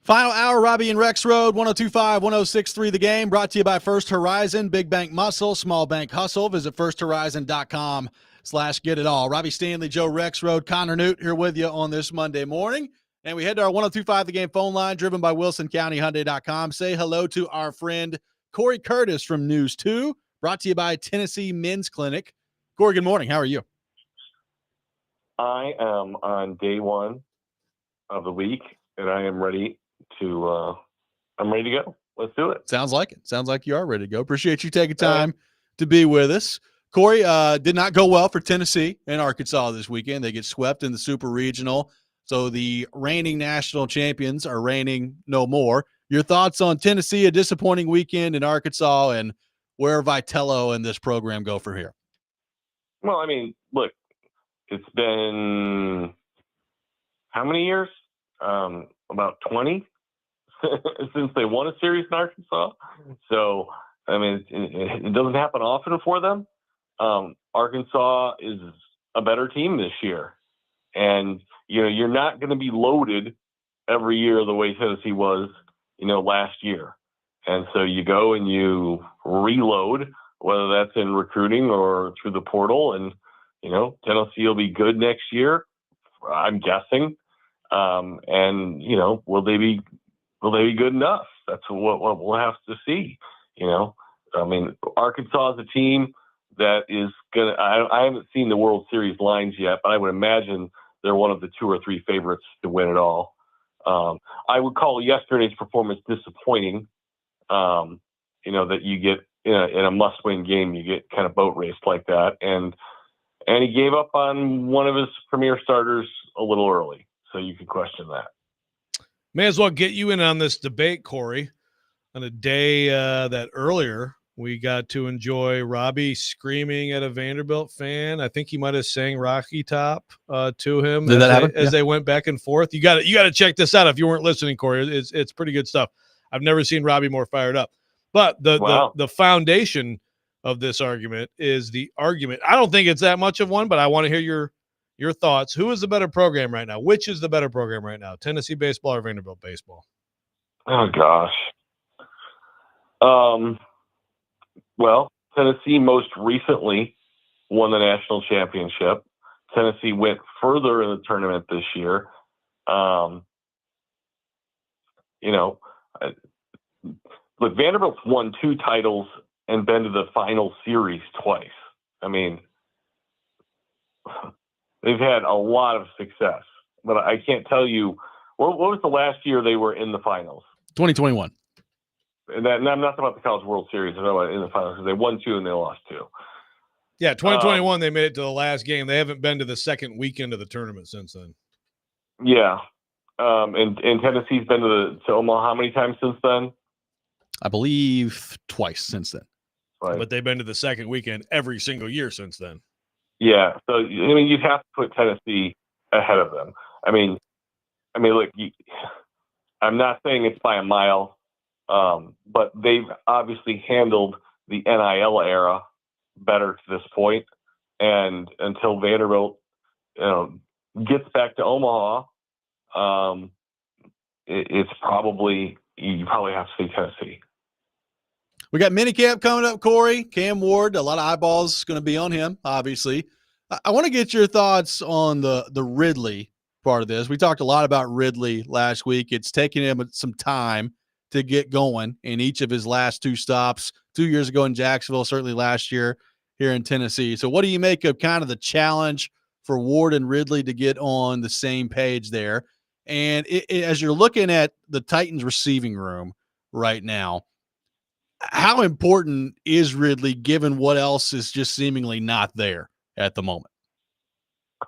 Final hour, Robby and Rexrode, 102.5, 106.3 The Game, brought to you by First Horizon, Big Bank Muscle, Small Bank Hustle. Visit firsthorizon.com/get-it-all. Robby Stanley, Joe Rexrode, Connor Newt here with you on this Monday morning. And we head to our 102.5 The Game phone line, driven by WilsonCountyHyundai.com. Say hello to our friend Cory Curtis from News 2, brought to you by Tennessee Men's Clinic. Cory, good morning. How are you? I am on day one of the week, and I am ready to I'm ready to go. Let's do it. Sounds like it. Sounds like you are ready to go. Appreciate you taking time to be with us. Cory, did not go well for Tennessee and Arkansas this weekend. They get swept in the Super Regional. So the reigning national champions are reigning no more. Your thoughts on Tennessee, a disappointing weekend in Arkansas, and where Vitello and this program go from here? Well, I mean, look, it's been how many years? About 20 since they won a series in Arkansas. So, I mean, it doesn't happen often for them. Arkansas is a better team this year. And, you're not going to be loaded every year the way Tennessee was, last year. And so you go and you reload, whether that's in recruiting or through the portal. And, Tennessee will be good next year, I'm guessing. And, will they be good enough? That's what we'll have to see. I mean, Arkansas is a team that is going to, I haven't seen the World Series lines yet, but I would imagine they're one of the 2 or 3 favorites to win it all. I would call yesterday's performance disappointing. That you get in a must-win game, you get kind of boat raced like that. And he gave up on one of his premier starters a little early. So you could question that. May as well get you in on this debate, Cory. On a day that earlier we got to enjoy Robby screaming at a Vanderbilt fan. I think he might have sang Rocky Top to him as they went back and forth. You got to check this out if you weren't listening, Cory. It's pretty good stuff. I've never seen Robby more fired up. But the foundation of this argument is the argument. I don't think it's that much of one, but I want to hear your thoughts. Who is the better program right now? Which is the better program right now? Tennessee baseball or Vanderbilt baseball? Oh gosh. Well, Tennessee most recently won the national championship. Tennessee went further in the tournament this year. Look, Vanderbilt's won 2 titles and been to the final series twice. I mean, they've had a lot of success, but I can't tell you what was the last year they were in the finals. 2021. And I'm not talking about the College World Series. I'm talking about in the finals because they won 2 and they lost 2. Yeah, 2021 they made it to the last game. They haven't been to the second weekend of the tournament since then. Yeah, and Tennessee's been to Omaha how many times since then? I believe twice since then. Right. But they've been to the second weekend every single year since then. Yeah, so I mean, you'd have to put Tennessee ahead of them. I mean, look, I'm not saying it's by a mile, but they've obviously handled the NIL era better to this point. And until Vanderbilt, gets back to Omaha, you probably have to say Tennessee. We got minicamp coming up, Cory. Cam Ward, a lot of eyeballs going to be on him, obviously. I want to get your thoughts on the Ridley part of this. We talked a lot about Ridley last week. It's taken him some time to get going in each of his last 2 stops, 2 years ago in Jacksonville, certainly last year here in Tennessee. So what do you make of kind of the challenge for Ward and Ridley to get on the same page there? And as you're looking at the Titans receiving room right now, how important is Ridley given what else is just seemingly not there at the moment?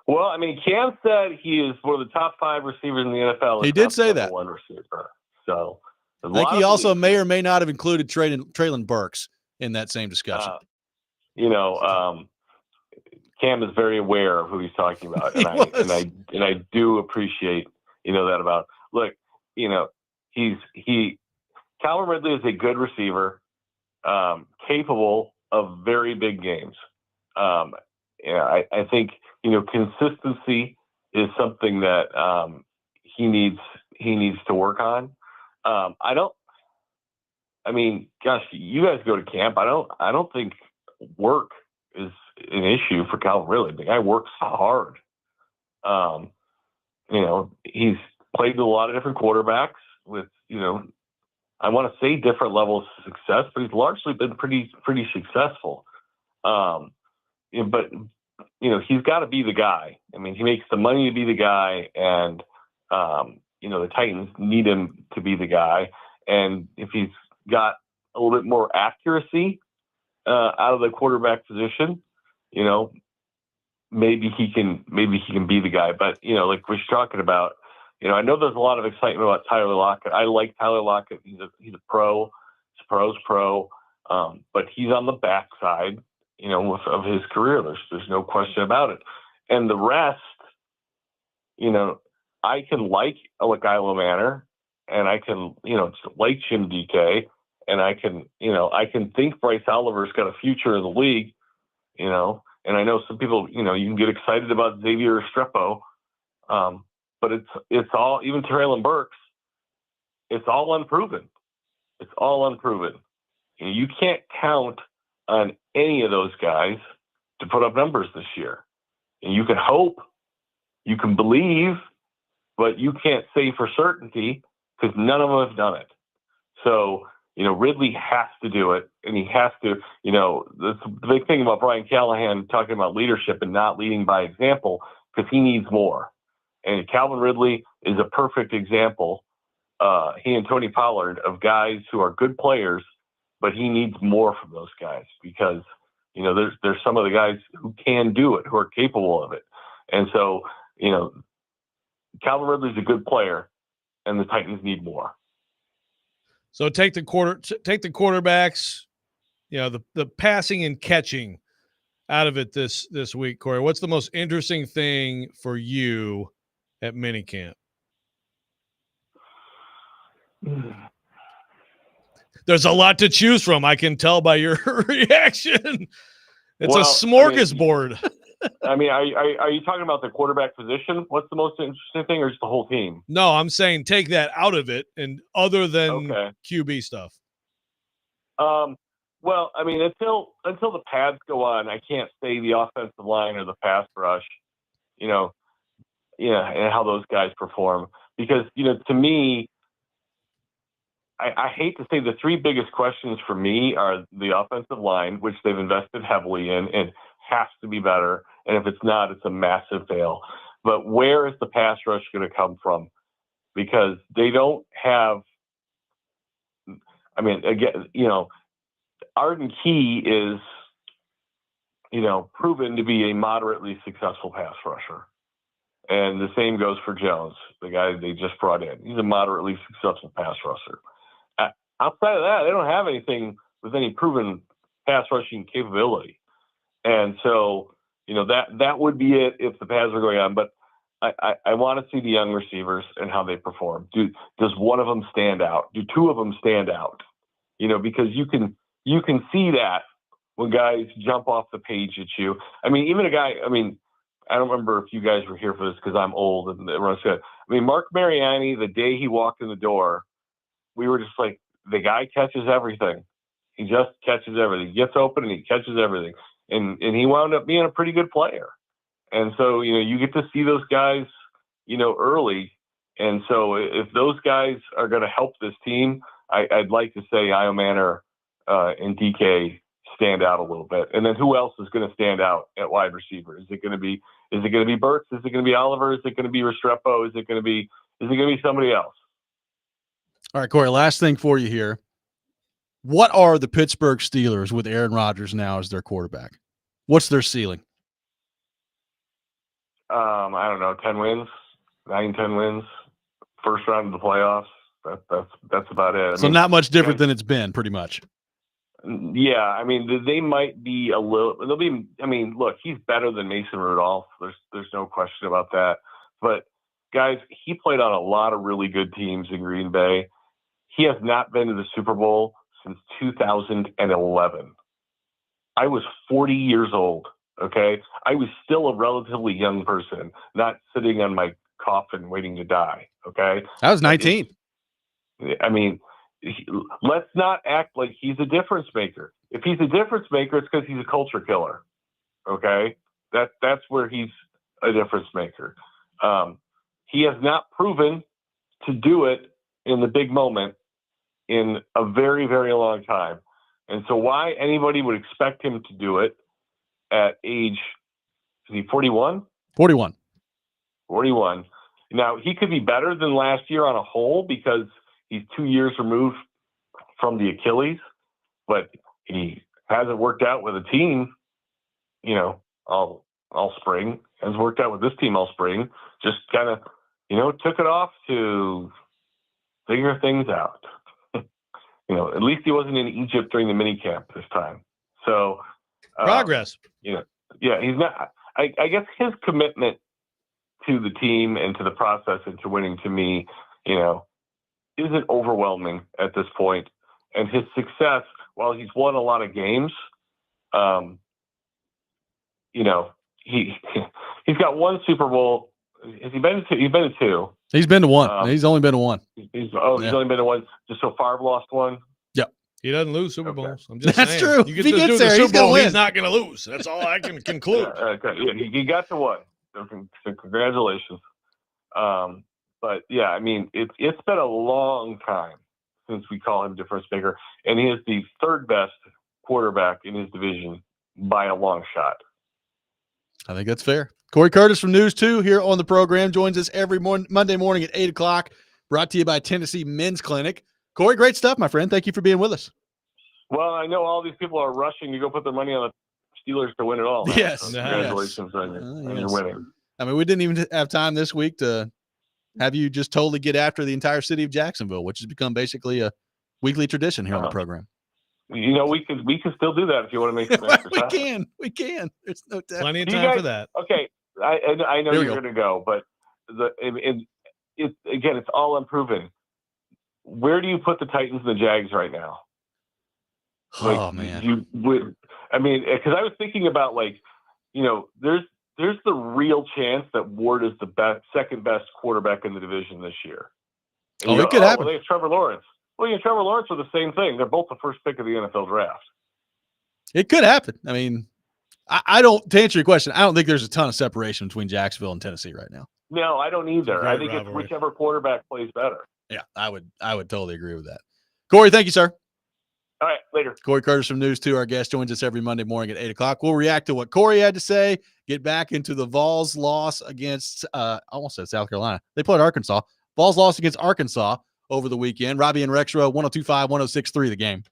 Well, I mean, Cam said he is one of the top 5 receivers in the NFL. He did say that. One receiver. So I think he also may or may not have included Traylon Burks in that same discussion. Cam is very aware of who he's talking about, and I do appreciate that about. Look, Calvin Ridley is a good receiver, capable of very big games. I think consistency is something that he needs to work on. Gosh, you guys go to camp. I don't think work is an issue for Calvin Ridley. The guy works hard. He's played with a lot of different quarterbacks with, I want to say different levels of success, but he's largely been pretty successful. But he's got to be the guy. I mean, he makes the money to be the guy, and the Titans need him to be the guy. And if he's got a little bit more accuracy out of the quarterback position, maybe he can be the guy. But like we're talking about, I know there's a lot of excitement about Tyler Lockett. I like Tyler Lockett. He's a pro. He's a pro's pro. But he's on the backside, of his career. There's no question about it. And the rest, I can like Kylo Manor, and I can, like Jim DK, and I can think Bryce Oliver's got a future in the league, and I know some people, you can get excited about Xavier Restrepo, but it's all, even Traylon Burks, it's all unproven. It's all unproven. You can't count on any of those guys to put up numbers this year. And you can hope, you can believe, but you can't say for certainty because none of them have done it. So, Ridley has to do it, and he has to, the big thing about Brian Callahan talking about leadership and not leading by example, because he needs more. And Calvin Ridley is a perfect example, he and Tony Pollard, of guys who are good players, but he needs more from those guys because, there's some of the guys who can do it, who are capable of it. And so, Calvin Ridley's a good player, and the Titans need more. So take the quarterbacks, the passing and catching out of it this week, Cory. What's the most interesting thing for you at minicamp? There's a lot to choose from. I can tell by your reaction. It's a smorgasbord. Are you talking about the quarterback position? What's the most interesting thing, or just the whole team? No, I'm saying take that out of it, and other than QB stuff. Until the pads go on, I can't say the offensive line or the pass rush, and how those guys perform. Because, to me, I hate to say the three biggest questions for me are the offensive line, which they've invested heavily in and has to be better. And if it's not, it's a massive fail. But where is the pass rush going to come from? Because they don't have, Arden Key is, proven to be a moderately successful pass rusher. And the same goes for Jones, the guy they just brought in. He's a moderately successful pass rusher. Outside of that, they don't have anything with any proven pass rushing capability. And so, that would be it if the pads are going on. But I want to see the young receivers and how they perform. Does one of them stand out? Do two of them stand out? Because you can see that when guys jump off the page at you. Even a guy, I don't remember if you guys were here for this because I'm old and everyone's good. Mark Mariani, the day he walked in the door, we were just like, the guy catches everything. He just catches everything. He gets open and he catches everything. And he wound up being a pretty good player. And so, you get to see those guys, early. And so if those guys are going to help this team, I'd like to say Io Manor and DK stand out a little bit. And then who else is going to stand out at wide receiver? Is it going to be Burks? Is it going to be Oliver? Is it going to be Restrepo? Is it going to be somebody else? All right, Cory, last thing for you here. What are the Pittsburgh Steelers with Aaron Rodgers now as their quarterback? What's their ceiling? I don't know, 10 wins, 9-10 wins, first round of the playoffs. That's about it. So not much different than it's been, pretty much. Yeah, they might be a little. They'll be. Look, he's better than Mason Rudolph. There's no question about that. But guys, he played on a lot of really good teams in Green Bay. He has not been to the Super Bowl since 2011. I was 40 years old. Okay, I was still a relatively young person, not sitting on my coffin waiting to die. Okay, I was 19. I mean, let's not act like he's a difference maker. If he's a difference maker, it's because he's a culture killer. Okay, that's where he's a difference maker. He has not proven to do it in the big moment in a very, very long time. And so why anybody would expect him to do it at age, is he 41? 41. 41. Now, he could be better than last year on a whole because he's 2 years removed from the Achilles, but he hasn't worked out with a team, all spring. Hasn't worked out with this team all spring. Just kind of, took it off to figure things out. At least he wasn't in Egypt during the mini camp this time. So progress. Yeah, he's not. I guess his commitment to the team and to the process and to winning, to me, isn't overwhelming at this point. And his success, while he's won a lot of games, he's got one Super Bowl. Has he been to? He's been to 2. He's been to 1. He's only been to 1. He's only been to 1. Just so Favre lost 1. Yep. He doesn't lose Super Bowls. I'm just That's saying. true. You If get he this gets dude there, the he's Super gonna Bowl, win. he's not going to lose. That's all I can conclude. He got to 1. So congratulations. But yeah, I mean, it's been a long time since we call him difference maker, and he is the 3rd best quarterback in his division by a long shot. I think that's fair. Cory Curtis from News 2 here on the program joins us every Monday morning at 8 o'clock, brought to you by Tennessee Men's Clinic. Cory, great stuff, my friend. Thank you for being with us. Well, I know all these people are rushing to go put their money on the Steelers to win it all. Yes. So congratulations on your winning. I mean, we didn't even have time this week to have you just totally get after the entire city of Jacksonville, which has become basically a weekly tradition here on the program. We can still do that if you want to make some extra time. We can. There's no doubt. Plenty of time for that. Okay, I know you're going to go, but it's all unproven. Where do you put the Titans and the Jags right now? Man. Because I was thinking about there's the real chance that Ward is the second best quarterback in the division this year. And it could happen. Well, they have Trevor Lawrence. Well, Trevor Lawrence are the same thing. They're both the first pick of the NFL draft. It could happen. I mean, I don't, to answer your question, I don't think there's a ton of separation between Jacksonville and Tennessee right now. No, I don't either. I think rivalry. It's whichever quarterback plays better. Yeah, I would totally agree with that. Cory, thank you, sir. All right, later. Cory Curtis from News 2, our guest, joins us every Monday morning at 8 o'clock. We'll react to what Cory had to say, get back into the Vols loss against, I almost said South Carolina. They played Arkansas. Vols lost against Arkansas over the weekend. Robby and Rexrode, 102.5, 106.3 the game.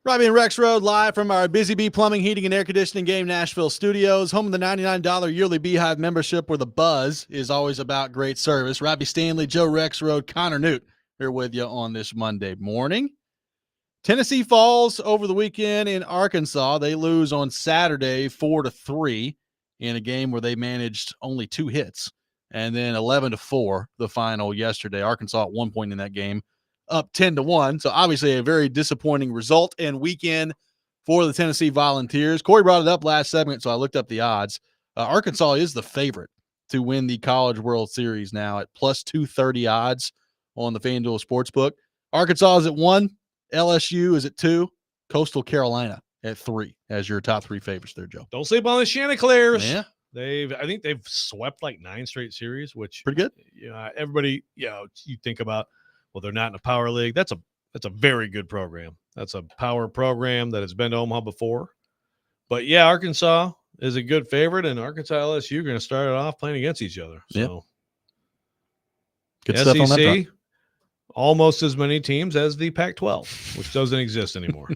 Robby and Rexrode live from our Busy Bee Plumbing, Heating, and Air Conditioning Game Nashville studios, home of the $99 yearly Beehive membership where the buzz is always about great service. Robby Stanley, Joe Rexrode, Connor Newt here with you on this Monday morning. Tennessee falls over the weekend in Arkansas. They lose on Saturday 4-3 in a game where they managed only 2 hits, and then 11-4 the final yesterday. Arkansas at one point in that game up 10-1. So obviously a very disappointing result and weekend for the Tennessee Volunteers. Cory brought it up last segment, so I looked up the odds. Arkansas is the favorite to win the College World Series now at plus 230 odds on the FanDuel Sportsbook. Arkansas is at 1, LSU is at 2, Coastal Carolina at 3 as your top 3 favorites there, Joe. Don't sleep on the Chanticleers. Yeah. I think they've swept like 9 straight series, which pretty good. Everybody, you think about, well, they're not in a power league. That's a very good program. That's a power program that has been to Omaha before. But yeah, Arkansas is a good favorite, and Arkansas LSU are going to start it off playing against each other. So good stuff on that front. Almost as many teams as the Pac-12, which doesn't exist anymore.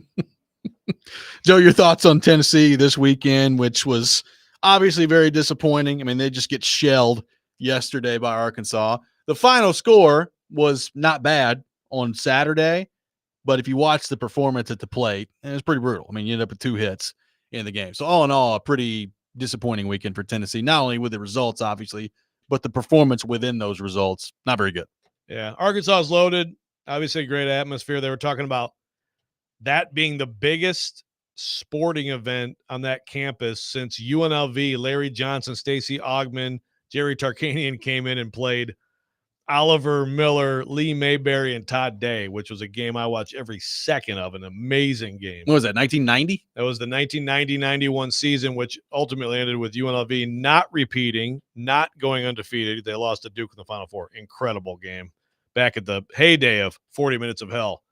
Joe, your thoughts on Tennessee this weekend, which was obviously very disappointing. I mean, they just get shelled yesterday by Arkansas. The final score was not bad on Saturday, but if you watch the performance at the plate, it was pretty brutal. I mean, you ended up with 2 hits in the game. So all in all, a pretty disappointing weekend for Tennessee, not only with the results, obviously, but the performance within those results, not very good. Yeah, Arkansas is loaded. Obviously, great atmosphere. They were talking about that being the biggest sporting event on that campus since UNLV, Larry Johnson, Stacey Augmon, Jerry Tarkanian came in and played Oliver Miller, Lee Mayberry, and Todd Day, which was a game I watched every second of, an amazing game. What was that, 1990? That was the 1990-91 season, which ultimately ended with UNLV not repeating, not going undefeated. They lost to Duke in the Final Four. Incredible game. Back at the heyday of 40 Minutes of Hell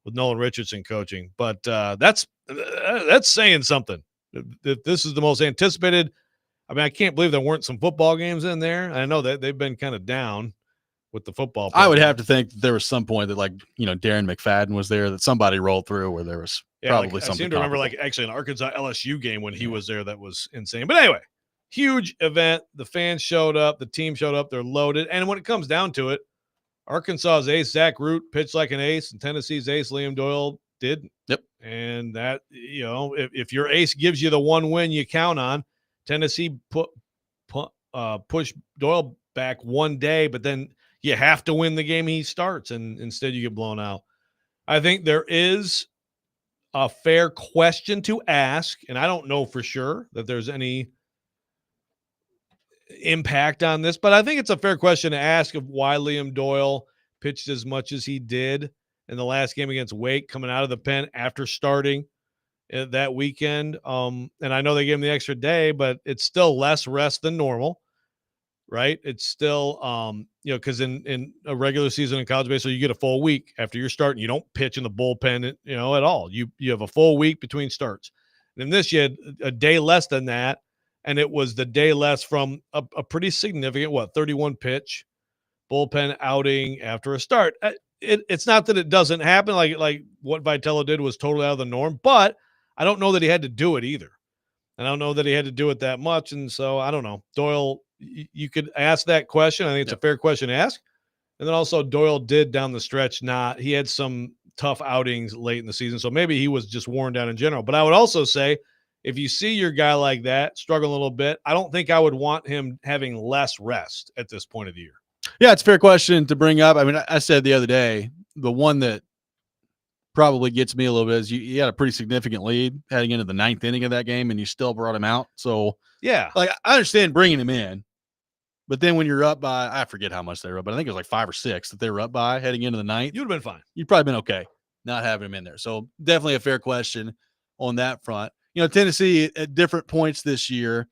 with Nolan Richardson coaching. But that's saying something. If this is the most anticipated, I mean, I can't believe there weren't some football games in there. I know that they've been kind of down with the football program. I would have to think that there was some point that, Darren McFadden was there, that somebody rolled through where there was probably something. I seem to remember, actually an Arkansas LSU game when he was there that was insane. But anyway, huge event. The fans showed up. The team showed up. They're loaded. And when it comes down to it, Arkansas's ace, Zach Root, pitched like an ace, and Tennessee's ace, Liam Doyle, didn't. Yep. And that, if your ace gives you the one win you count on, Tennessee push Doyle back one day, but then you have to win the game he starts, and instead you get blown out. I think there is a fair question to ask, and I don't know for sure that there's any impact on this, but I think it's a fair question to ask of why Liam Doyle pitched as much as he did in the last game against Wake, coming out of the pen after starting that weekend. And I know they gave him the extra day, but it's still less rest than normal, right? It's still, because in a regular season in college baseball, you get a full week after you're starting. You don't pitch in the bullpen, at all. You have a full week between starts. And in this, you had a day less than that, and it was the day less from a pretty significant, 31 pitch bullpen outing after a start. It's not that it doesn't happen. Like what Vitello did was totally out of the norm, but I don't know that he had to do it either. And I don't know that he had to do it that much. And so I don't know. Doyle, you could ask that question. I think it's a fair question to ask. And then also Doyle did down the stretch he had some tough outings late in the season. So maybe he was just worn down in general. But I would also say, if you see your guy like that struggling a little bit, I don't think I would want him having less rest at this point of the year. Yeah, it's a fair question to bring up. I mean, I said the other day, the one that probably gets me a little bit is you had a pretty significant lead heading into the 9th inning of that game, and you still brought him out. So, yeah, I understand bringing him in, but then when you're up by, I forget how much they were up, but I think it was like 5 or 6 that they were up by heading into the 9th. You'd have been fine. You'd probably been okay not having him in there. So definitely a fair question on that front. Tennessee at different points this year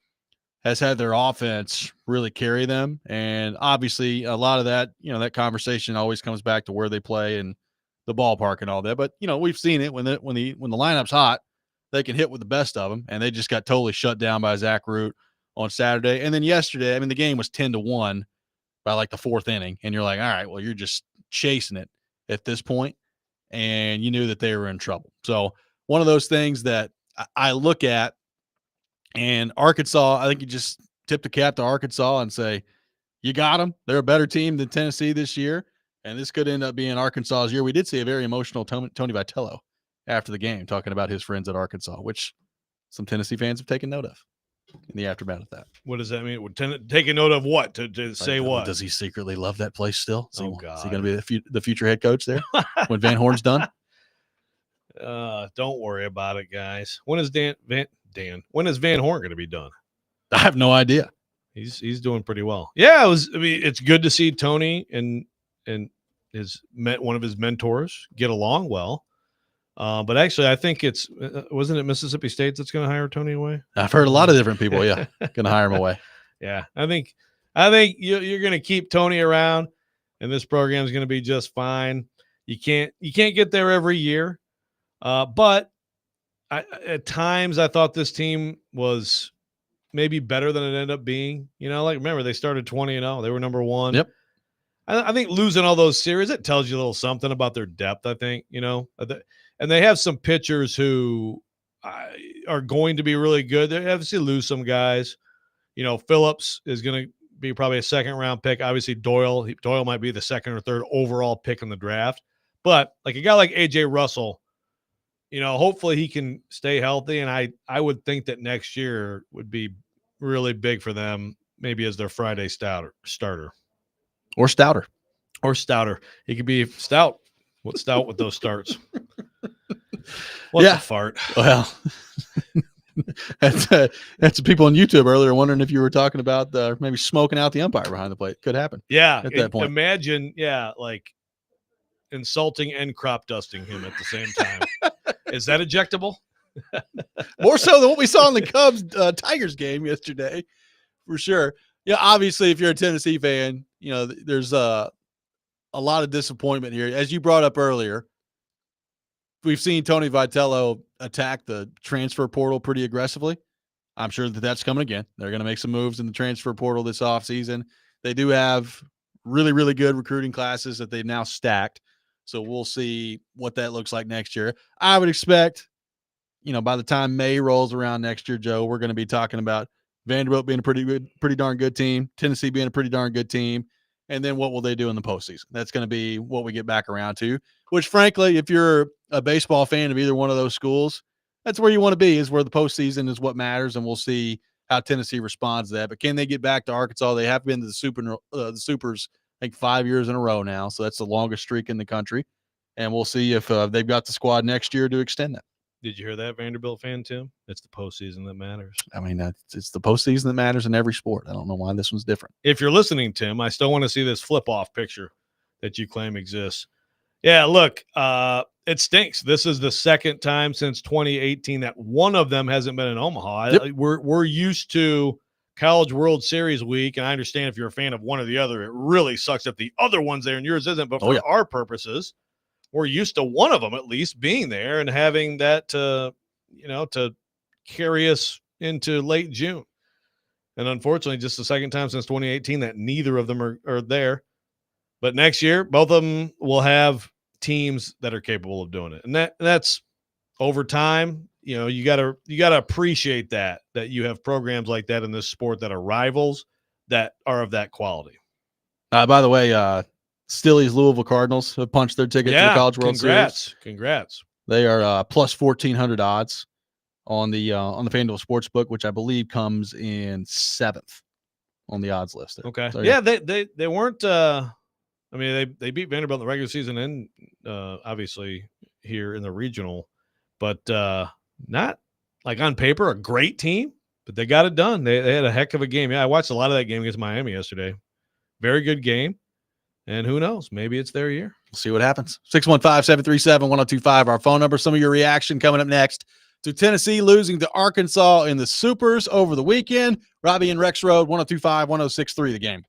has had their offense really carry them. And obviously a lot of that, that conversation always comes back to where they play and the ballpark and all that. But, we've seen it when the lineup's hot, they can hit with the best of them. And they just got totally shut down by Zach Root on Saturday. And then yesterday, the game was 10-1 by like the 4th inning. And you're like, all right, well, you're just chasing it at this point. And you knew that they were in trouble. So one of those things that I look at. And Arkansas, I think you just tip the cap to Arkansas and say, you got them. They're a better team than Tennessee this year, and this could end up being Arkansas's year. We did see a very emotional Tony Vitello after the game talking about his friends at Arkansas, which some Tennessee fans have taken note of in the aftermath of that. What does that mean? Take a note of what? To say what? Does he secretly love that place still? God. Is he going to be the future head coach there when Van Horn's done? Don't worry about it, guys. When is when is Van Horn going to be done? I have no idea. He's doing pretty well. Yeah, it's good to see Tony and one of his mentors get along well. But actually, I think wasn't it Mississippi State that's going to hire Tony away? I've heard a lot of different people. Yeah, going to hire him away. Yeah, I think you're going to keep Tony around, and this program is going to be just fine. You can't get there every year, but at times I thought this team was maybe better than it ended up being. Remember they started 20-0. They were number 1. Yep. I think losing all those series, it tells you a little something about their depth, I think, and they have some pitchers who are going to be really good. They obviously lose some guys. Phillips is going to be probably a second-round pick. Obviously, Doyle might be the second or third overall pick in the draft. But like a guy like A.J. Russell, hopefully he can stay healthy. And I would think that next year would be really big for them, maybe as their Friday starter. Or stouter. He could be stout. What's stout with those starts? What's a fart? Well, that's people on YouTube earlier wondering if you were talking about maybe smoking out the umpire behind the plate. Could happen. Yeah. At that point. Imagine, like insulting and crop dusting him at the same time. Is that ejectable? More so than what we saw in the Cubs Tigers game yesterday, for sure. Yeah, obviously, if you're a Tennessee fan, there's a lot of disappointment here. As you brought up earlier, we've seen Tony Vitello attack the transfer portal pretty aggressively. I'm sure that's coming again. They're going to make some moves in the transfer portal this offseason. They do have really, really good recruiting classes that they've now stacked. So we'll see what that looks like next year. I would expect, by the time May rolls around next year, Joe, we're going to be talking about Vanderbilt being a pretty darn good team, Tennessee being a pretty darn good team, and then what will they do in the postseason? That's going to be what we get back around to, which, frankly, if you're a baseball fan of either one of those schools, that's where you want to be, is where the postseason is what matters, and we'll see how Tennessee responds to that. But can they get back to Arkansas? They have been to the Supers, I think, 5 years in a row now, so that's the longest streak in the country, and we'll see if they've got the squad next year to extend that. Did you hear that, Vanderbilt fan, Tim? It's the postseason that matters. I mean, it's the postseason that matters in every sport. I don't know why this one's different. If you're listening, Tim, I still want to see this flip-off picture that you claim exists. Yeah, look, it stinks. This is the second time since 2018 that one of them hasn't been in Omaha. Yep. We're used to College World Series week, and I understand if you're a fan of one or the other, it really sucks if the other one's there and yours isn't. But for our purposes, we're used to one of them at least being there and having that to carry us into late June. And unfortunately, just the second time since 2018 that neither of them are there. But next year, both of them will have teams that are capable of doing it. And that's over time. You gotta appreciate that you have programs like that in this sport that are rivals that are of that quality. By the way, Stilley's Louisville Cardinals have punched their ticket to the College World Series. Congrats. They are plus 1,400 odds on the FanDuel Sportsbook, which I believe comes in 7th on the odds list there. Okay. So, yeah, they weren't they beat Vanderbilt in the regular season and obviously here in the regional, but not like on paper a great team, but they got it done. They had a heck of a game. Yeah, I watched a lot of that game against Miami yesterday. Very good game. And who knows? Maybe it's their year. We'll see what happens. 615-737-1025, our phone number. Some of your reaction coming up next to Tennessee losing to Arkansas in the Supers over the weekend. Robby and Rexrode, 1025-1063, the game.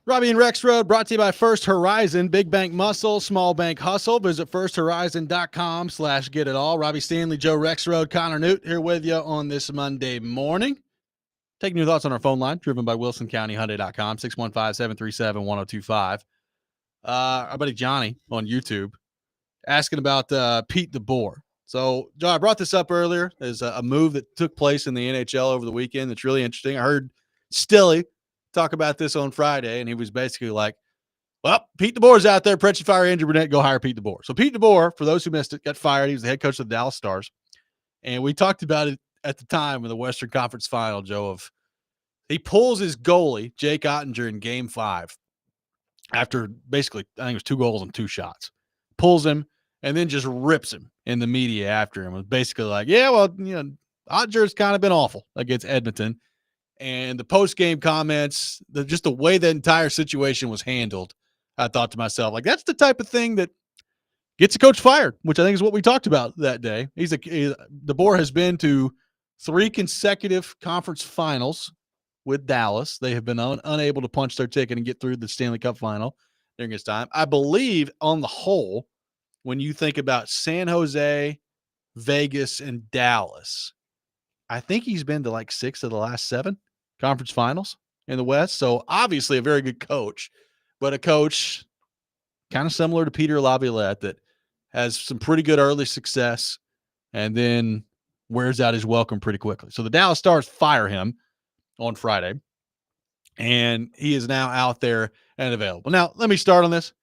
Robby and Rexrode brought to you by First Horizon. Big bank muscle, small bank hustle. Visit firsthorizon.com/get-it-all. Robby Stanley, Joe Rexrode, Connor Newt here with you on this Monday morning. Taking your thoughts on our phone line, driven by WilsonCountyHyundai.com, 615-737-1025. Our buddy Johnny on YouTube asking about Pete DeBoer. So, Joe, I brought this up earlier as a move that took place in the NHL over the weekend that's really interesting. I heard Stilly talk about this on Friday, and he was basically like, well, Pete DeBoer's out there, Precious fire Andrew Burnett, go hire Pete DeBoer. So Pete DeBoer, for those who missed it, got fired. He was the head coach of the Dallas Stars. And we talked about it at the time in the Western Conference Final, Joe, of he pulls his goalie, Jake Ottinger, in Game 5 after basically, I think it was 2 goals and 2 shots. Pulls him and then just rips him in the media after him. It was basically like, yeah, well, Ottinger's kind of been awful against Edmonton. And the post-game comments, just the way the entire situation was handled, I thought to myself, like, that's the type of thing that gets a coach fired, which I think is what we talked about that day. DeBoer has been to 3 consecutive conference finals with Dallas. They have been unable to punch their ticket and get through the Stanley Cup final during his time. I believe, on the whole, when you think about San Jose, Vegas, and Dallas, I think he's been to like 6 of the last 7 conference finals in the West. So obviously a very good coach, but a coach kind of similar to Peter Laviolette that has some pretty good early success and then wears out his welcome pretty quickly. So the Dallas Stars fire him on Friday, and he is now out there and available. Now, let me start on this.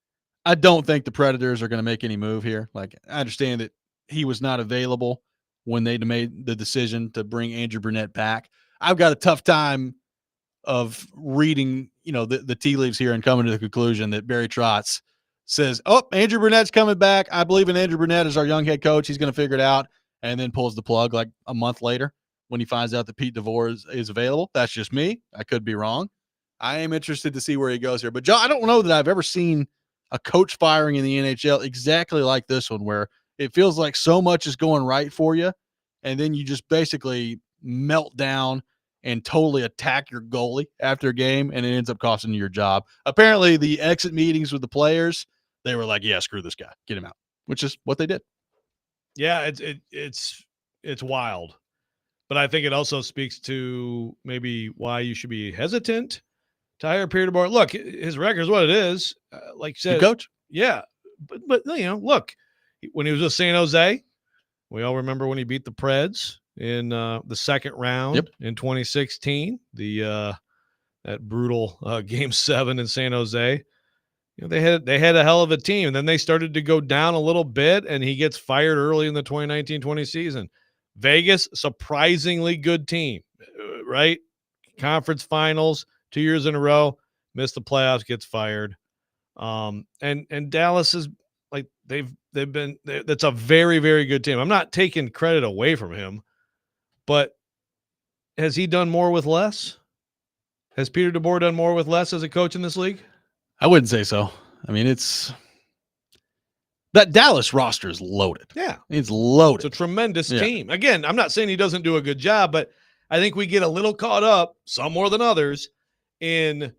I don't think the Predators are going to make any move here. Like, I understand that he was not available when they made the decision to bring Andrew Burnett back. I've got a tough time of reading, the tea leaves here and coming to the conclusion that Barry Trotz says, oh, Andrew Burnett's coming back. I believe in Andrew Burnett as our young head coach. He's going to figure it out, and then pulls the plug like a month later when he finds out that Pete DeBoer is available. That's just me. I could be wrong. I am interested to see where he goes here. But, Joe, I don't know that I've ever seen a coach firing in the NHL exactly like this one, where it feels like so much is going right for you, and then you just basically melt down and totally attack your goalie after a game, and it ends up costing you your job. Apparently, the exit meetings with the players, they were like, yeah, screw this guy. Get him out, which is what they did. Yeah, it's wild. But I think it also speaks to maybe why you should be hesitant to hire Peter DeBoer. Look, his record is what it is. Like you said, good coach. Yeah. But look, when he was with San Jose, we all remember when he beat the Preds in the second round in 2016, that brutal Game 7 in San Jose. They had a hell of a team, and then they started to go down a little bit, and he gets fired early in the 2019-20 season. Vegas, surprisingly good team, right? Conference finals 2 years in a row, missed the playoffs, gets fired. And Dallas is like that's a very, very good team. I'm not taking credit away from him, but has he done more with less? Has Peter DeBoer done more with less as a coach in this league? I wouldn't say so. I mean, that Dallas roster is loaded. Yeah. It's loaded. It's a tremendous team. Again, I'm not saying he doesn't do a good job, but I think we get a little caught up, some more than others, in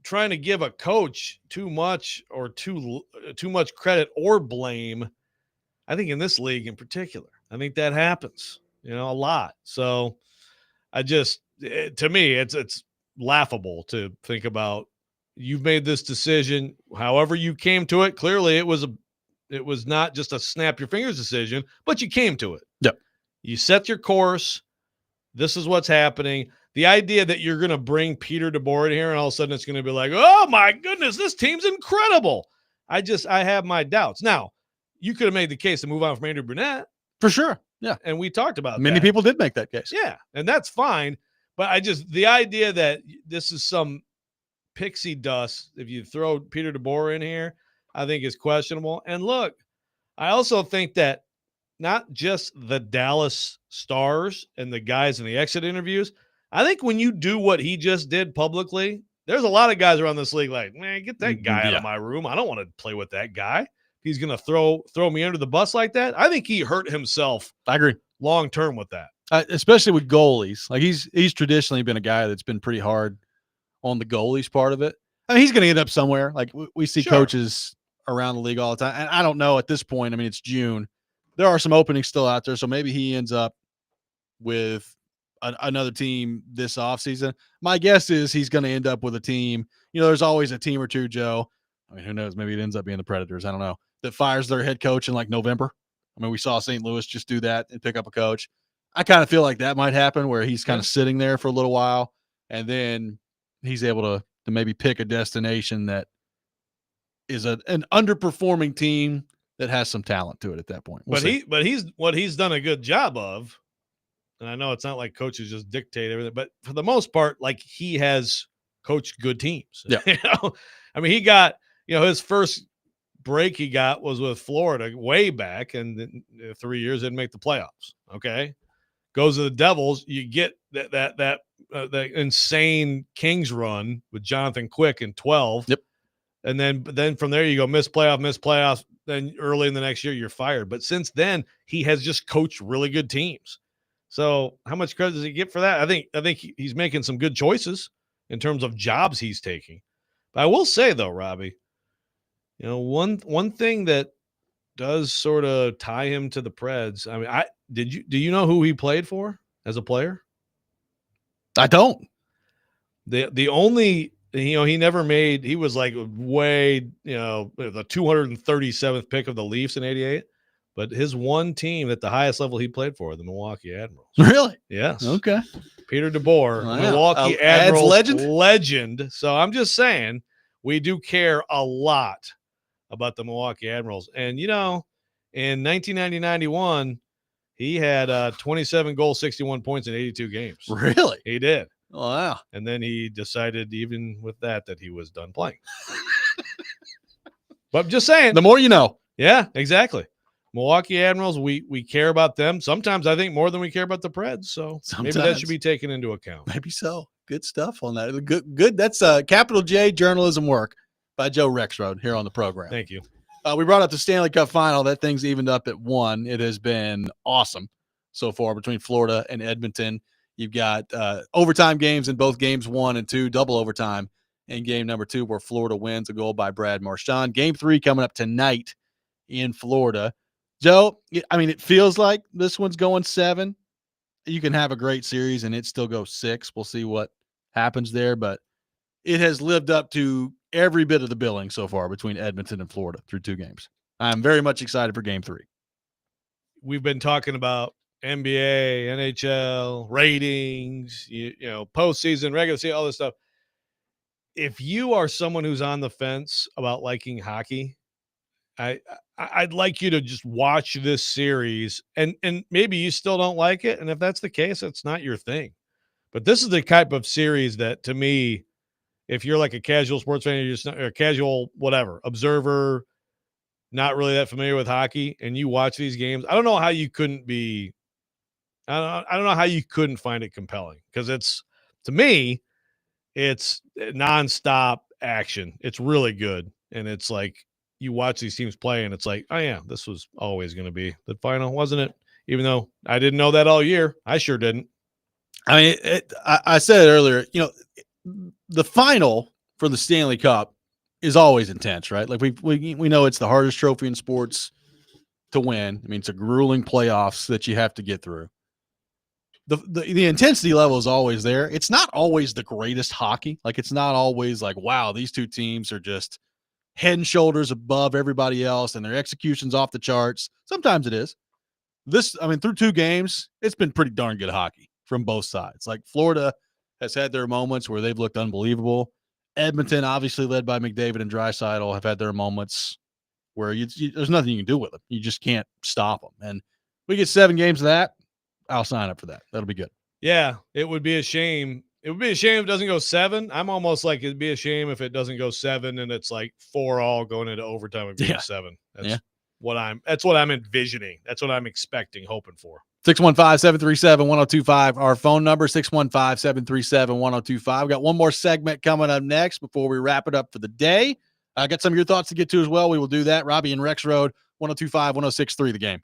trying to give a coach too much or too much credit or blame. I think in this league in particular, I think that happens, a lot. So to me, it's laughable to think about. You've made this decision, however you came to it. Clearly, it was not just a snap your fingers decision, but you came to it. Yep. You set your course. This is what's happening. The idea that you're going to bring Peter DeBoer in here and all of a sudden it's going to be like, oh my goodness, this team's incredible. I have my doubts. Now, you could have made the case to move on from Andrew Burnett. For sure. Yeah. And we talked about Many people did make that case. Yeah. And that's fine. But the idea that this is some pixie dust, if you throw Peter DeBoer in here, I think is questionable. And look, I also think that not just the Dallas Stars and the guys in the exit interviews, I think when you do what he just did publicly, there's a lot of guys around this league like, man, get that guy out of my room. I don't want to play with that guy. If he's going to throw me under the bus like that, I think he hurt himself. I agree. Long term with that. Especially with goalies. Like he's traditionally been a guy that's been pretty hard on the goalies part of it. I mean, he's going to end up somewhere. Like we see Sure. coaches around the league all the time. And I don't know at this point. I mean, it's June. There are some openings still out there. So maybe he ends up with another team this offseason. My guess is he's going to end up with a team. You know, there's always a team or two, Joe. I mean, who knows? Maybe it ends up being the Predators. I don't know. That fires their head coach in like November. I mean, we saw St. Louis just do that and pick up a coach. I kind of feel like that might happen where he's kind of sitting there for a little while and then he's able to maybe pick a destination that is an underperforming team that has some talent to it at that point. But he's done a good job of, and I know it's not like coaches just dictate everything, but for the most part, like he has coached good teams. Yeah. You know? I mean, he got, his first break he got was with Florida way back, and 3 years didn't make the playoffs. Okay. Goes to the Devils. You get that insane Kings run with Jonathan Quick in 12. Yep. And then from there you go miss playoffs. Then early in the next year you're fired. But since then he has just coached really good teams. So how much credit does he get for that? I think he's making some good choices in terms of jobs he's taking. But I will say though, Robbie, one thing that does sort of tie him to the Preds. I mean, do you know who he played for as a player? I don't. The only he never made. He was like way the 237th pick of the Leafs in '88. But his one team at the highest level he played for, the Milwaukee Admirals. Really? Yes. Okay. Peter DeBoer, Wow. Milwaukee Admirals legend. So I'm just saying we do care a lot about the Milwaukee Admirals. And, in 1990-91, he had 27 goals, 61 points in 82 games. Really? He did. Wow. And then he decided, even with that he was done playing. But I'm just saying. The more you know. Yeah, exactly. Milwaukee Admirals, we care about them. Sometimes I think more than we care about the Preds. So maybe that should be taken into account. Maybe so. Good stuff on that. Good. That's capital J journalism work by Joe Rexrode here on the program. Thank you. We brought up the Stanley Cup final. That thing's evened up at 1. It has been awesome so far between Florida and Edmonton. You've got overtime games in both games 1 and 2, double overtime in game number 2 where Florida wins a goal by Brad Marchand. Game 3 coming up tonight in Florida. Joe, I mean, it feels like this one's going 7. You can have a great series and it still goes 6. We'll see what happens there, but it has lived up to every bit of the billing so far between Edmonton and Florida through 2 games. I'm very much excited for game 3. We've been talking about NBA, NHL, ratings, postseason, regular season, all this stuff. If you are someone who's on the fence about liking hockey, I'd like you to just watch this series and maybe you still don't like it. And if that's the case, it's not your thing. But this is the type of series that, to me, if you're like a casual sports fan, you're just or a casual observer, not really that familiar with hockey, and you watch these games, I don't know how you couldn't be. I don't know how you couldn't find it compelling, because to me, it's nonstop action. It's really good, and it's like you watch these teams play, and it's like, oh yeah, this was always going to be the final, wasn't it? Even though I didn't know that all year, I sure didn't. I mean, I said it earlier, the final for the Stanley Cup is always intense, right? Like we know it's the hardest trophy in sports to win. I mean, it's a grueling playoffs that you have to get through. The intensity level is always there. It's not always the greatest hockey. Like, it's not always like, wow, these two teams are just head and shoulders above everybody else and their execution's off the charts. Sometimes it is. Through 2 games, it's been pretty darn good hockey from both sides. Like, Florida has had their moments where they've looked unbelievable. Edmonton, obviously led by McDavid and Draisaitl, have had their moments where there's nothing you can do with them. You just can't stop them. And we get 7 games of that, I'll sign up for that. That'll be good. Yeah, it would be a shame. It would be a shame if it doesn't go 7. I'm almost like it'd be a shame if it doesn't go 7 and it's like 4-4 going into overtime of game 7. That's what I'm envisioning. That's what I'm expecting, hoping for. 615-737-1025, our phone number, 615-737-1025. We got one more segment coming up next before we wrap it up for the day. I got some of your thoughts to get to as well. We will do that. Robby and Rexrode, 1025, 1063, The Game.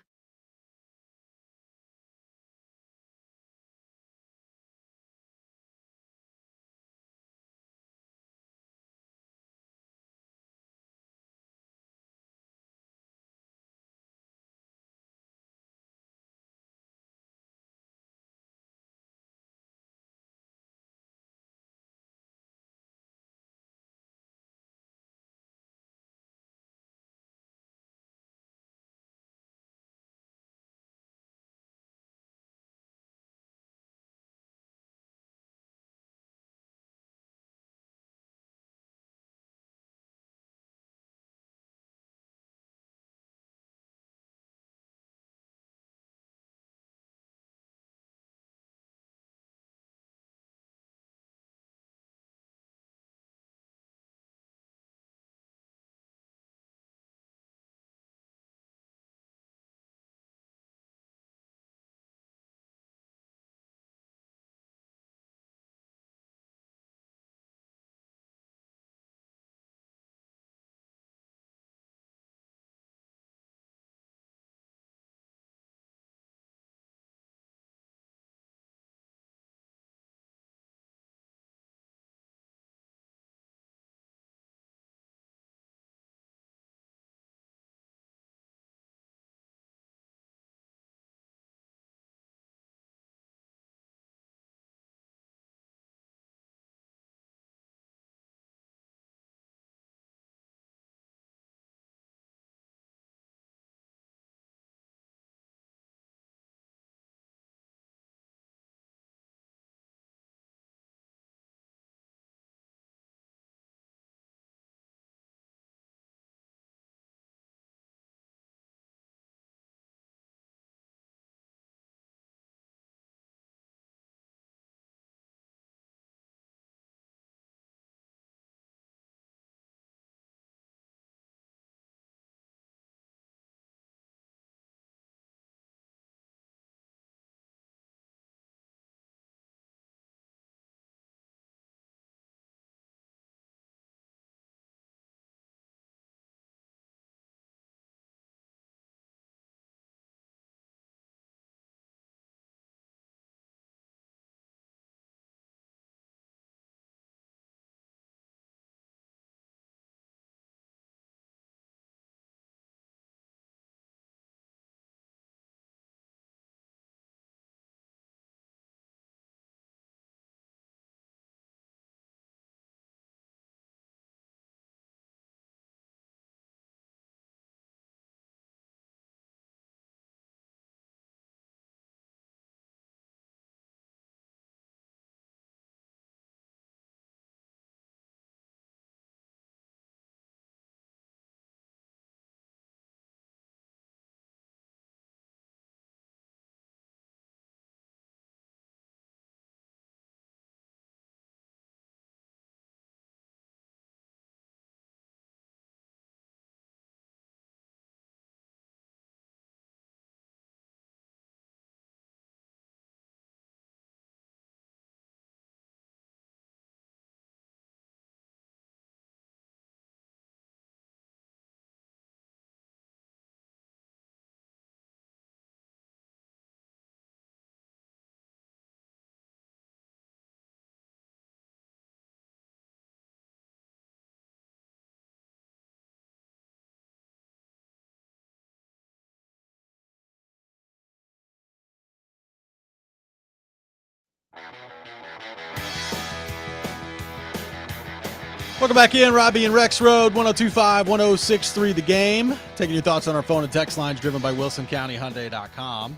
Welcome back in, Robby and Rexrode, 102.5-1063 The Game. Taking your thoughts on our phone and text lines driven by WilsonCountyHyundai.com.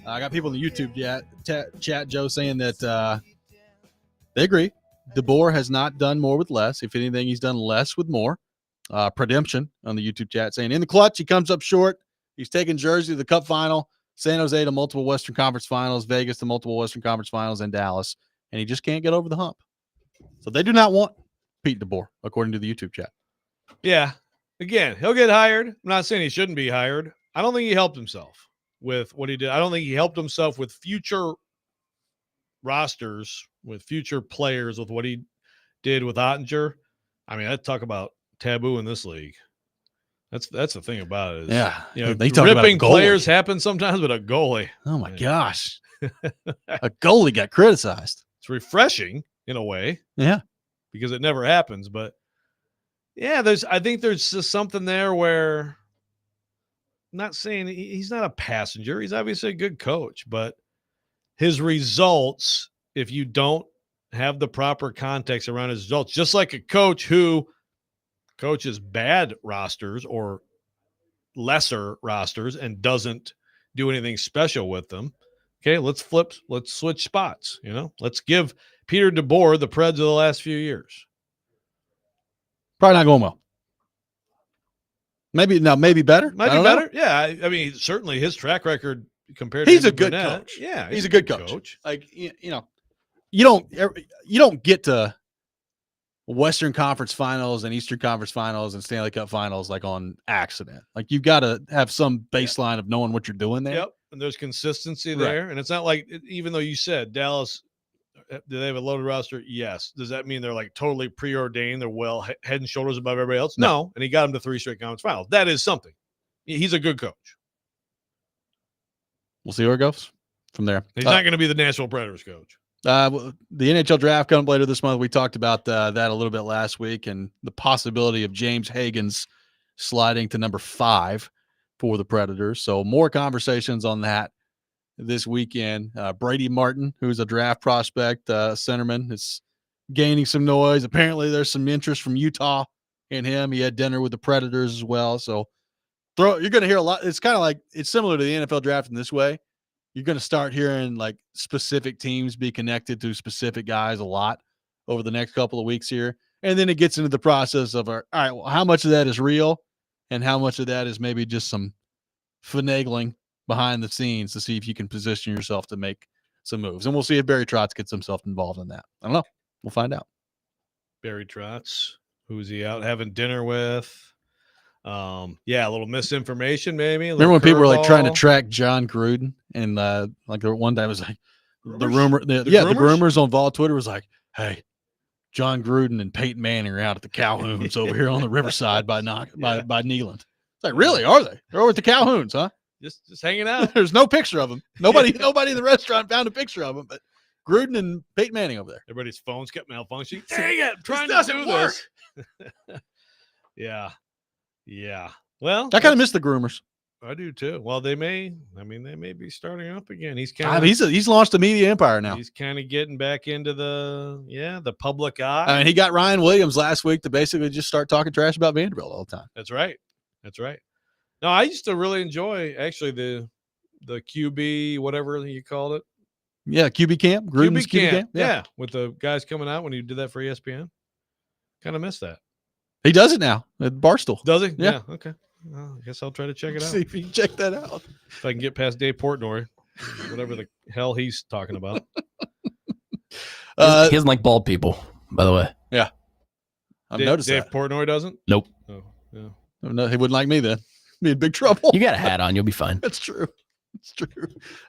I got people in the YouTube chat, Joe, saying that they agree. DeBoer has not done more with less. If anything, he's done less with more. Redemption on the YouTube chat saying in the clutch, he comes up short. He's taken Jersey to the Cup final, San Jose to multiple Western Conference finals, Vegas to multiple Western Conference finals, and Dallas. And he just can't get over the hump. So they do not want Pete DeBoer, according to the YouTube chat. Yeah. Again, he'll get hired. I'm not saying he shouldn't be hired. I don't think he helped himself with what he did. I don't think he helped himself with future rosters, with future players, with what he did with Ottinger. I mean, I'd talk about taboo in this league. That's the thing about it. Is, yeah. You know, they talk ripping about players happen sometimes, but a goalie. Oh, my gosh. A goalie got criticized. It's refreshing in a way. Yeah. Because it never happens. But yeah, I think there's just something there where I'm not saying he's not a passenger. He's obviously a good coach, but his results, if you don't have the proper context around his results, just like a coach who coaches bad rosters or lesser rosters and doesn't do anything special with them. Okay, let's switch spots. Let's give Peter DeBoer the Preds of the last few years. Probably not going well. Maybe better. Might be better. Yeah, I mean, certainly his track record compared. He's to a good Burnett, coach. Yeah, he's a good coach. Like you don't get to Western Conference Finals and Eastern Conference Finals and Stanley Cup Finals like on accident. Like you've got to have some baseline of knowing what you're doing there. Yep, and there's consistency there, and it's not like even though you said Dallas. Do they have a loaded roster? Yes. Does that mean they're like totally preordained? They're well head and shoulders above everybody else? No. And he got them to 3 straight conference finals. That is something. He's a good coach. We'll see where it goes from there. He's not going to be the Nashville Predators coach. The NHL draft coming later this month. We talked about that a little bit last week and the possibility of James Hagen's sliding to number 5 for the Predators. So more conversations on that this weekend. Brady Martin, who's a draft prospect, centerman, is gaining some noise. Apparently there's some interest from Utah in him. He had dinner with the Predators as well. So you're going to hear a lot. It's kind of like, it's similar to the NFL draft in this way. You're going to start hearing like specific teams be connected to specific guys a lot over the next couple of weeks here. And then it gets into the process of, all right, well, how much of that is real and how much of that is maybe just some finagling behind the scenes to see if you can position yourself to make some moves. And we'll see if Barry Trotz gets himself involved in that. I don't know. We'll find out. Barry Trotz, who's he out having dinner with? A little misinformation maybe. Remember when people were like trying to track John Gruden and like one day it was like the groomers on Vol Twitter was like, hey, John Gruden and Peyton Manning are out at the Calhouns over here on the Riverside by Neyland. It's like, really? Are they? They're over at the Calhouns, huh? Just hanging out. There's no picture of them. Nobody in the restaurant found a picture of them, but Gruden and Peyton Manning over there. Everybody's phones kept malfunctioning. Dang it! I'm trying to do this. Yeah. Well, I kind of miss the groomers. I do too. Well, they may be starting up again. He's he's launched a media empire now. He's kind of getting back into the public eye. I mean, he got Ryan Williams last week to basically just start talking trash about Vanderbilt all the time. That's right. No, I used to really enjoy actually the QB, whatever you called it. Yeah, QB camp. Gruden's QB camp. Yeah, with the guys coming out when he did that for ESPN. Kind of miss that. He does it now at Barstool. Does he? Yeah. Okay. Well, I guess I'll try to check it out. See if you can check that out. If I can get past Dave Portnoy, whatever the hell he's talking about. He doesn't like bald people, by the way. Yeah. I've noticed Dave that. Portnoy doesn't? Nope. Oh, yeah. No, he wouldn't like me then. Be in big trouble. You got a hat on. You'll be fine. That's true. It's true.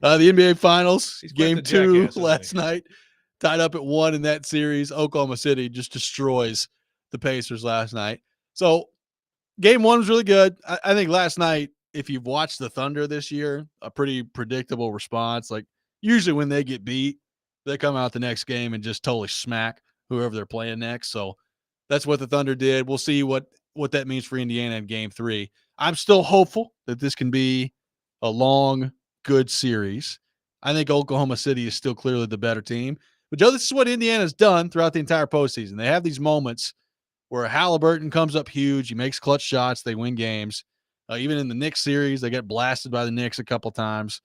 The NBA Finals, game 2 last night, tied up at 1 in that series. Oklahoma City just destroys the Pacers last night. So game 1 was really good. I think last night, if you've watched the Thunder this year, a pretty predictable response. Like usually when they get beat, they come out the next game and just totally smack whoever they're playing next. So that's what the Thunder did. We'll see what that means for Indiana in game 3. I'm still hopeful that this can be a long, good series. I think Oklahoma City is still clearly the better team. But, Joe, this is what Indiana's done throughout the entire postseason. They have these moments where Halliburton comes up huge. He makes clutch shots. They win games. Even in the Knicks series, they get blasted by the Knicks a couple times.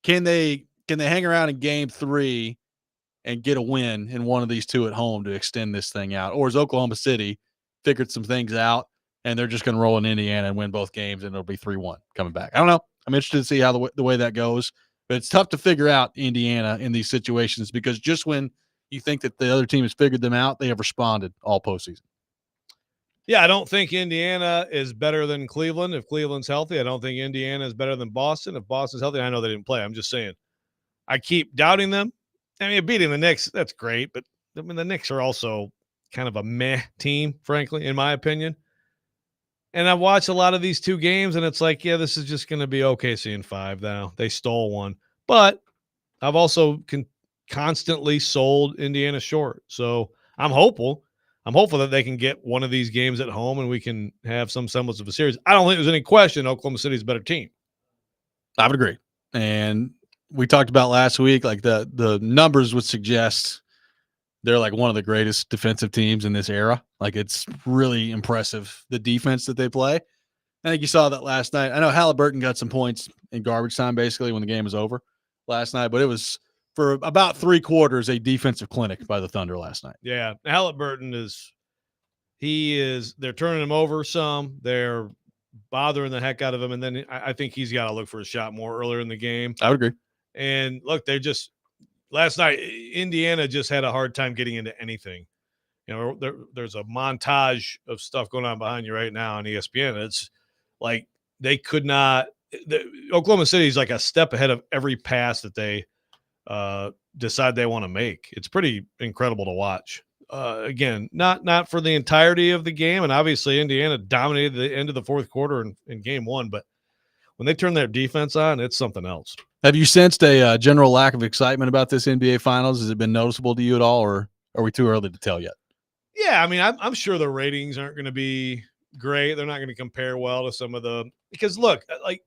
Can they hang around in game 3 and get a win in one of these two at home to extend this thing out? Or is Oklahoma City figured some things out and they're just going to roll in Indiana and win both games and it'll be 3-1 coming back? I don't know. I'm interested to see how the way that goes. But it's tough to figure out Indiana in these situations because just when you think that the other team has figured them out, they have responded all postseason. Yeah, I don't think Indiana is better than Cleveland if Cleveland's healthy. I don't think Indiana is better than Boston if Boston's healthy. I know they didn't play. I'm just saying. I keep doubting them. I mean, beating the Knicks, that's great. But, I mean, the Knicks are also kind of a meh team, frankly, in my opinion. And I've watched a lot of these two games, and it's like, yeah, this is just going to be OKC in 5 now. They stole one. But I've also constantly sold Indiana short. So I'm hopeful. I'm hopeful that they can get one of these games at home and we can have some semblance of a series. I don't think there's any question Oklahoma City's a better team. I would agree. And we talked about last week, like the numbers would suggest they're like one of the greatest defensive teams in this era. Like it's really impressive, the defense that they play. I think you saw that last night. I know Halliburton got some points in garbage time basically when the game was over last night, but it was for about 3 quarters a defensive clinic by the Thunder last night. Yeah, Halliburton they're turning him over some. They're bothering the heck out of him, and then I think he's got to look for a shot more earlier in the game. I would agree. And look, last night, Indiana just had a hard time getting into anything. You know, there's a montage of stuff going on behind you right now on ESPN. It's like they could not – Oklahoma City is like a step ahead of every pass that they decide they want to make. It's pretty incredible to watch. Again, not for the entirety of the game, and obviously Indiana dominated the end of the fourth quarter in game 1, but when they turn their defense on, it's something else. Have you sensed a general lack of excitement about this NBA Finals? Has it been noticeable to you at all, or are we too early to tell yet? Yeah, I mean, I'm sure the ratings aren't going to be great. They're not going to compare well to some of because look, like,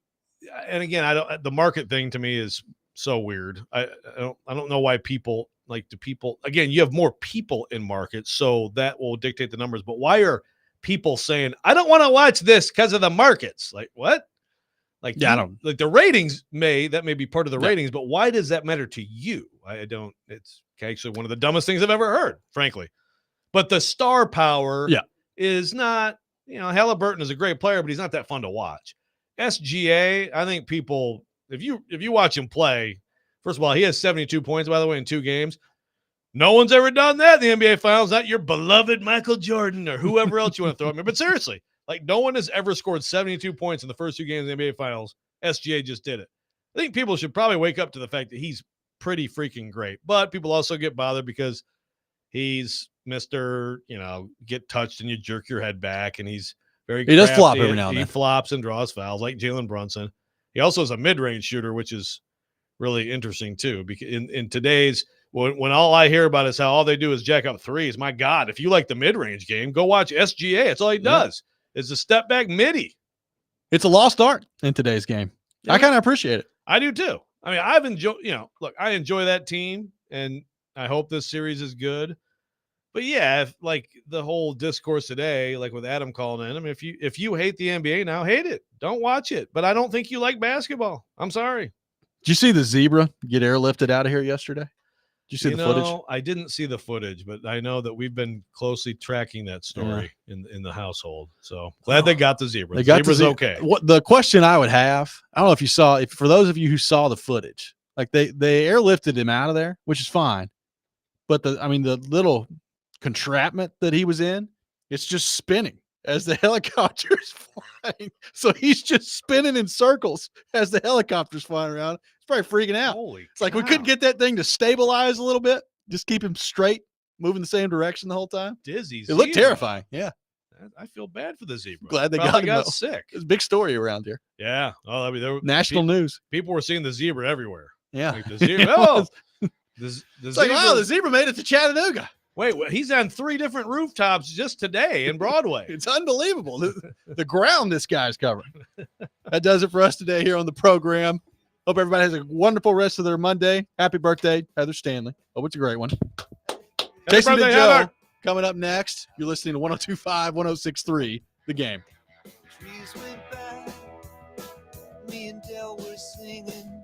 and again, the market thing to me is so weird. I don't know why people again, you have more people in markets, so that will dictate the numbers. But why are people saying, I don't want to watch this because of the markets? Like what? Like, yeah, I don't like the ratings that may be part of the ratings, but why does that matter to you? It's actually one of the dumbest things I've ever heard, frankly. But the star power is not, Halliburton is a great player, but he's not that fun to watch. SGA, I think people, if you watch him play, first of all, he has 72 points, by the way, in 2 games. No one's ever done that in the NBA Finals, not your beloved Michael Jordan or whoever else you want to throw at me. But seriously, like no one has ever scored 72 points in the first 2 games of the NBA Finals. SGA just did it. I think people should probably wake up to the fact that he's pretty freaking great. But people also get bothered because he's Mr. Get touched and you jerk your head back, and he's very crafty. He does flop every now and then. He flops and draws fouls like Jalen Brunson. He also is a mid-range shooter, which is really interesting too. Because in today's when all I hear about is how all they do is jack up threes. My God, if you like the mid-range game, go watch SGA. That's all he does. Is a step back midi. It's a lost art in today's game. Yeah. I kind of appreciate it. I do too. I mean, I've enjoyed, look, I enjoy that team, and I hope this series is good. But yeah, if, like the whole discourse today, like with Adam calling in, I mean, if you hate the NBA now, hate it. Don't watch it. But I don't think you like basketball. I'm sorry. Did you see the zebra get airlifted out of here yesterday? Did you see the footage? I didn't see the footage, but I know that we've been closely tracking that story in the household. So glad they got the zebra. The zebra's okay. What the question I would have, I don't know if you saw, for those of you who saw the footage, like they airlifted him out of there, which is fine. But the little contraption that he was in, it's just spinning as the helicopter's flying. So he's just spinning in circles as the helicopter's flying around. It's probably freaking out. It's like we couldn't get that thing to stabilize a little bit, just keep him straight, moving the same direction the whole time. Dizzy. It looked terrifying. Yeah. I feel bad for the zebra. Glad they got sick. It's a big story around here. Yeah. Oh, I mean, national news. People were seeing the zebra everywhere. Yeah. Like the zebra. It's like, wow, the zebra made it to Chattanooga. Wait, he's on 3 different rooftops just today in Broadway. It's unbelievable. The ground this guy's covering. That does it for us today here on the program. Hope everybody has a wonderful rest of their Monday. Happy birthday, Heather Stanley. Hope it's a great one. Jason birthday, and Joe Heather. coming up next. You're listening to 102.5, 106.3, The Game. Trees went by, me and Dell were singing.